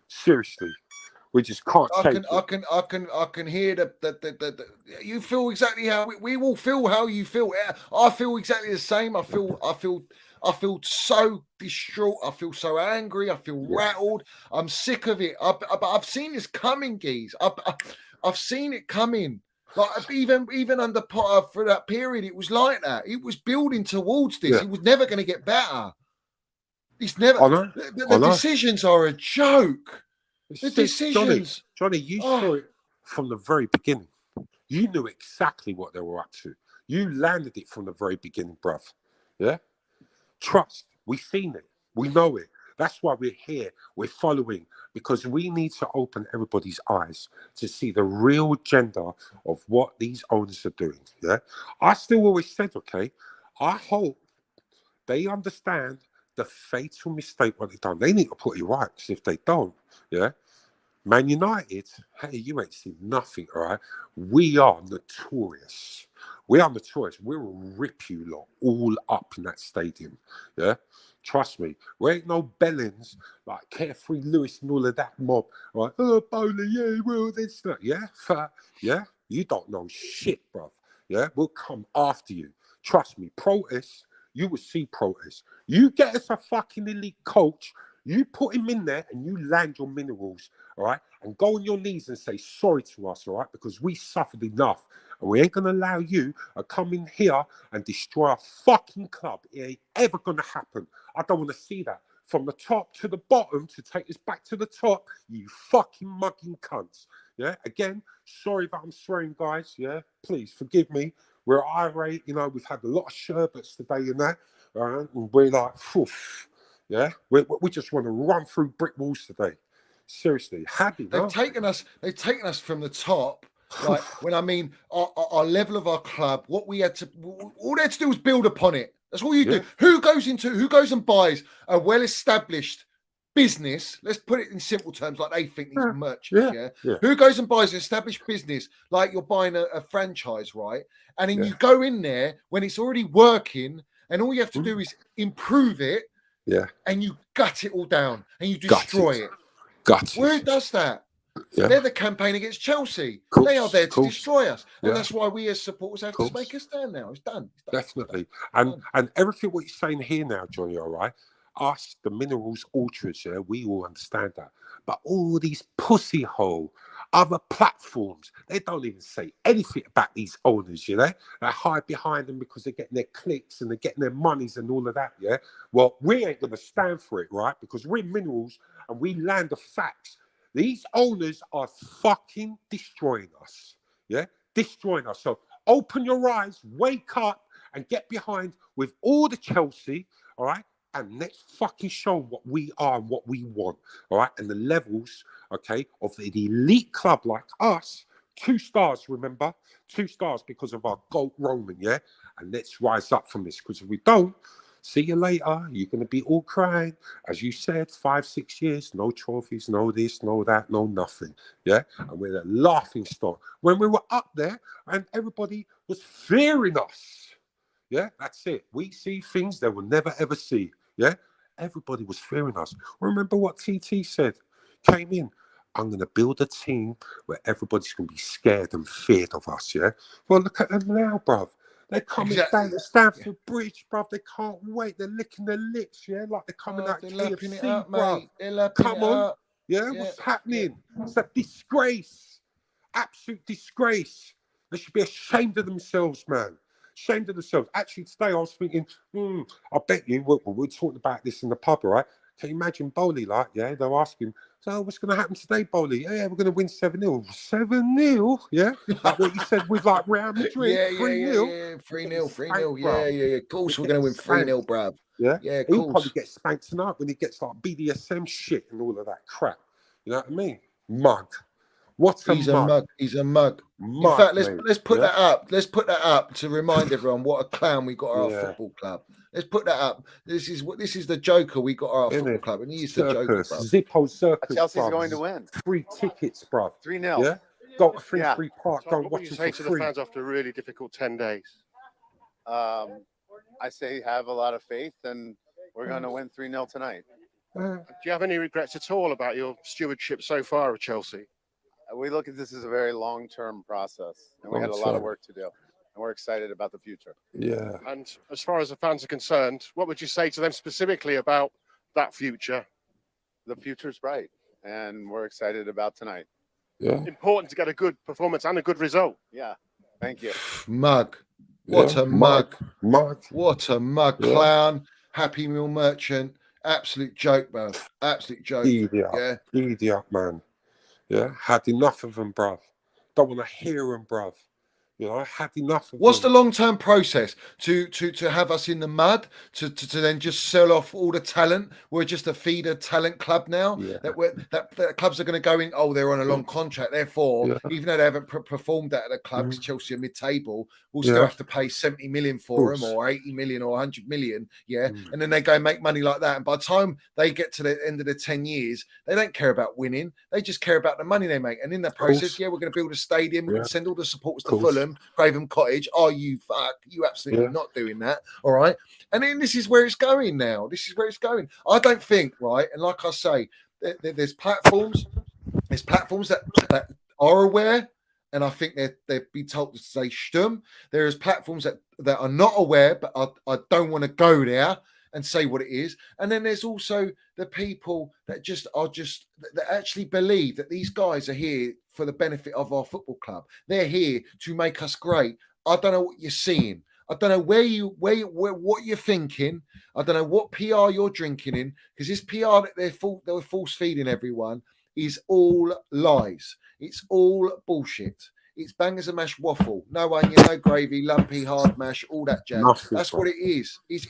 Seriously. We just can't take it. I can hear the you feel exactly how we will feel how you feel. I feel exactly the same. I feel so distraught. I feel so angry. I feel rattled. I'm sick of it. But I've seen this coming, geez. I've seen it coming. Like even under Potter for that period, it was like that. It was building towards this. Yeah. It was never going to get better. It's never. I know. The decisions are a joke. The decisions. Johnny, you saw it from the very beginning. You knew exactly what they were up to. You landed it from the very beginning, bruv. Yeah? Trust. We've seen it. We know it. That's why we're here. We're following. Because we need to open everybody's eyes to see the real agenda of what these owners are doing. Yeah? I still always said, okay, I hope they understand the fatal mistake what they've done. They need to put it right. Because if they don't, yeah, Man United, hey, you ain't seen nothing, all right? We are notorious. We are notorious. We will rip you lot all up in that stadium, yeah? Trust me. We ain't no bellends like Carefree Lewis and all of that mob, right? Oh, Bowler, yeah, well, this, that, yeah? Yeah? You don't know shit, bruv, yeah? We'll come after you. Trust me, protest, you will see protest. You get us a fucking elite coach, you put him in there and you land your minerals, all right? And go on your knees and say sorry to us, all right? Because we suffered enough. And we ain't going to allow you to come in here and destroy our fucking club. It ain't ever going to happen. I don't want to see that. From the top to the bottom, to take us back to the top, you fucking mugging cunts. Yeah? Again, sorry that I'm swearing, guys. Yeah? Please, forgive me. We're irate. You know, we've had a lot of sherbets today and that. All right? And we're like, phew. Yeah? We just want to run through brick walls today. Seriously, they've taken us from the top. Like when I mean our level of our club, what we had to, all they had to do was build upon it. That's all you do. Who goes and buys a well-established business? Let's put it in simple terms, like they think these merchants. Who goes and buys an established business like you're buying a franchise, right? And then you go in there when it's already working, and all you have to do is improve it. Yeah. And you gut it all down and you destroy it. Who does that? Yeah. They're the campaign against Chelsea. They are there to destroy us. And that's why we as supporters have to make a stand now. It's done. Definitely. And everything what you're saying here now, Johnny, all right? Us, the Minerals Ultras, yeah, we all understand that. But all these pussy hole other platforms, they don't even say anything about these owners, you know? They hide behind them because they're getting their clicks and they're getting their monies and all of that, yeah? Well, we ain't going to stand for it, right? Because we're Minerals and we land the facts. These owners are fucking destroying us, yeah? Destroying us. So open your eyes, wake up, and get behind with all the Chelsea, all right? And let's fucking show what we are and what we want, all right? And the levels, okay, of the elite club like us, 2 stars, remember? 2 stars because of our GOAT Roman, yeah? And let's rise up from this, because if we don't, see you later, you're going to be all crying. As you said, 5, 6 years, no trophies, no this, no that, no nothing, yeah? And we're a laughing stock. When we were up there and everybody was fearing us, yeah, that's it. We see things they will never, ever see. Yeah, everybody was fearing us. Remember what TT said? Came in. I'm going to build a team where everybody's going to be scared and feared of us. Yeah. Well, look at them now, bruv. They're coming down to Stamford Bridge, bruv. They can't wait. They're licking their lips. Yeah, like they're coming out of KFC, bruv. Come on. Yeah, what's happening? It's a disgrace. Absolute disgrace. They should be ashamed of themselves, man. Ashamed of themselves. Actually, today I was thinking, I bet you, we're talking about this in the pub, right? Can you imagine Bowley, like, yeah, they're asking, so what's going to happen today, Bowley? Yeah, we're going to win 7-0. 7-0? Yeah? Like what you said with, like, Real Madrid, 3-0. 3-0. Yeah. Of course we're going to win 3-0, bruv. Yeah? Yeah, of He'll course. probably get spanked tonight when he gets, like, BDSM shit and all of that crap. You know what I mean? Mug. What a He's a mug. mug. He's a mug. In Mug, fact, mate. let's put Yeah? that up. Let's put that up to remind everyone what a clown we got at our Yeah. football club. Let's put that up. This is the Joker we got at our Isn't football it? club, and he's the Joker, Circus. bro. Zippo Circus, Chelsea's bruv. going to win. Free tickets, bruv. 3-0. Yeah? Go to Yeah. Finsbury Park. So Go and what would watch you them say for to the free. fans after a really difficult 10 days? I say have a lot of faith, and we're going to win 3-0 tonight. Do you have any regrets at all about your stewardship so far of Chelsea? We look at this as a very long-term process, and we had a lot of work to do, and we're excited about the future. Yeah. And as far as the fans are concerned, what would you say to them specifically about that future? The future's bright, and we're excited about tonight. Yeah. Important to get a good performance and a good result. Yeah. Thank you. Mug. What Yeah. a mug. Mug. What a mug. Yeah. Clown. Happy Meal merchant. Absolute joke, bro. Absolute joke. Idiot. Yeah. Idiot, man. Yeah. Had enough of them, bruv. Don't want to hear them, bruv. You know, I had enough of What's the them. long-term process to have us in the mud to then just sell off all the talent? We're just a feeder talent club now. Yeah. That clubs are going to go in. Oh, they're on a long contract. Therefore, Yeah. even though they haven't performed at the club, because Chelsea are mid-table, we'll Yeah. still have to pay 70 million for them, Course. or 80 million, or 100 million. Yeah, and then they go and make money like that. And by the time they get to the end of the 10 years, they don't care about winning. They just care about the money they make. And in that process, Course. yeah, we're going to build a stadium. We're Yeah. going to send all the supporters to Course. Fulham, Craven Cottage. Are you fuck? You absolutely Yeah. not doing that. All right. And then this is where it's going now. This is where it's going. I don't think, right. And like I say, there's platforms. There's platforms that are aware, and I think they'd be told to say stum. There is platforms that are not aware, but I don't want to go there and say what it is. And then there's also the people that that actually believe that these guys are here for the benefit of our football club. They're here to make us great. I don't know what you're seeing. I don't know what you're thinking. I don't know what PR you're drinking in, because this PR that they're force feeding everyone is all lies. It's all bullshit. It's bangers and mash waffle. No onion, no gravy, lumpy, hard mash, all that jazz. Nothing, That's bro. what it is. It's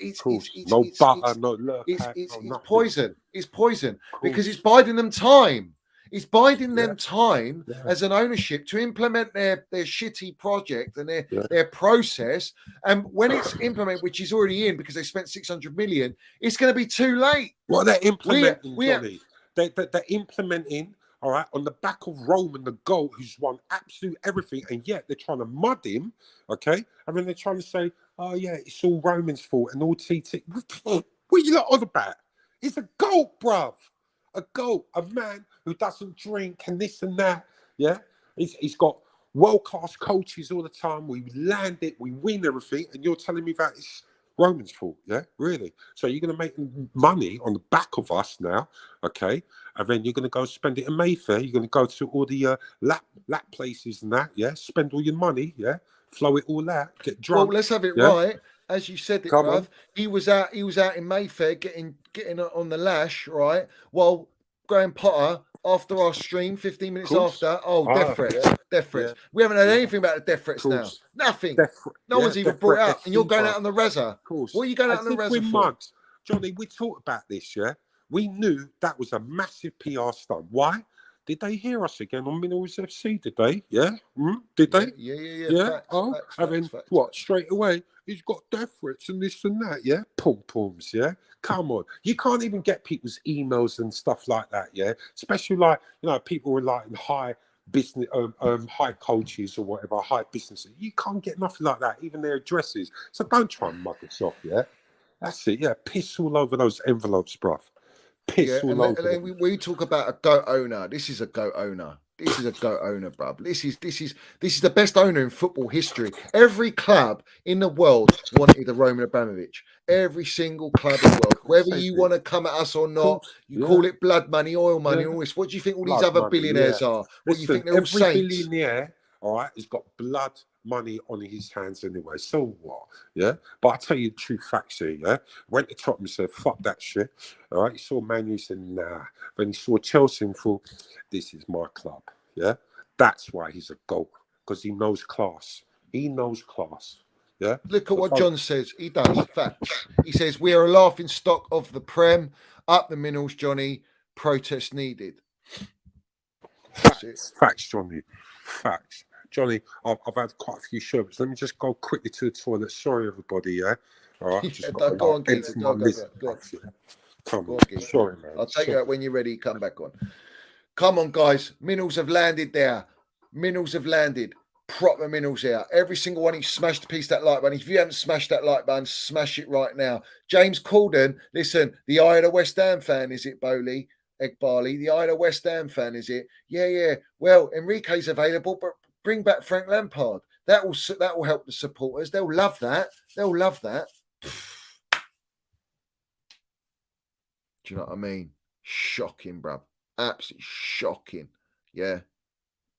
No butter, no lurk. it's No nothing. poison. It's poison because Course. it's biding them time. It's biding Yeah. them time Yeah. as an ownership to implement their shitty project and Yeah. their process. And when it's implemented, which is already in because they spent 600 million, it's going to be too late. What they're implementing, we- Johnny. They're implementing, all right, on the back of Roman, the GOAT, who's won absolute everything, and yet they're trying to mud him, okay? And then they're trying to say, oh, yeah, it's all Roman's fault and all TT. What are you lot on about? He's a GOAT, bruv. A GOAT, a man who doesn't drink and this and that, yeah? He's got world-class coaches all the time. We land it, we win everything, and you're telling me that it's Roman's fault, yeah? Really? So you're going to make money on the back of us now, okay? And then you're going to go spend it in Mayfair. You're going to go to all the lap places and that, yeah? Spend all your money, yeah? Flow it all out, get drunk. Well, let's have it yeah? right. As you said it, Come bruv. on. He was out in Mayfair getting on the lash, right? While Graham Potter, after our stream, 15 minutes Course. after, death threats. Yeah. Death threats. Yeah. We haven't heard Yeah. anything about the death threats now. Course. Nothing. Death- No yeah, one's even death brought it threat, up. And you're going fever. out on the Reza. Of course. What are you going out As on the if Reza we're for? mugged. Johnny, we talked about this, yeah? We knew that was a massive PR stunt. Why? Did they hear us again on Minerals FC? Did they? Yeah? Did they? Yeah. Yeah. Facts, Oh, facts, and then facts, what? facts. Straight away, he's got death threats and this and that. Yeah, pums. Yeah, come on. You can't even get people's emails and stuff like that. Yeah, especially like people were like in high business, high coaches or whatever, high businesses. You can't get nothing like that, even their addresses. So don't try and mug us off. Yeah, that's it. Yeah, piss all over those envelopes, bruv. Piss all over. And then we talk about a goat owner. This is a goat owner. This is a goat owner, bruv. This is the best owner in football history. Every club in the world wanted a Roman Abramovich. Every single club in the world. Whether you want to come at us or not, you call it blood money, oil money, all this. What do you think all these other billionaires are? What you think they're all saints? Every billionaire, all right, has got blood money on his hands anyway. So what? Yeah. But I tell you the true facts here, yeah. Went to Tottenham and said, fuck that shit. All right. He saw Man U and said, nah. Then he saw Chelsea and thought, this is my club. Yeah. That's why he's a GOAT. Because he knows class. He knows class. Yeah. Look at what John says. He does. Facts. He says, we are a laughing stock of the Prem. Up the minerals, Johnny. Protest needed. Facts, Johnny. Facts. Johnny, I've had quite a few sherbets. Let me just go quickly to the toilet. Sorry, everybody, yeah? All right, just got Go on, to Geezer. empty my list. Go. Come Go on, on, Geezer. sorry, man. I'll take you out when you're ready. Come back on. Come on, guys. Minerals have landed there. Minerals have landed. Proper minerals here. Every single one of you smash the piece that like button. If you haven't smashed that like button, smash it right now. James Corden, listen, the eye of the West Ham fan, is it, Bowley? Egg Barley, the eye of the West Ham fan, is it? Yeah. Well, Enrique's available, but bring back Frank Lampard. That will help the supporters. They'll love that. They'll love that. Do you know what I mean? Shocking, bruv. Absolutely shocking. Yeah.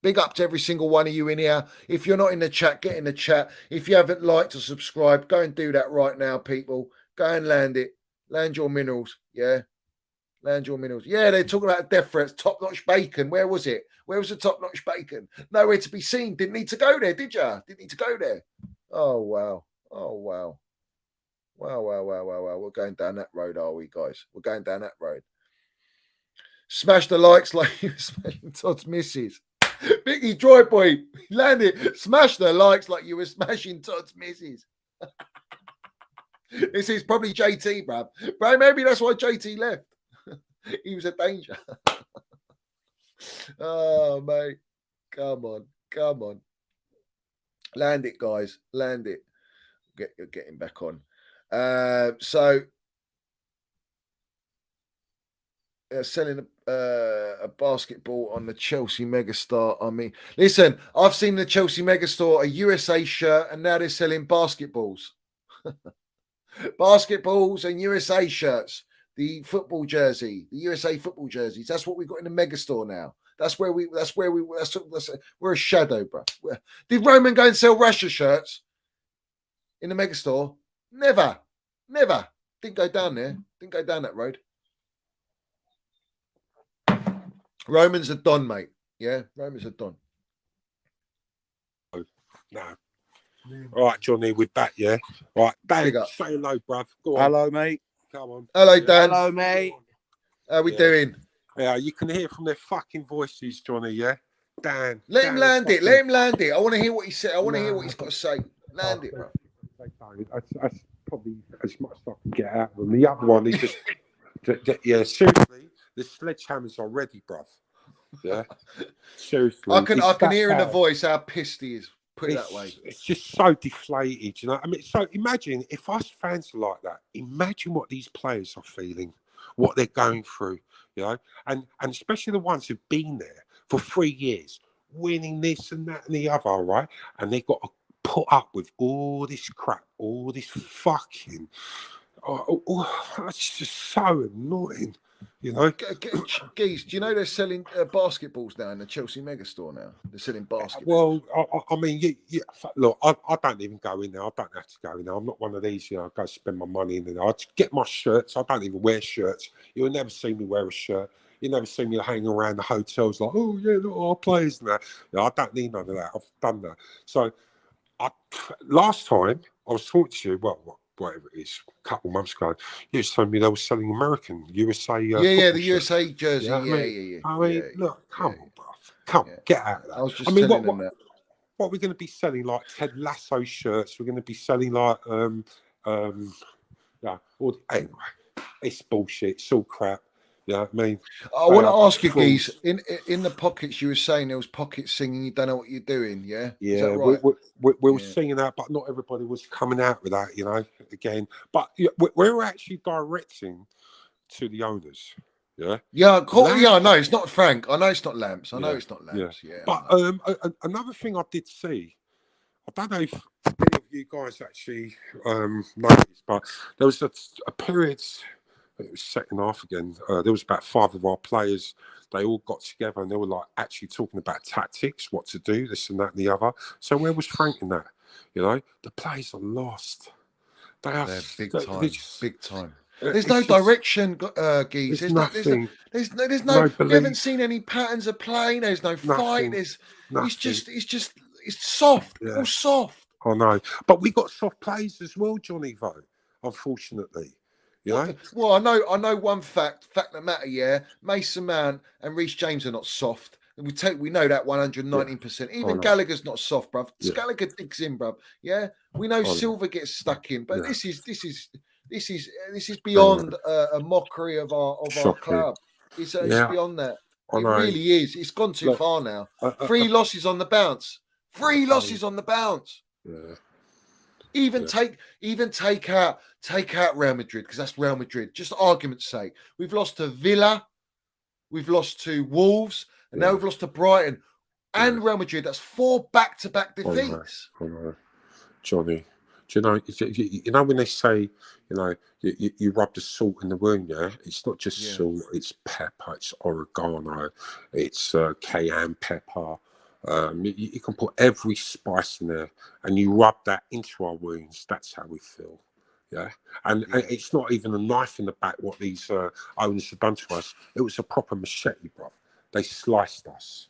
Big up to every single one of you in here. If you're not in the chat, get in the chat. If you haven't liked or subscribed, go and do that right now, people. Go and land it. Land your minerals. Yeah. Land your minerals. Yeah, they're talking about death threats. Top-notch bacon. Where was it? Where was the top-notch bacon? Nowhere to be seen. Didn't need to go there, did you? Didn't need to go there. Oh, wow. Oh, wow. Wow. We're going down that road, are we, guys? We're going down that road. Smash the likes like you were smashing Todd's missus. Vicky Joy Boy, landed. Smash the likes like you were smashing Todd's missus. This is probably JT, bruv. Bro, maybe that's why JT left. He was a danger. Oh, mate. Come on. Land it, guys. Land it. You're getting back on. So selling a basketball on the Chelsea Megastar. I mean, listen, I've seen the Chelsea Megastar, a USA shirt, and now they're selling basketballs. Basketballs and USA shirts. The football jersey, the USA football jerseys. That's what we've got in the Megastore now. We're a shadow, bro. Did Roman go and sell Russia shirts in the Megastore? Never. Didn't go down there. Didn't go down that road. Roman's a don, mate. Yeah, Roman's a don. No. All right, Johnny, we're back, yeah? All right, Dan, say hello, bruv. Go on. Hello, mate. Come on. Hello, Dan. Hello, mate. How we doing? Yeah, you can hear from their fucking voices, Johnny, yeah? Dan. Let him land it. Let him land it. I want to hear what he said. I want to hear what he's got to say. Land it, bro. That's probably as much as I can get out of them. The other one is just, yeah, seriously, the sledgehammer's already, bruv. Yeah, seriously. I can hear in the voice how pissed he is. Put it that way. It's just so deflated, you know. I mean, so imagine if us fans are like that. Imagine what these players are feeling, what they're going through, you know, and especially the ones who've been there for 3 years, winning this and that and the other, right? And they've got to put up with all this crap, all this fucking. It's just so annoying. You know, Geese, do you know they're selling basketballs now in the Chelsea Megastore now? They're selling basketballs. Well, I mean, look, I don't even go in there. I don't have to go in there. I'm not one of these, you know, I go spend my money in there. I just get my shirts. I don't even wear shirts. You'll never see me wear a shirt. You never see me hanging around the hotels like, oh, yeah, look, our players and that. You know, I don't need none of that. I've done that. So, last time I was talking to you, whatever it is, a couple of months ago, you was telling me they were selling American USA. The USA jersey. Yeah. I mean, look, come on, bro. Come on, get out of that. I was just telling them that. What are we going to be selling? Like Ted Lasso shirts? We're going to be selling like, anyway, it's bullshit. It's all crap. Yeah, I mean, I want to ask you, Geese, in the pockets, you were saying there was pockets singing, you don't know what you're doing, yeah? Yeah, is that right? we were singing that, but not everybody was coming out with that, you know, again. But we're actually directing to the owners, yeah? Yeah, cool. Yeah, I know, it's not Frank. I know it's not Lamps. I know it's not Lamps, yeah. But another thing I did see, I don't know if any of you guys actually noticed, but there was a period... It was second half again. There was about 5 of our players. They all got together and they were like actually talking about tactics, what to do, this and that and the other. So where was Frank in that? You know, the players are lost. They're big time. Big time. There's no direction, Geese. There's nothing. There's no. We haven't seen any patterns of play. There's no fight. It's soft. Yeah. All soft. I know, but we got soft players as well, Johnny. Though, unfortunately. You know? Well, I know one fact that matter, yeah. Mason Mount and Reece James are not soft. We know that 119%. Even Gallagher's not soft, bruv. Gallagher digs in, bruv. Yeah, we know Silva gets stuck in, but this is beyond a mockery of our club. It's beyond that. It really is. It's gone too far now. 3 losses on the bounce. 3 losses on the bounce. Yeah. Even take out Real Madrid, because that's Real Madrid. Just argument's sake, we've lost to Villa, we've lost to Wolves, and now we've lost to Brighton and Real Madrid. That's 4 back-to-back defeats. Johnny, do you know when they say, you rub the salt in the wound? Yeah, it's not just salt; it's pepper, it's oregano, it's cayenne pepper. You can put every spice in there, and you rub that into our wounds. That's how we feel. Yeah, and it's not even a knife in the back. What these owners have done to us, it was a proper machete, bro. They sliced us,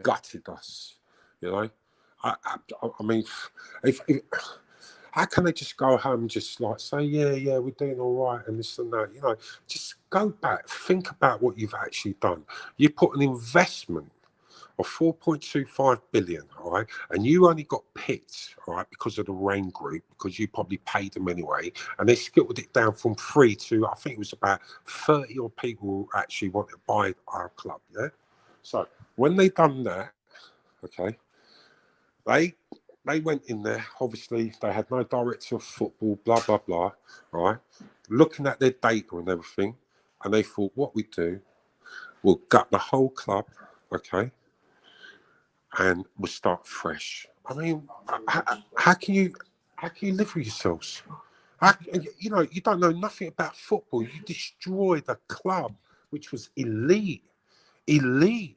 gutted us. I mean, if how can they just go home and just like say, yeah, we're doing all right and this and that? Just go back, think about what you've actually done. You put an investment of 4.25 billion, all right, and you only got picked, all right, because of the Rain Group, because you probably paid them anyway, and they skittled it down from 3 to, I think it was about 30 odd people who actually wanted to buy our club, yeah. So when they done that, okay, they went in there. Obviously, they had no director of football, blah blah blah, all right, looking at their data and everything, and they thought, what we do, we'll gut the whole club, okay, and we'll start fresh. I mean, how can you live with yourselves? You don't know nothing about football. You destroyed a club which was elite. You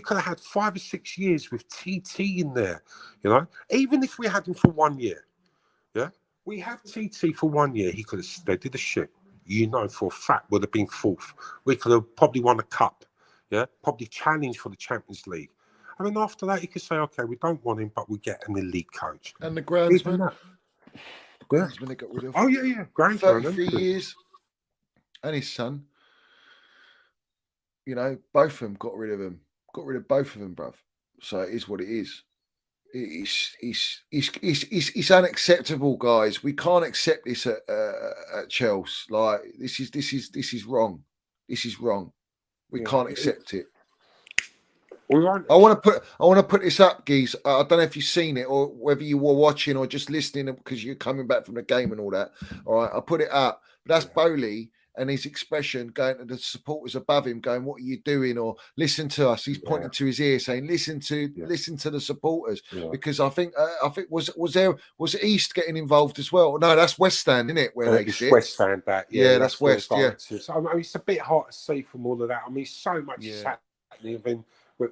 could have had 5 or 6 years with TT in there. Even if we had him for 1 year, we have TT for 1 year. He could have steadied the ship. For a fact, would have been 4th. We could have probably won a cup. Probably challenged for the Champions League. I mean, after that, you could say, okay, we don't want him, but we get an elite coach. And the groundsman. Groundsman they got rid of. Oh, yeah. Groundsman. 33 years. And his son. Both of them got rid of him. Got rid of both of them, bruv. So it is what it is. It's unacceptable, guys. We can't accept this at Chels. Like this is wrong. This is wrong. We can't accept it. I want to put this up, Geese. I don't know if you've seen it or whether you were watching or just listening because you're coming back from the game and all that. All right, I put it up. But that's Bowley and his expression going to the supporters above him, going, "What are you doing?" Or "Listen to us." He's pointing to his ear, saying, "Listen to the supporters." Because I think was East getting involved as well? No, that's West Stand, isn't it? Where they sit? West Stand back. Yeah, that's West. Yeah. So, I mean, it's a bit hard to see from all of that. I mean, so much is happening, and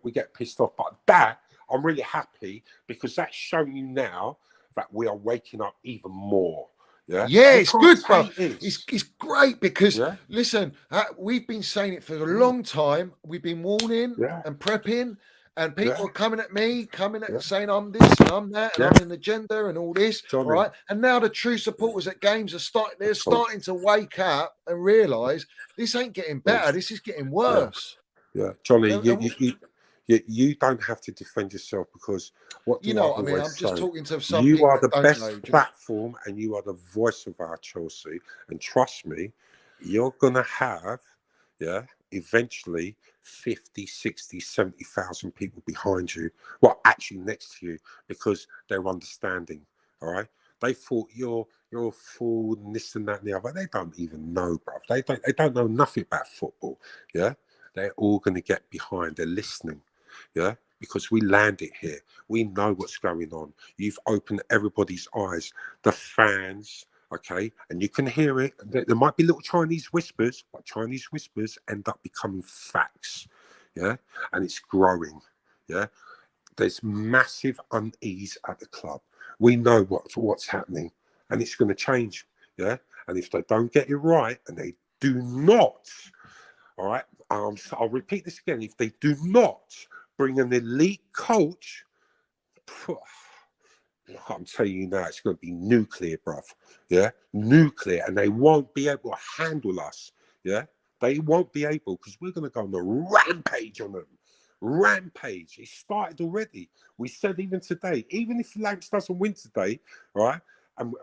we get pissed off. But that I'm really happy because that's showing you now that we are waking up even more. Yeah, it's good, bro. It's great because listen, we've been saying it for a long time. We've been warning and prepping, and people are coming at me, saying I'm this and I'm that, and I'm in the agenda and all this. All right, and now the true supporters at games are starting to wake up and realise this ain't getting better. This is getting worse. Yeah, Johnny, you don't have to defend yourself because what do I mean? I'm just talking to some you people are the best platform and you are the voice of our Chelsea. And trust me, you're going to have, eventually 50, 60, 70,000 people behind you. Well, actually next to you because they're understanding. All right. They thought you're a fool and this and that and the other. They don't even know, bruv. They don't know nothing about football. Yeah. They're all going to get behind. They're listening. Because we landed here. We know what's going on. You've opened everybody's eyes, the fans, okay? And you can hear it. There might be little Chinese whispers, but Chinese whispers end up becoming facts, and it's growing, There's massive unease at the club. We know what's happening, and it's going to change, And if they don't get it right, and they do not, all right, so I'll repeat this again. If they do not bring an elite coach, I'm telling you now, it's going to be nuclear, bruv. Nuclear, and they won't be able to handle us. They won't be able because we're going to go on a rampage on them. rampage. It started already. We said even today, even if Lamps doesn't win today, right, and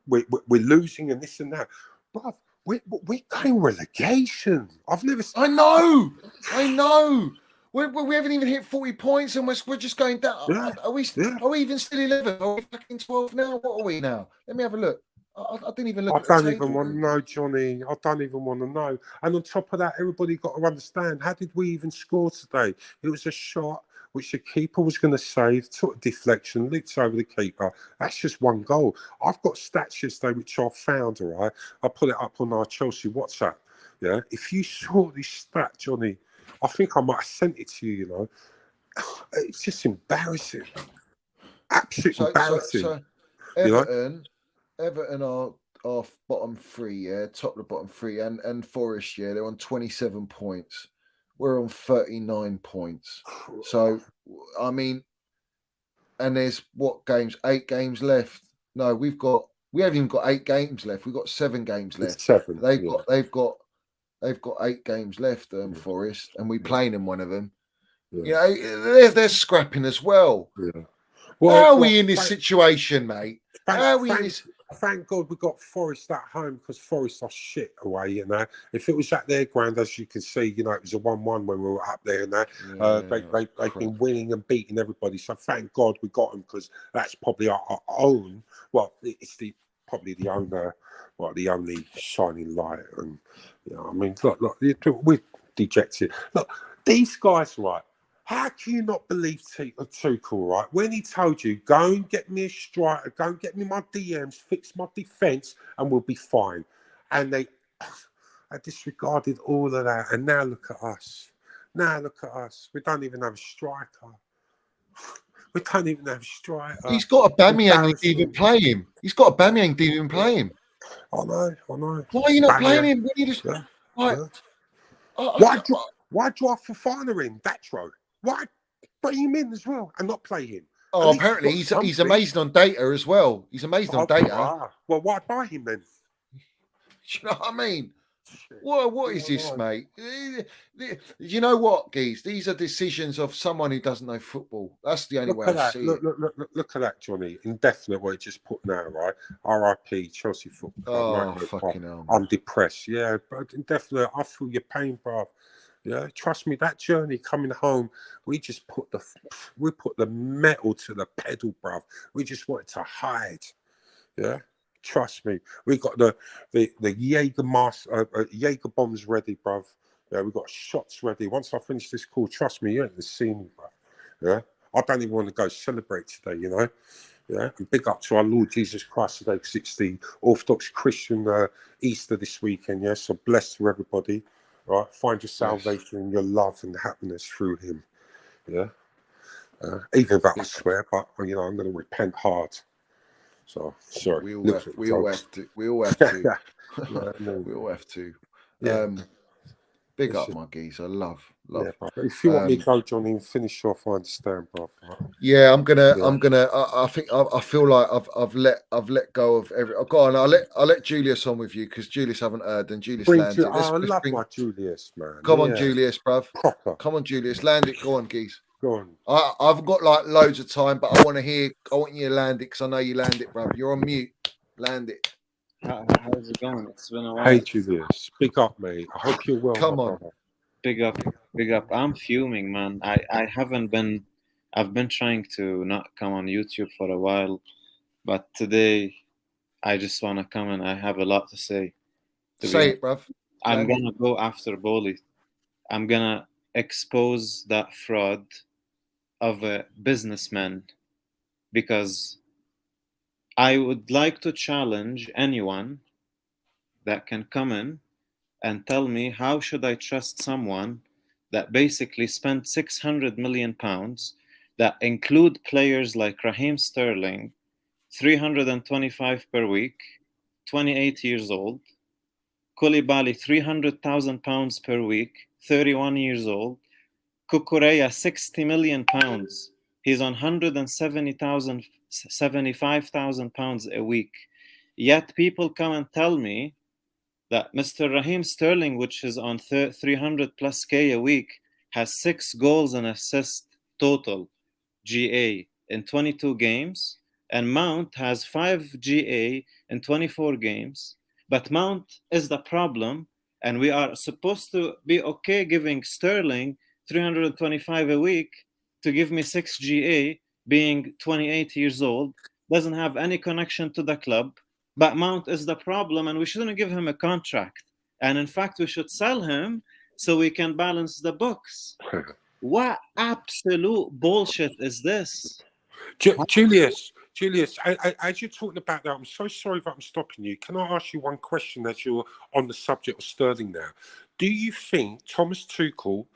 we're losing and this and that, but we're going relegation. I've never. I know. We haven't even hit 40 points, and we're just going down. Yeah, Are we? yeah. Are we even still 11? Are we fucking 12 now? What are we now? Let me have a look. I didn't even look I at the don't table. even want to know, Johnny. I don't even want to know. And on top of that, everybody got to understand, how did we even score today? It was a shot which the keeper was going to save, took a deflection, leaked over the keeper. That's just one goal. I've got stats yesterday which I found, all right? I put it up on our Chelsea WhatsApp. Yeah. If you saw this stat, Johnny, I think I might have sent it to you, you know. It's just embarrassing. Absolutely embarrassing. So you know? Everton are off bottom three, yeah, top of the bottom three, and Forest, yeah, they're on 27 points. We're on 39 points. So, I mean, and there's what games? 8 games left. No, we haven't even got 8 games left. We've got 7 games left. It's 7. They've got 8 games left, Forest, and we playing in one of them. Yeah. You know, they're scrapping as well. Yeah. How are we in this situation, mate? Thank God we got Forest at home, because Forest are shit away, you know. If it was at their ground, as you can see, you know, it was a 1-1 when we were up there, and that they've been winning and beating everybody. So thank God we got them, because that's probably our own. Well, it's probably the only shining light. And you know, I mean, look, we're dejected. Look, these guys, right? How can you not believe Tuchel, right? When he told you, go and get me a striker, go and get me my DMs, fix my defence, and we'll be fine. And they disregarded all of that. And now look at us. We don't even have a striker. He's got a Bamiyang who didn't even play him. I know. Why are you not playing him? Why drive Fofana in that row? Why bring him in as well and not play him? Oh, apparently he's amazing on data as well. He's amazing on data. Well, why buy him then? Do you know what I mean? What is this, mate? You know what, Geese? These are decisions of someone who doesn't know football. That's the only way I see it. Look at that, Johnny. Indefinite what he just put now, right? R.I.P. Chelsea Football Club. Oh, fucking hell. I'm depressed. Yeah, but indefinite. I feel your pain, bro. Yeah, trust me. That journey coming home, we put the metal to the pedal, bro. We just wanted to hide. Yeah. Trust me, we got the Jaeger bombs ready, bruv. Yeah, we got shots ready. Once I finish this call, trust me, you ain't gonna see me, bruv. Yeah, I don't even want to go celebrate today, you know. Yeah, and big up to our Lord Jesus Christ today, because it's the Orthodox Christian Easter this weekend. Yeah, so blessed to everybody. Right, find your salvation and your love and happiness through Him. Yeah, even if I swear, but you know, I'm going to repent hard. So sorry, we all have to. We all have to. Big up, my geese. I love. Yeah, if you want me to go, Johnny, and finish off, I understand, bro. Yeah, I'm gonna. I think I feel like I've let go of every. Oh, go on. I'll let Julius on with you, because Julius haven't heard, and Julius lands it. I love my Julius, man. Come on, Julius, bruv. Proper. Come on, Julius, land it. Go on, geese. Go on. I've got like loads of time, but I want you to land it, because I know you land it, bruv. You're on mute. Land it. How's it going? It's been a while. Hey, Julius. Speak up, mate. I hope you're well. Come on. Brother. Big up. I'm fuming, man. I've been trying to not come on YouTube for a while, but today I just want to come, and I have a lot to say. Say it, bruv. I'm going to go after Boli. I'm going to expose that fraud of a businessman, because I would like to challenge anyone that can come in and tell me, how should I trust someone that basically spent £600 million, that include players like Raheem Sterling, 325 per week, 28 years old, Koulibaly, £300,000 per week, 31 years old, Cucurella, £60 million, he's on £175,000 a week. Yet people come and tell me that Mr. Raheem Sterling, which is on 300 plus K a week, has 6 goals and assists total GA in 22 games, and Mount has 5 GA in 24 games. But Mount is the problem, and we are supposed to be okay giving Sterling 325 a week to give me 6 GA, being 28 years old, doesn't have any connection to the club. But Mount is the problem, and we shouldn't give him a contract. And in fact, we should sell him so we can balance the books. What absolute bullshit is this? Julius, as you're talking about that, I'm so sorry that I'm stopping you. Can I ask you one question as you're on the subject of Sterling now? Do you think Thomas Tuchel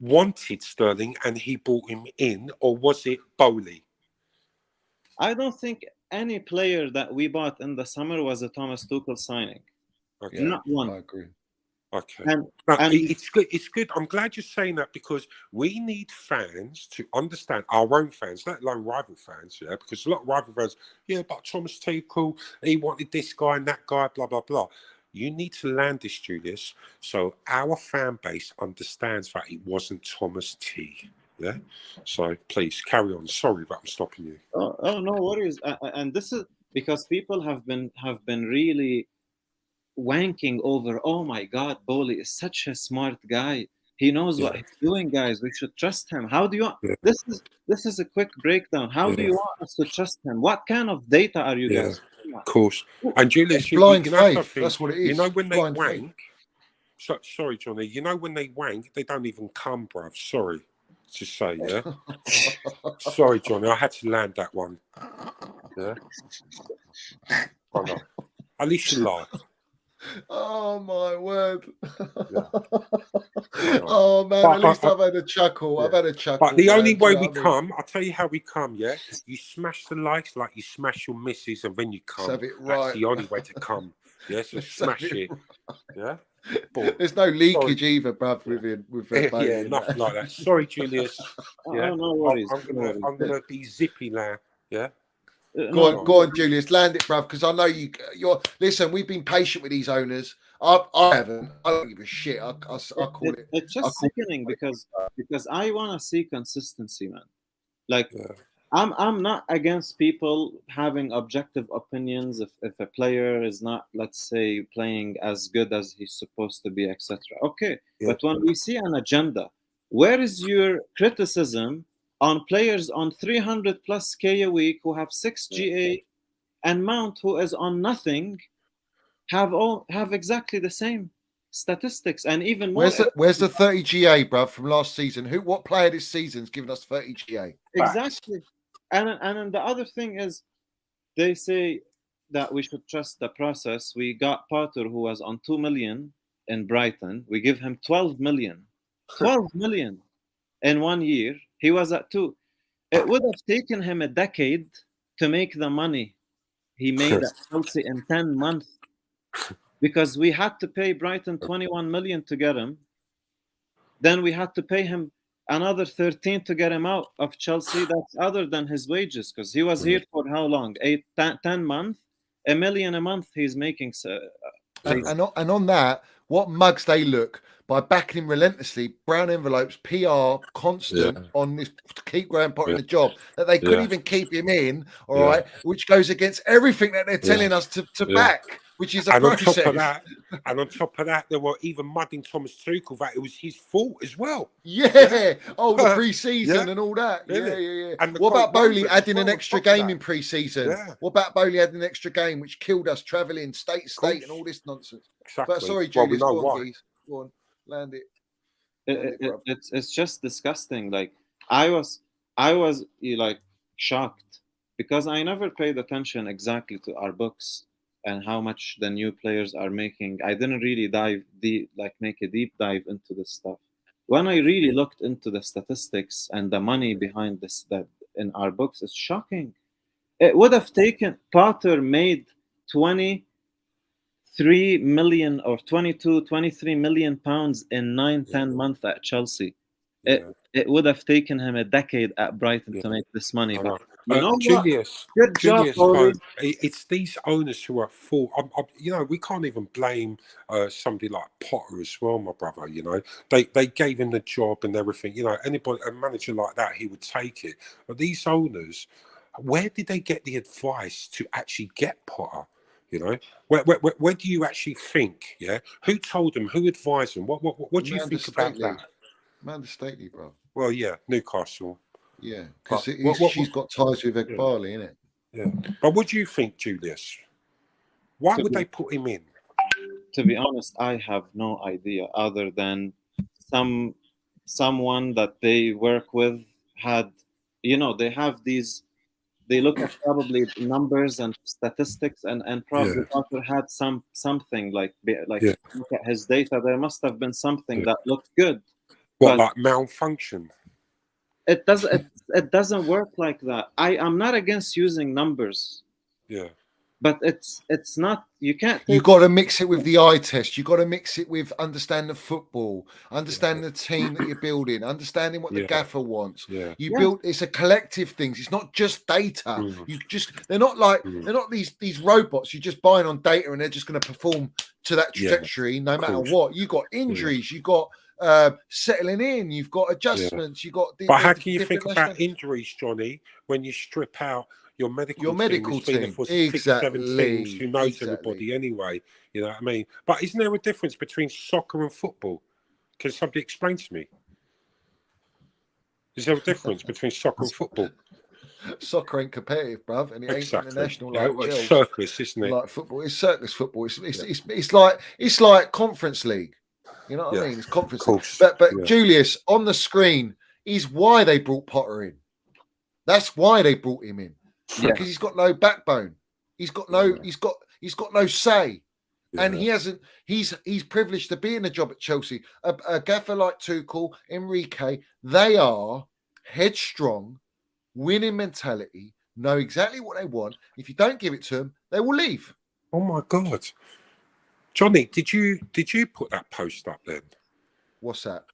wanted Sterling and he brought him in, or was it Bowley? I don't think any player that we bought in the summer was a Thomas Tuchel signing. Okay. Not one. I agree. Okay. And it's good. It's good. I'm glad you're saying that, because we need fans to understand, our own fans, let alone rival fans, yeah, because a lot of rival fans, yeah, but Thomas Tuchel, he wanted this guy and that guy, blah, blah, blah. You need to land this, Julius, so our fan base understands that it wasn't Thomas T. Yeah. So please carry on. Sorry that I'm stopping you. Oh no worries. And this is because people have been really wanking over. Oh my God, Bowley is such a smart guy. He knows what he's doing, guys. We should trust him. How do you? This is a quick breakdown. How do you want us to trust him? What kind of data are you guys? Of course. And Julius, you blind know faith. something? That's what it is. You know when they Blind wank. Sorry, Johnny. You know when they wank, they don't even come, bruv. Sorry to say, yeah. Sorry, Johnny. I had to land that one. Yeah. I know. At least you laugh. Oh my word! Yeah. Oh man, at least I've had a chuckle. Yeah. I've had a chuckle. But the only way we I mean? come, I'll tell you how we come. Yeah, you smash the likes like you smash your missus, and when you come, Have it right. that's the only way to come. Yeah, so smash it. Right. Yeah. There's no leakage either, bruv, with yeah, nothing like that. Sorry, Julius. Yeah, no worries. I'm gonna be zippy now. Yeah. Go on, Julius, land it, bruv, because I know you're. Listen, we've been patient with these owners. I haven't. I don't give a shit. I call it. It's just sickening because I want to see consistency, man. Like, I'm not against people having objective opinions if a player is not, let's say, playing as good as he's supposed to be, etc. Okay, but when we see an agenda, where is your criticism on players on 300 plus K a week who have 6 GA, and Mount, who is on nothing, have exactly the same statistics and even more? Where's the 30 GA, bruv, from last season? What player this season's given us 30 GA? Exactly. And then the other thing is, they say that we should trust the process. We got Potter, who was on 2 million in Brighton. We give him 12 million. 12 million in 1 year. He was at 2. It would have taken him a decade to make the money he made at Chelsea in 10 months, because we had to pay Brighton 21 million to get him. Then we had to pay him another 13 to get him out of Chelsea. That's other than his wages, because he was here for how long? 10 months? $1 million a month he's making. And on that, what mugs they look by backing him relentlessly, brown envelopes, PR, constant on this to keep Graham Potter in the job, that they couldn't even keep him in, all right, which goes against everything that they're telling us to back, which is a process. On top of that, they were even mudding Thomas Tuchel that it was his fault as well. Oh, the pre-season and all that. Yeah. And what about Bowley adding an extra game in pre-season? What about Bowley adding an extra game, which killed us travelling state to state and all this nonsense? Exactly. But sorry, Julius, go on, land it. It's just disgusting. Like, I was like shocked, because I never paid attention exactly to our books and how much the new players are making. I didn't really make a deep dive into this stuff. When I really looked into the statistics and the money behind this, that in our books, it's shocking. It would have taken, Potter made 23 million or 23 million pounds in 9-10 months at Chelsea. It would have taken him a decade at Brighton to make this money, but You know what? Julius, Good job, Paulie. it's these owners who are at fault. We can't even blame somebody like Potter as well, my brother. They gave him the job and everything. Anybody, a manager like that, he would take it. But these owners, where did they get the advice to actually get Potter? Where do you actually think? Yeah, who told them? Who advised them? What do you think about that? Amanda Stately, bro. Well, yeah, Newcastle. Yeah, because she's got ties with Egbali, innit? Yeah. But what do you think, Julius? Why would they put him in? To be honest, I have no idea other than someone that they work with had, they have these. They look at probably numbers and statistics, and probably Potter had something like look at his data. There must have been something that looked good. What, like malfunction? It doesn't work like that. I'm not against using numbers. Yeah. But it's not. You can't. You got to mix it with the eye test. You got to mix it with understanding the football, understanding the team that you're building, understanding what the gaffer wants. Build. It's a collective thing. It's not just data. They're not these robots. You're just buying on data and they're just going to perform to that trajectory no matter what. You got injuries. You got settling in. You've got adjustments. You got. But how can you think about injuries, Johnny, when you strip out your medical team for 6, 7 teams who knows everybody anyway? You know what I mean? But isn't there a difference between soccer and football? Can somebody explain to me? Is there a difference between soccer and football? Soccer ain't competitive, bruv, and it ain't international like it's circus, isn't it? Like football, it's circus football. It's like conference league. You know what I mean? It's conference league. But Julius, on the screen is why they brought Potter in. That's why they brought him in. Because he's got no backbone. He's got no say. And he hasn't. He's privileged to be in a job at Chelsea. A gaffer like Tuchel, Enrique, they are headstrong, winning mentality, know exactly what they want. If you don't give it to them, they will leave. Oh my God, Johnny, did you put that post up then? What's that?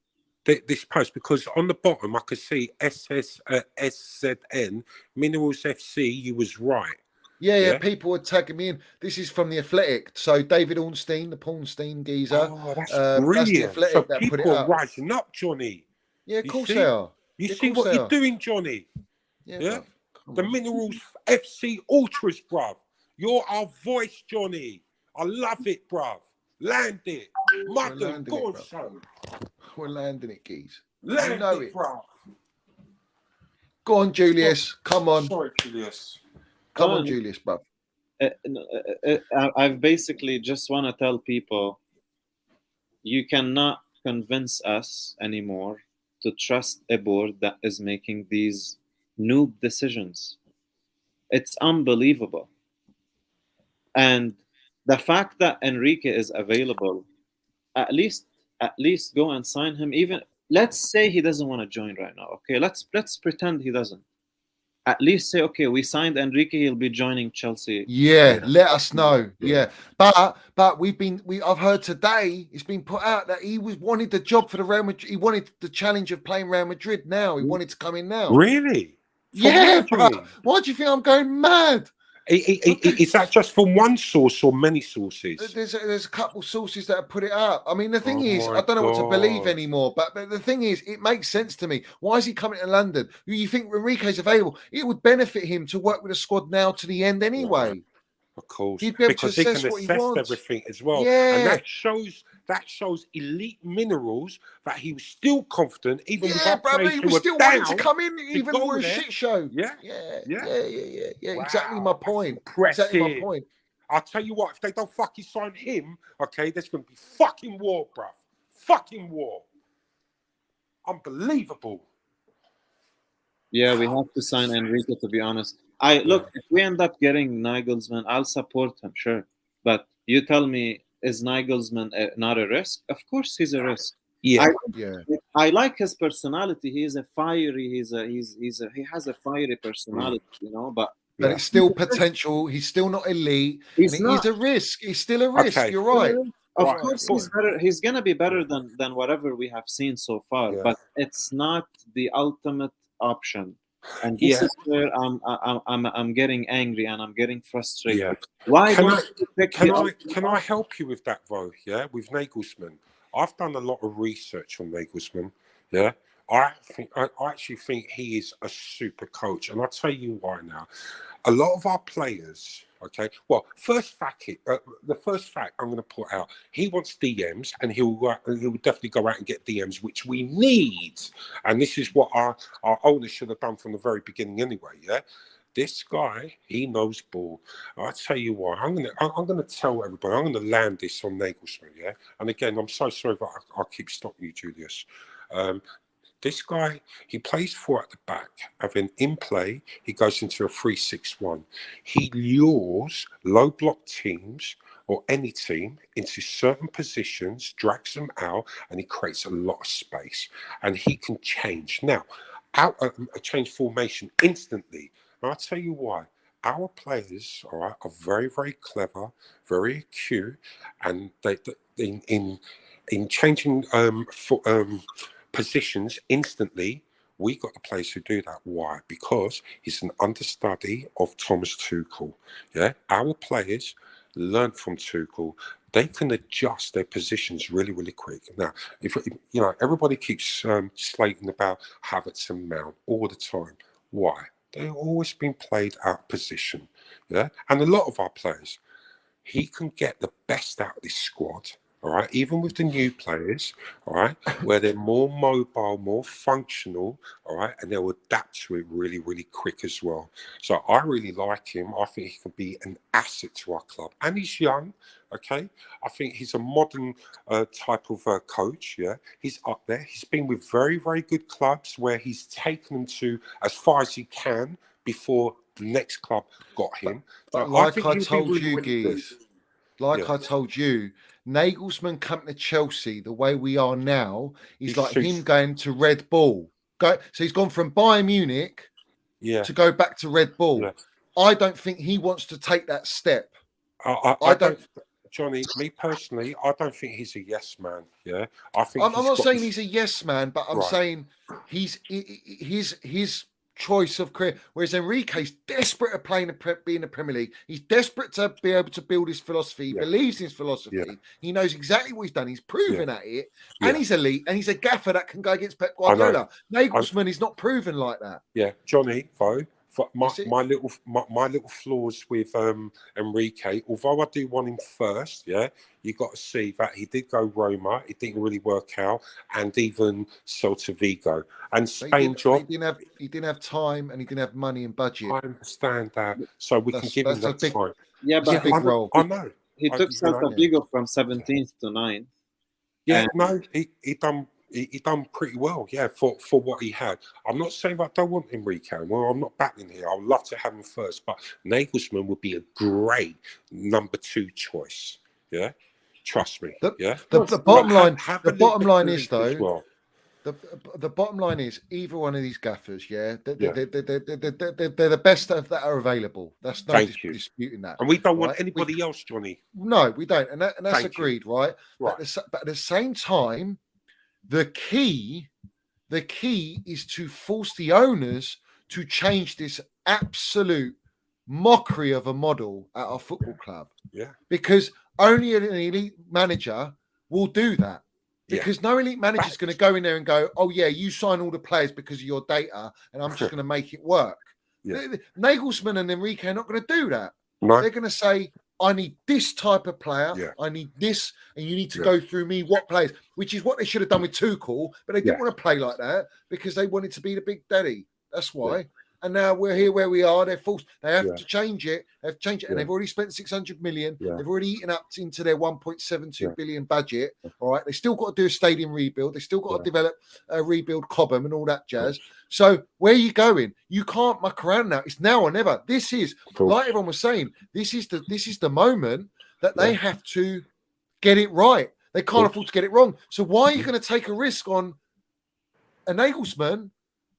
This post, because on the bottom I could see SZN Minerals FC. You was right. Yeah. People were tagging me in. This is from the Athletic. So David Ornstein, the Pornstein geezer. Oh, that's brilliant. That's so that people put it up. are rising up, Johnny. Yeah, of course they are. You see what you're doing, Johnny? Yeah. The Minerals FC Ultras, bruv. You're our voice, Johnny. I love it, bruv. Land it. Mother, go on, son. We're landing it, geez. Land it, bruv. Go on, Julius. Come on. Sorry, Julius. Come on, Julius, bruv. I basically just want to tell people, you cannot convince us anymore to trust a board that is making these noob decisions. It's unbelievable. And the fact that Enrique is available, at least go and sign him. Even let's say he doesn't want to join right now. Okay, let's pretend he doesn't. At least say, okay, we signed Enrique, he'll be joining Chelsea. Yeah, let us know. Yeah. But I've heard today it's been put out that he wanted the job for the Real Madrid. He wanted the challenge of playing Real Madrid now. He wanted to come in now. Really? Yeah, bro. Why do you think I'm going mad? Is that just from one source or many sources? There's a couple sources that have put it up. I mean, the thing is, I don't know what to believe anymore. But the thing is, it makes sense to me. Why is he coming to London? You think Enrique's available? It would benefit him to work with a squad now to the end anyway. Right. Of course, he'd be able because to he can assess everything as well. Yeah. And that shows elite Minerals that he was still confident, even with players he who was were still down wanting to come in, even go with a there. shit show. Yeah. Wow. Exactly my point. Impressive. Exactly my point. I'll tell you what, if they don't fucking sign him, okay, there's going to be fucking war, bruv. Fucking war. Unbelievable. Yeah, we have to sign Enrique, to be honest. Look, if we end up getting Nagelsmann, I'll support him, sure. But you tell me, is Nagelsmann not a risk? Of course he's a risk. Yeah. I like his personality. He has a fiery personality, you know, but it's still potential. He's still not elite. He's a risk. He's still a risk. Okay. You're right. Of course, he's better. He's gonna be better than whatever we have seen so far. Yeah. But it's not the ultimate option. And this Yeah, is where I'm getting angry and I'm getting frustrated. yeah. Why Can don't I you pick can the I ultimate can I option? help you with that though? Yeah, with Nagelsmann. I've done a lot of research on Nagelsmann. Yeah. I actually think he is a super coach, and I'll tell you why now. A lot of our players, okay. Well, the first fact I'm going to put out, he wants DMs, and he'll definitely go out and get DMs, which we need, and this is what our owners should have done from the very beginning anyway. Yeah, this guy, he knows ball. I'll tell you why. I'm gonna tell everybody. I'm gonna land this on Nagelsmann. Yeah, and again, I'm so sorry, but I keep stopping you, Julius. Um, this guy, he plays four at the back, and then in play, he goes into a 3-6-1. He lures low block teams or any team into certain positions, drags them out, and he creates a lot of space. And he can change. Now, change formation instantly. And I'll tell you why. Our players, all right, are very, very clever, very acute, and in changing positions instantly. We got the players who do that. Why? Because he's an understudy of Thomas Tuchel. Yeah, our players learn from Tuchel. They can adjust their positions really, really quick. Now, if you know, everybody keeps slating about Havertz and Mount all the time. Why? They've always been played out of position. Yeah, and a lot of our players, he can get the best out of this squad, all right, even with the new players, all right, where they're more mobile, more functional, all right, and they'll adapt to it really, really quick as well. So I really like him. I think he can be an asset to our club. And he's young, okay? I think he's a modern type of coach, yeah? He's up there. He's been with very, very good clubs where he's taken them to as far as he can before the next club got him. But So I like think I he'll be told really, you, really good. Geese, like Yeah, I told you, Nagelsmann coming to Chelsea the way we are now is he like him suits. going to Red Bull. So he's gone from Bayern Munich Yeah, to go back to Red yeah. Bull. I don't think he wants to take that step. I I don't, don't. Johnny. Me personally, I don't think he's a yes man. Yeah, I think I'm he's not got saying his he's a yes man, but I'm right. saying his choice of career. Whereas Enrique's desperate to play be in the Premier League. He's desperate to be able to build his philosophy. He Yeah, believes in his yeah, philosophy. He knows exactly what he's done. He's yeah, proven at it, and yeah. he's elite, and he's a gaffer that can go against Pep I know. Guardiola. Nagelsmann is not proven like that. Yeah, Johnny, though, for Is it? my little flaws with Enrique, although I do want him first, yeah, you got to see that he did go Roma, it didn't really work out, and even Celta Vigo and But Spain job. he didn't have time, and he didn't have money and budget. I understand that, so we can give him That's a that big time. Yeah, that's a but Yeah, big role. I know. he took You know, Celta Yeah. Vigo from 17th to 9th. yeah, And no, he done pretty well, yeah, for what he had. I'm not saying that I don't want Enrique. Well, I'm not battling here. I'd love to have him first, but Nagelsmann would be a great number 2 choice. Yeah, trust me. The Yeah, the, course, the but bottom line have the a little bottom bit of line is belief as though. well. The bottom line is either one of these gaffers, yeah, Yeah, they're the best of that are available. That's no thank you. disputing that, And we don't want right? anybody else, Johnny. No, we don't, and that's Thank you. agreed, right? Right. But at the same time, the key is to force the owners to change this absolute mockery of a model at our football club, Yeah. because only an elite manager will do that. Yeah. Because no elite manager is going to go in there and go, "Oh yeah, you sign all the players because of your data, and I'm just going to make it work." Yeah. Nagelsmann and Enrique are not going to do that. No. They're going to say, "I need this type of player. Yeah. I need this, and you need to Yeah. go through me what players," which is what they should have done with Tuchel, but they didn't Yeah. want to play like that because they wanted to be the big daddy. That's why. Yeah. And now we're here where we are. They're forced. They have Yeah. to change it. They have to change it, and Yeah. they've already spent 600 million. Yeah. They've already eaten up into their 1.72 Yeah. billion budget. All right. They still got to do a stadium rebuild. They still got Yeah. to develop a rebuild Cobham and all that jazz. So where are you going? You can't muck around now. It's now or never. This is, Cool. like everyone was saying, this is the moment that they Yeah. have to get it right. They can't Cool. afford to get it wrong. So why are you going to take a risk on a Nagelsmann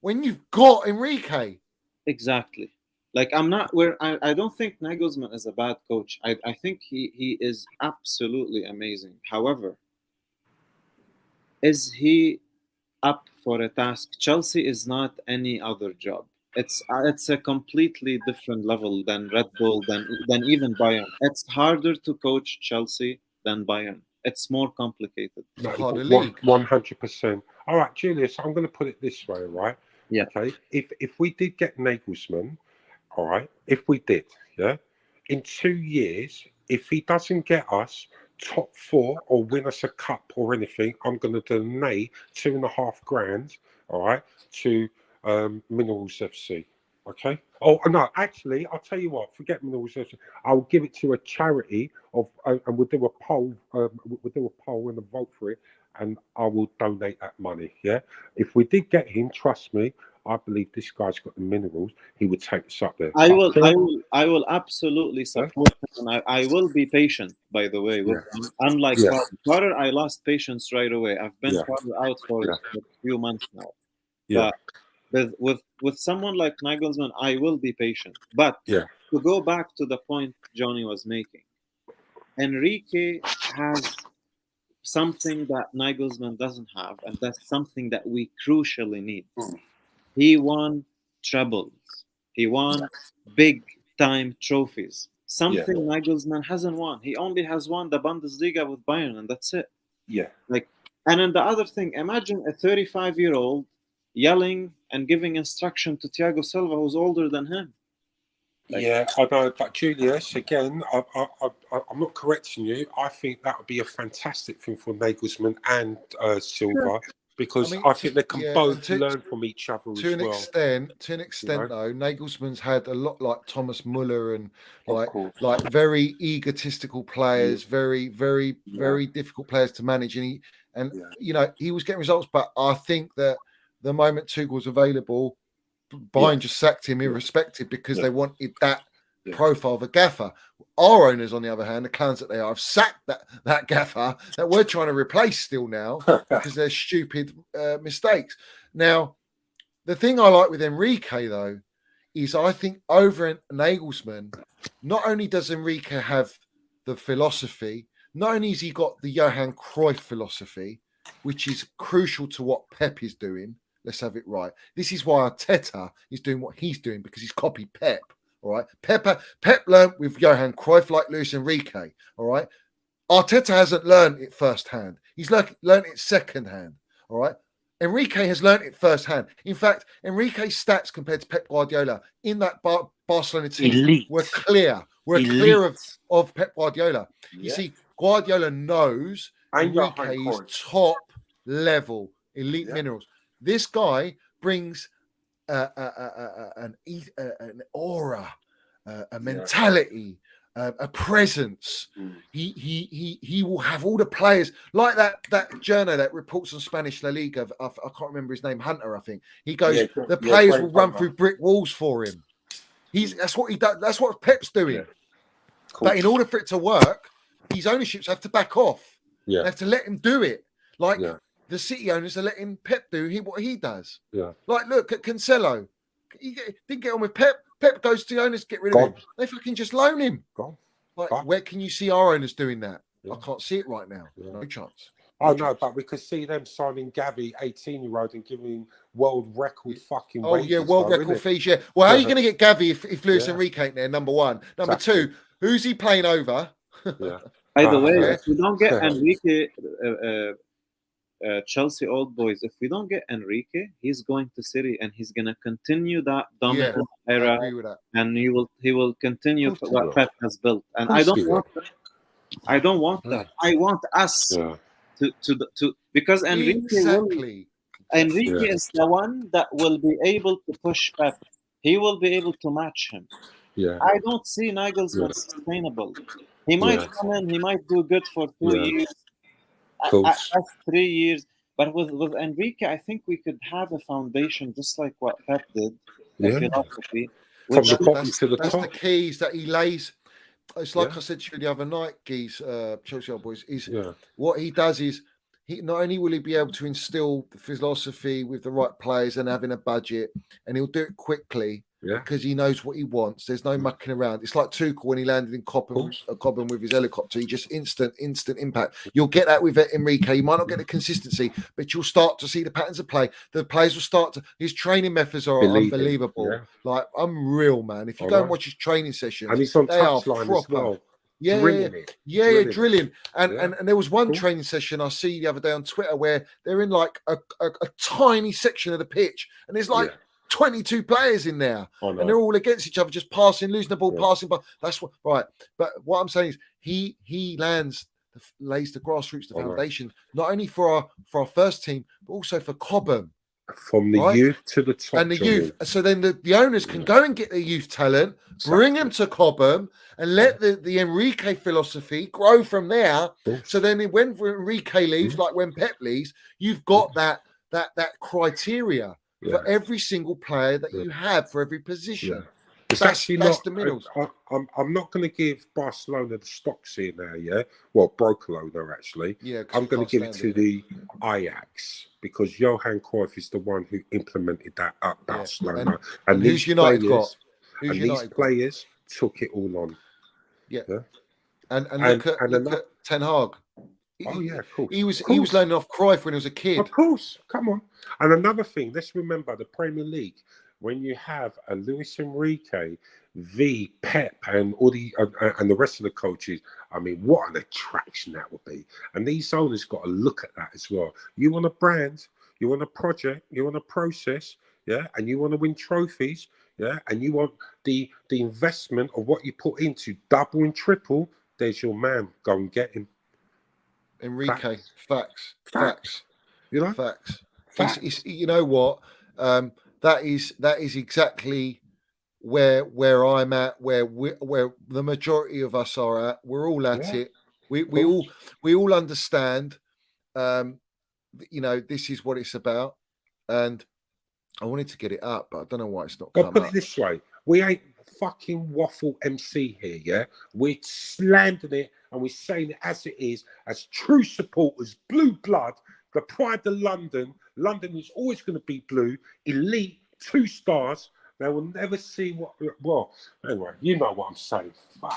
when you've got Enrique? exactly. Like I'm not where I don't think Nagelsmann is a bad coach. I think he is absolutely amazing. However, is he up for a task? Chelsea is not any other job. It's a completely different level than Red Bull, than even Bayern. It's harder to coach Chelsea than Bayern. It's more complicated. It's a harder league. 100%. All right, Julius, I'm going to put it this way, right? Yeah. Okay. If we did get Nagelsmann, all right, if we did, yeah, in 2 years, if he doesn't get us top four or win us a cup or anything, I'm going to donate 2.5 grand, all right, to Minerals FC. Okay. Oh no, actually, I'll tell you what. Forget Minerals FC. I'll give it to a charity of, and we'll do a poll. We'll do a poll and a vote for it, and I will donate that money. Yeah. If we did get him, trust me, I believe this guy's got the minerals. He would take us up there. I will absolutely support him, and I will be patient. By the way, with him. Unlike Carter, I lost patience right away. I've been Carter out for a few months now. But with someone like Nagelsmann, I will be patient. But to go back to the point Johnny was making, Enrique has something that Nagelsmann doesn't have, and that's something that we crucially need. He won trebles. He won big time trophies. Something Nagelsmann hasn't won. He only has won the Bundesliga with Bayern, and that's it. Yeah. And then the other thing, imagine a 35-year-old yelling and giving instruction to Thiago Silva, who's older than him. I know, but Julius, again, I'm not correcting you. I think that would be a fantastic thing for Nagelsmann and Silva, because I think they can both learn from each other as well. To an extent, though, Nagelsmann's had a lot like Thomas Muller and like very egotistical players, very difficult players to manage, and he was getting results. But I think that the moment Tuchel's available, Bayern just sacked him irrespective because they wanted that profile of a gaffer. Our owners, on the other hand, the clowns that they are, have sacked that gaffer that we're trying to replace still now because they're stupid mistakes. Now, the thing I like with Enrique, though, is I think over Nagelsmann, not only does Enrique have the philosophy, not only has he got the Johan Cruyff philosophy, which is crucial to what Pep is doing. Let's have it right. This is why Arteta is doing what he's doing, because he's copied Pep. All right. Pep learned with Johan Cruyff like Luis Enrique. All right. Arteta hasn't learned it firsthand. He's learned it secondhand. All right. Enrique has learned it firsthand. In fact, Enrique's stats compared to Pep Guardiola in that Barcelona team were clear. We're clear of Pep Guardiola. You see, Guardiola knows Enrique is top level elite minerals. This guy brings an aura, a mentality, a presence. He will have all the players like that journo that reports on Spanish La Liga. I can't remember his name, Hunter, I think. He goes, the players will run through brick walls for him. That's what he does. That's what Pep's doing. But in order for it to work, these ownerships have to back off. They have to let him do it. The City owners are letting Pep do what he does. Like, look at Cancelo. He didn't get on with Pep. Pep goes to the owners, get rid of him. They fucking just loan him. Where can you see our owners doing that? I can't see it right now. No chance. No, but we could see them signing Gavi, 18-year-old, and giving him world record fucking wages. World record fees, Well, how are you going to get Gavi if Luis Enrique ain't there, number one? Number two, who's he playing over? By the way, if we don't get Enrique... Chelsea old boys, if we don't get Enrique, he's going to City and he's going to continue that dominant era, and he will continue what Pep has built. And I don't want that. I want us to because Enrique is the one that will be able to push Pep. He will be able to match him. I don't see Nagelsmann sustainable. He might come in, he might do good for 2 years. That's 3 years, but with Enrique, I think we could have a foundation just like what Pep did. Philosophy. That's the keys that he lays. It's like I said to you the other night, Geese, Chelsea old boys. What he does is he not only will he be able to instill the philosophy with the right players and having a budget, and he'll do it quickly. Yeah. because he knows what he wants. There's no mucking around. It's like Tuchel when he landed in Cobham with his helicopter. He just instant impact. You'll get that with Enrique. You might not get the consistency, but you'll start to see the patterns of play. The players will start to. His training methods are unbelievable, like unreal, man. If you go and watch his training sessions, and he's on they are touchline proper. as well. Yeah, drilling. And there was one training session I see the other day on Twitter where they're in like a tiny section of the pitch, and there's like 22 players in there, and they're all against each other, just passing, losing the ball, passing. But that's what right. But what I'm saying is, he lays the grassroots, the foundation, not only for our first team, but also for Cobham. From the youth to the top. And the youth. So then the owners can go and get their youth talent, bring them to Cobham, and let the Enrique philosophy grow from there. So then when Enrique leaves, like when Pep leaves, you've got that criteria for every single player that you have for every position. That's the minerals. I'm not going to give Barcelona the stocks here now, well, Brocolona actually. I'm going to give it to the Ajax because Johan Cruyff is the one who implemented that at Barcelona. And these United players, got? These players took it all on. And look at Ten Hag. Of course. He was learning off Cruyff when he was a kid. Of course, come on. And another thing, let's remember the Premier League. When you have a Luis Enrique, V, Pep, and all and the rest of the coaches, I mean, what an attraction that would be. And these owners got to look at that as well. You want a brand, you want a project, you want a process, and you want to win trophies, and you want the investment of what you put into double and triple. There's your man. Go and get him. Enrique, facts. You know, facts. You know what? That is exactly where I'm at, where the majority of us are at. We're all at it. We all understand. This is what it's about. And I wanted to get it up, but I don't know why it's not. Put it this way: we ain't fucking waffle MC here, We're slandering it and we're saying it as it is, as true supporters, blue blood, the pride of London. London is always going to be blue, elite, 2 stars. They will never see what. Well, anyway, you know what I'm saying.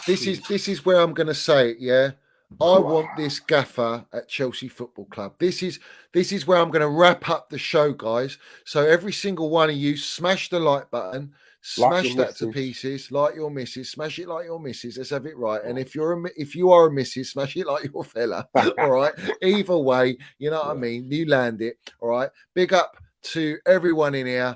This is where I'm going to say it. I want this gaffer at Chelsea Football Club. This is where I'm going to wrap up the show, guys. So every single one of you, smash the like button, smash that to pieces, like your missus, smash it like your missus. Let's have it right. And if you are a missus, smash it like your fella. All right. Either way, you know what I mean. You land it. All right. Big up to everyone in here.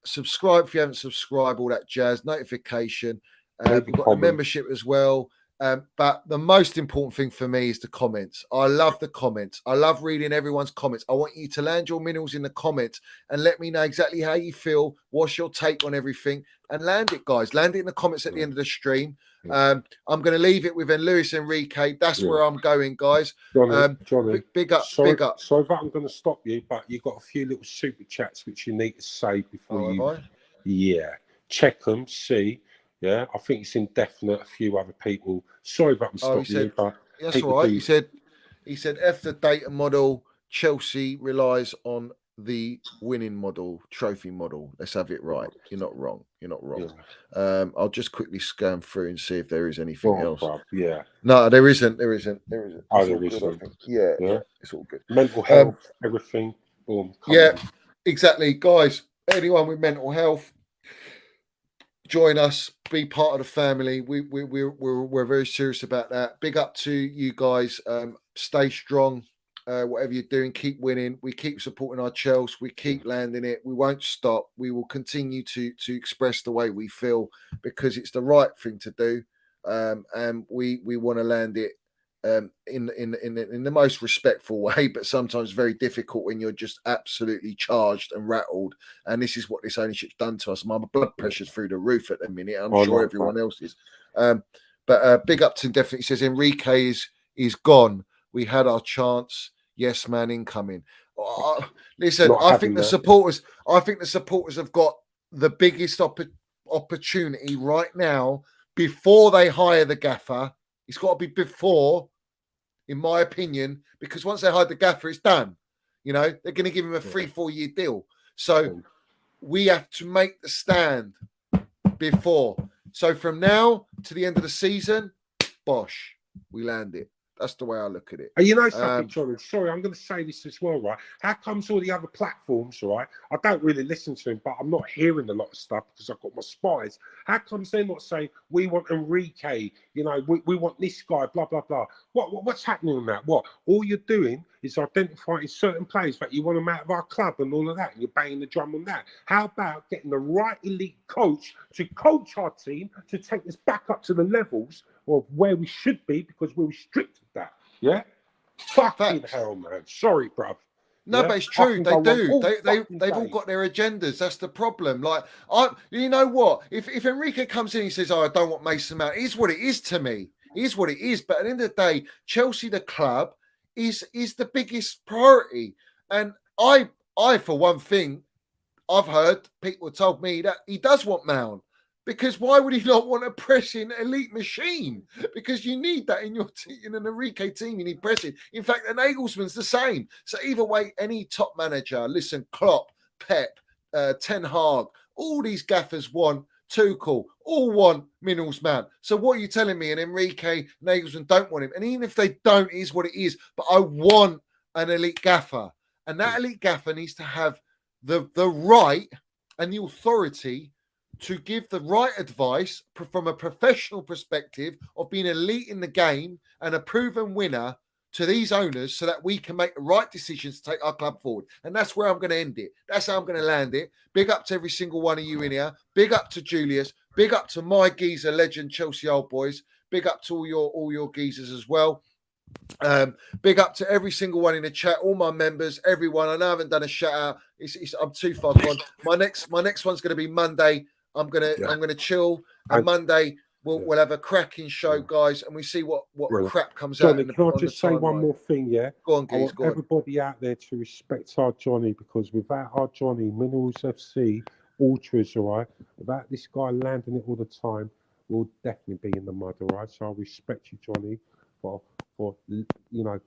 Subscribe if you haven't subscribed. All that jazz. Notification. We've got the membership as well. But the most important thing for me is the comments. I love the comments. I love reading everyone's comments. I want you to land your minerals in the comments and let me know exactly how you feel. What's your take on everything? And land it, guys. Land it in the comments at the end of the stream. I'm going to leave it with Luis Enrique. That's where I'm going, guys. Johnny, big up. Sorry that I'm going to stop you, but you've got a few little super chats which you need to say before check them, see. Yeah, I think it's indefinite. A few other people. Sorry about me stopping you, but that's all right. He said, F the data model. Chelsea relies on the winning model, trophy model. Let's have it right. You're not wrong. Yeah. I'll just quickly scan through and see if there is anything else. No, there isn't. There isn't. Yeah, it's all good. Mental health, everything. Boom. Exactly, guys. Anyone with mental health, join us, be part of the family. We're very serious about that. Big up to you guys. Stay strong. Whatever you're doing, keep winning. We keep supporting our Chels. We keep landing it. We won't stop. We will continue to express the way we feel because it's the right thing to do. And we want to land it in the most respectful way, but sometimes very difficult when you're just absolutely charged and rattled. And this is what this ownership's done to us. My blood pressure's through the roof at the minute. I'm sure everyone else is. But big up to definitely says Enrique is gone. We had our chance. Yes, man, incoming. Listen, I think the supporters have got the biggest opportunity right now before they hire the gaffer. It's got to be before, in my opinion, because once they hire the gaffer, it's done. They're going to give him a 3-4 year deal. So we have to make the stand before. So from now to the end of the season, bosh, we land it. That's the way I look at it. And you know something, Johnny? Sorry, I'm going to say this as well, right? How comes all the other platforms, right? I don't really listen to them, but I'm not hearing a lot of stuff because I've got my spies. How comes they're not saying, we want Enrique, you know, we want this guy, blah, blah, blah. What's happening on that? What? All you're doing is identifying certain players that you want them out of our club and all of that, and you're banging the drum on that. How about getting the right elite coach to coach our team to take us back up to the levels of where we should be because we're restricted that? Yeah? Fucking hell, man. Sorry, bruv. No, yeah? but it's true. They do. They've all day. got their agendas. That's the problem. Like, you know what? If Enrique comes in and says, "Oh, I don't want Mason Mount," it is what it is to me. It is what it is. But at the end of the day, Chelsea, the club, is the biggest priority. And I for one thing, I've heard people told me that he does want Mount. Because why would he not want a pressing elite machine? Because you need that in your in an Enrique team. You need pressing. In fact, an Nagelsmann's the same. So either way, any top manager, listen, Klopp, Pep, Ten Hag, all these gaffers want Tuchel, all want Minnels Mount. So what are you telling me? And Enrique, Nagelsmann don't want him. And even if they don't, it is what it is. But I want an elite gaffer. And that elite gaffer needs to have the right and the authority to give the right advice from a professional perspective of being elite in the game and a proven winner to these owners so that we can make the right decisions to take our club forward. And that's where I'm going to end it. That's how I'm going to land it. Big up to every single one of you in here. Big up to Julius. Big up to my geezer legend, Chelsea Old Boys. Big up to all your geezers as well. Big up to every single one in the chat, all my members, everyone. I know I haven't done a shout out. I'm too far gone. My next one's going to be Monday. I'm gonna chill, and Monday we'll have a cracking show, guys, and we see what crap comes Johnny, out. Can I just say one more thing? Yeah, go on, I want everybody out there to respect our Johnny, because without our Johnny, Minerals FC, Ultras, all right, without this guy landing it all the time, we'll definitely be in the mud, all right. So I respect you, Johnny, for you know,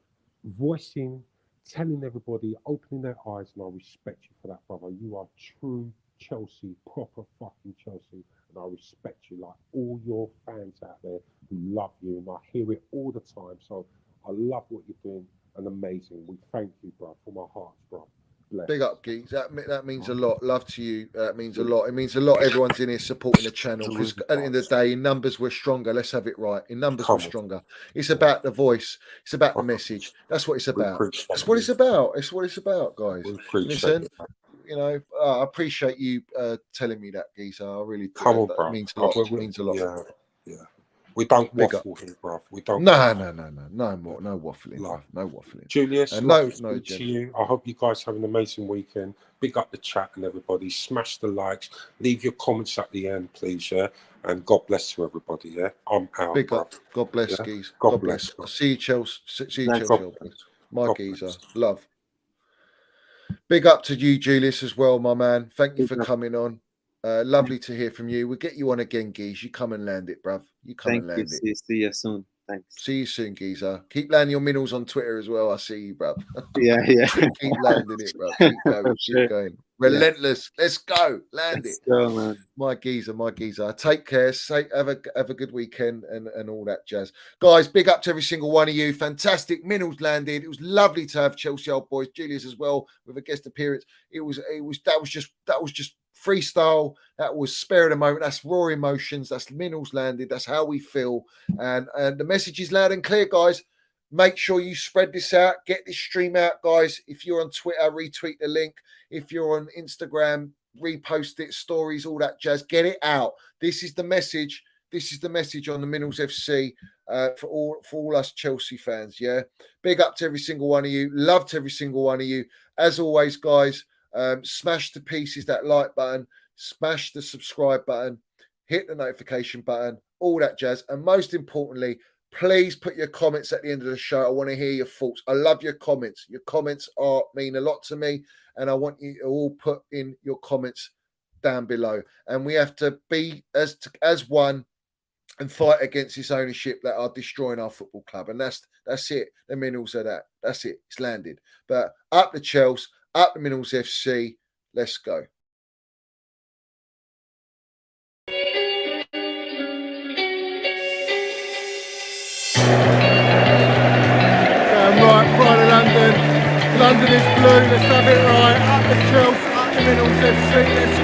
voicing, telling everybody, opening their eyes, and I respect you for that, brother. You are true Chelsea, proper fucking Chelsea, and I respect you like all your fans out there who love you, and I hear it all the time. So I love what you're doing, and amazing. We thank you, bro, from our hearts, bro. Bless. Big up, geeks. That means a lot. Love to you. That means a lot. It means a lot. Everyone's in here supporting the channel, because at the end of the day, in numbers we're stronger. Let's have it right. In numbers we're stronger. It's about the voice. It's about the message. That's what it's about. That's what it's about. It's what it's about, guys. Listen. You know, I appreciate you telling me that, geezer. I really do. That means a lot. It means a lot. Yeah. We don't waffle here, bruv. We don't. No more. No waffling, bruv. No waffling. Julius, and no to you. I hope you guys have an amazing weekend. Big up the chat and everybody. Smash the likes. Leave your comments at the end, please. Yeah. And God bless to everybody. Yeah. I'm out. Big up. God bless, geese. God bless. See you, Chels. See you, Chelsea. My geezer. Love. Big up to you, Julius, as well, my man. Thank you for coming on. Lovely to hear from you. We'll get you on again, Geese. You come and land it, bruv. You come and land it. See you soon. Thanks. See you soon, Geezer. Keep landing your minerals on Twitter as well. I see you, bruv. Yeah. Keep landing it, bruv. Keep going. Keep going. Relentless. Yeah. Let's go. Let's go, man. My geezer. Take care. Have a good weekend and all that jazz. Guys, big up to every single one of you. Fantastic. Minerals landed. It was lovely to have Chelsea Old Boys, Julius as well, with a guest appearance. That was just freestyle. That was spare of the moment. That's raw emotions. That's minerals landed. That's how we feel. And the message is loud and clear, guys. Make sure you spread this out. Get this stream out, guys. If you're on Twitter, retweet the link. If you're on Instagram, repost it, stories, all that jazz. Get it out. This is the message. This is the message on the Minerals FC for all us Chelsea fans. Yeah. Big up to every single one of you. Love to every single one of you. As always, guys, smash to pieces that like button. Smash the subscribe button. Hit the notification button. All that jazz. And most importantly, please put your comments at the end of the show. I want to hear your thoughts. I love your comments. Your comments mean a lot to me. And I want you to all put in your comments down below. And we have to be as one and fight against this ownership that are destroying our football club. And that's it. The Minerals are that. That's it. It's landed. But up the Chels, up the Minerals FC. Let's go. Right, pride of London. London is blue, let's have it right. Up the Chels, up the Minerals FC, let's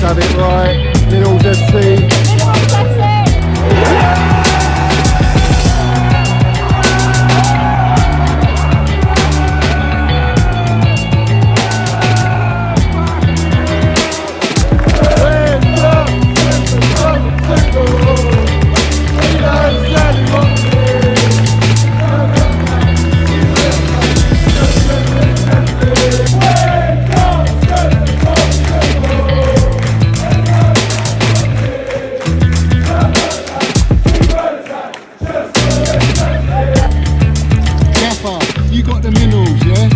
have it right. Minerals FC. You got the Minerals, yeah?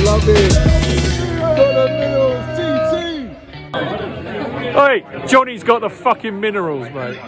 Love it. Got the Minerals, TT. Oi, Johnny's got the fucking minerals, mate.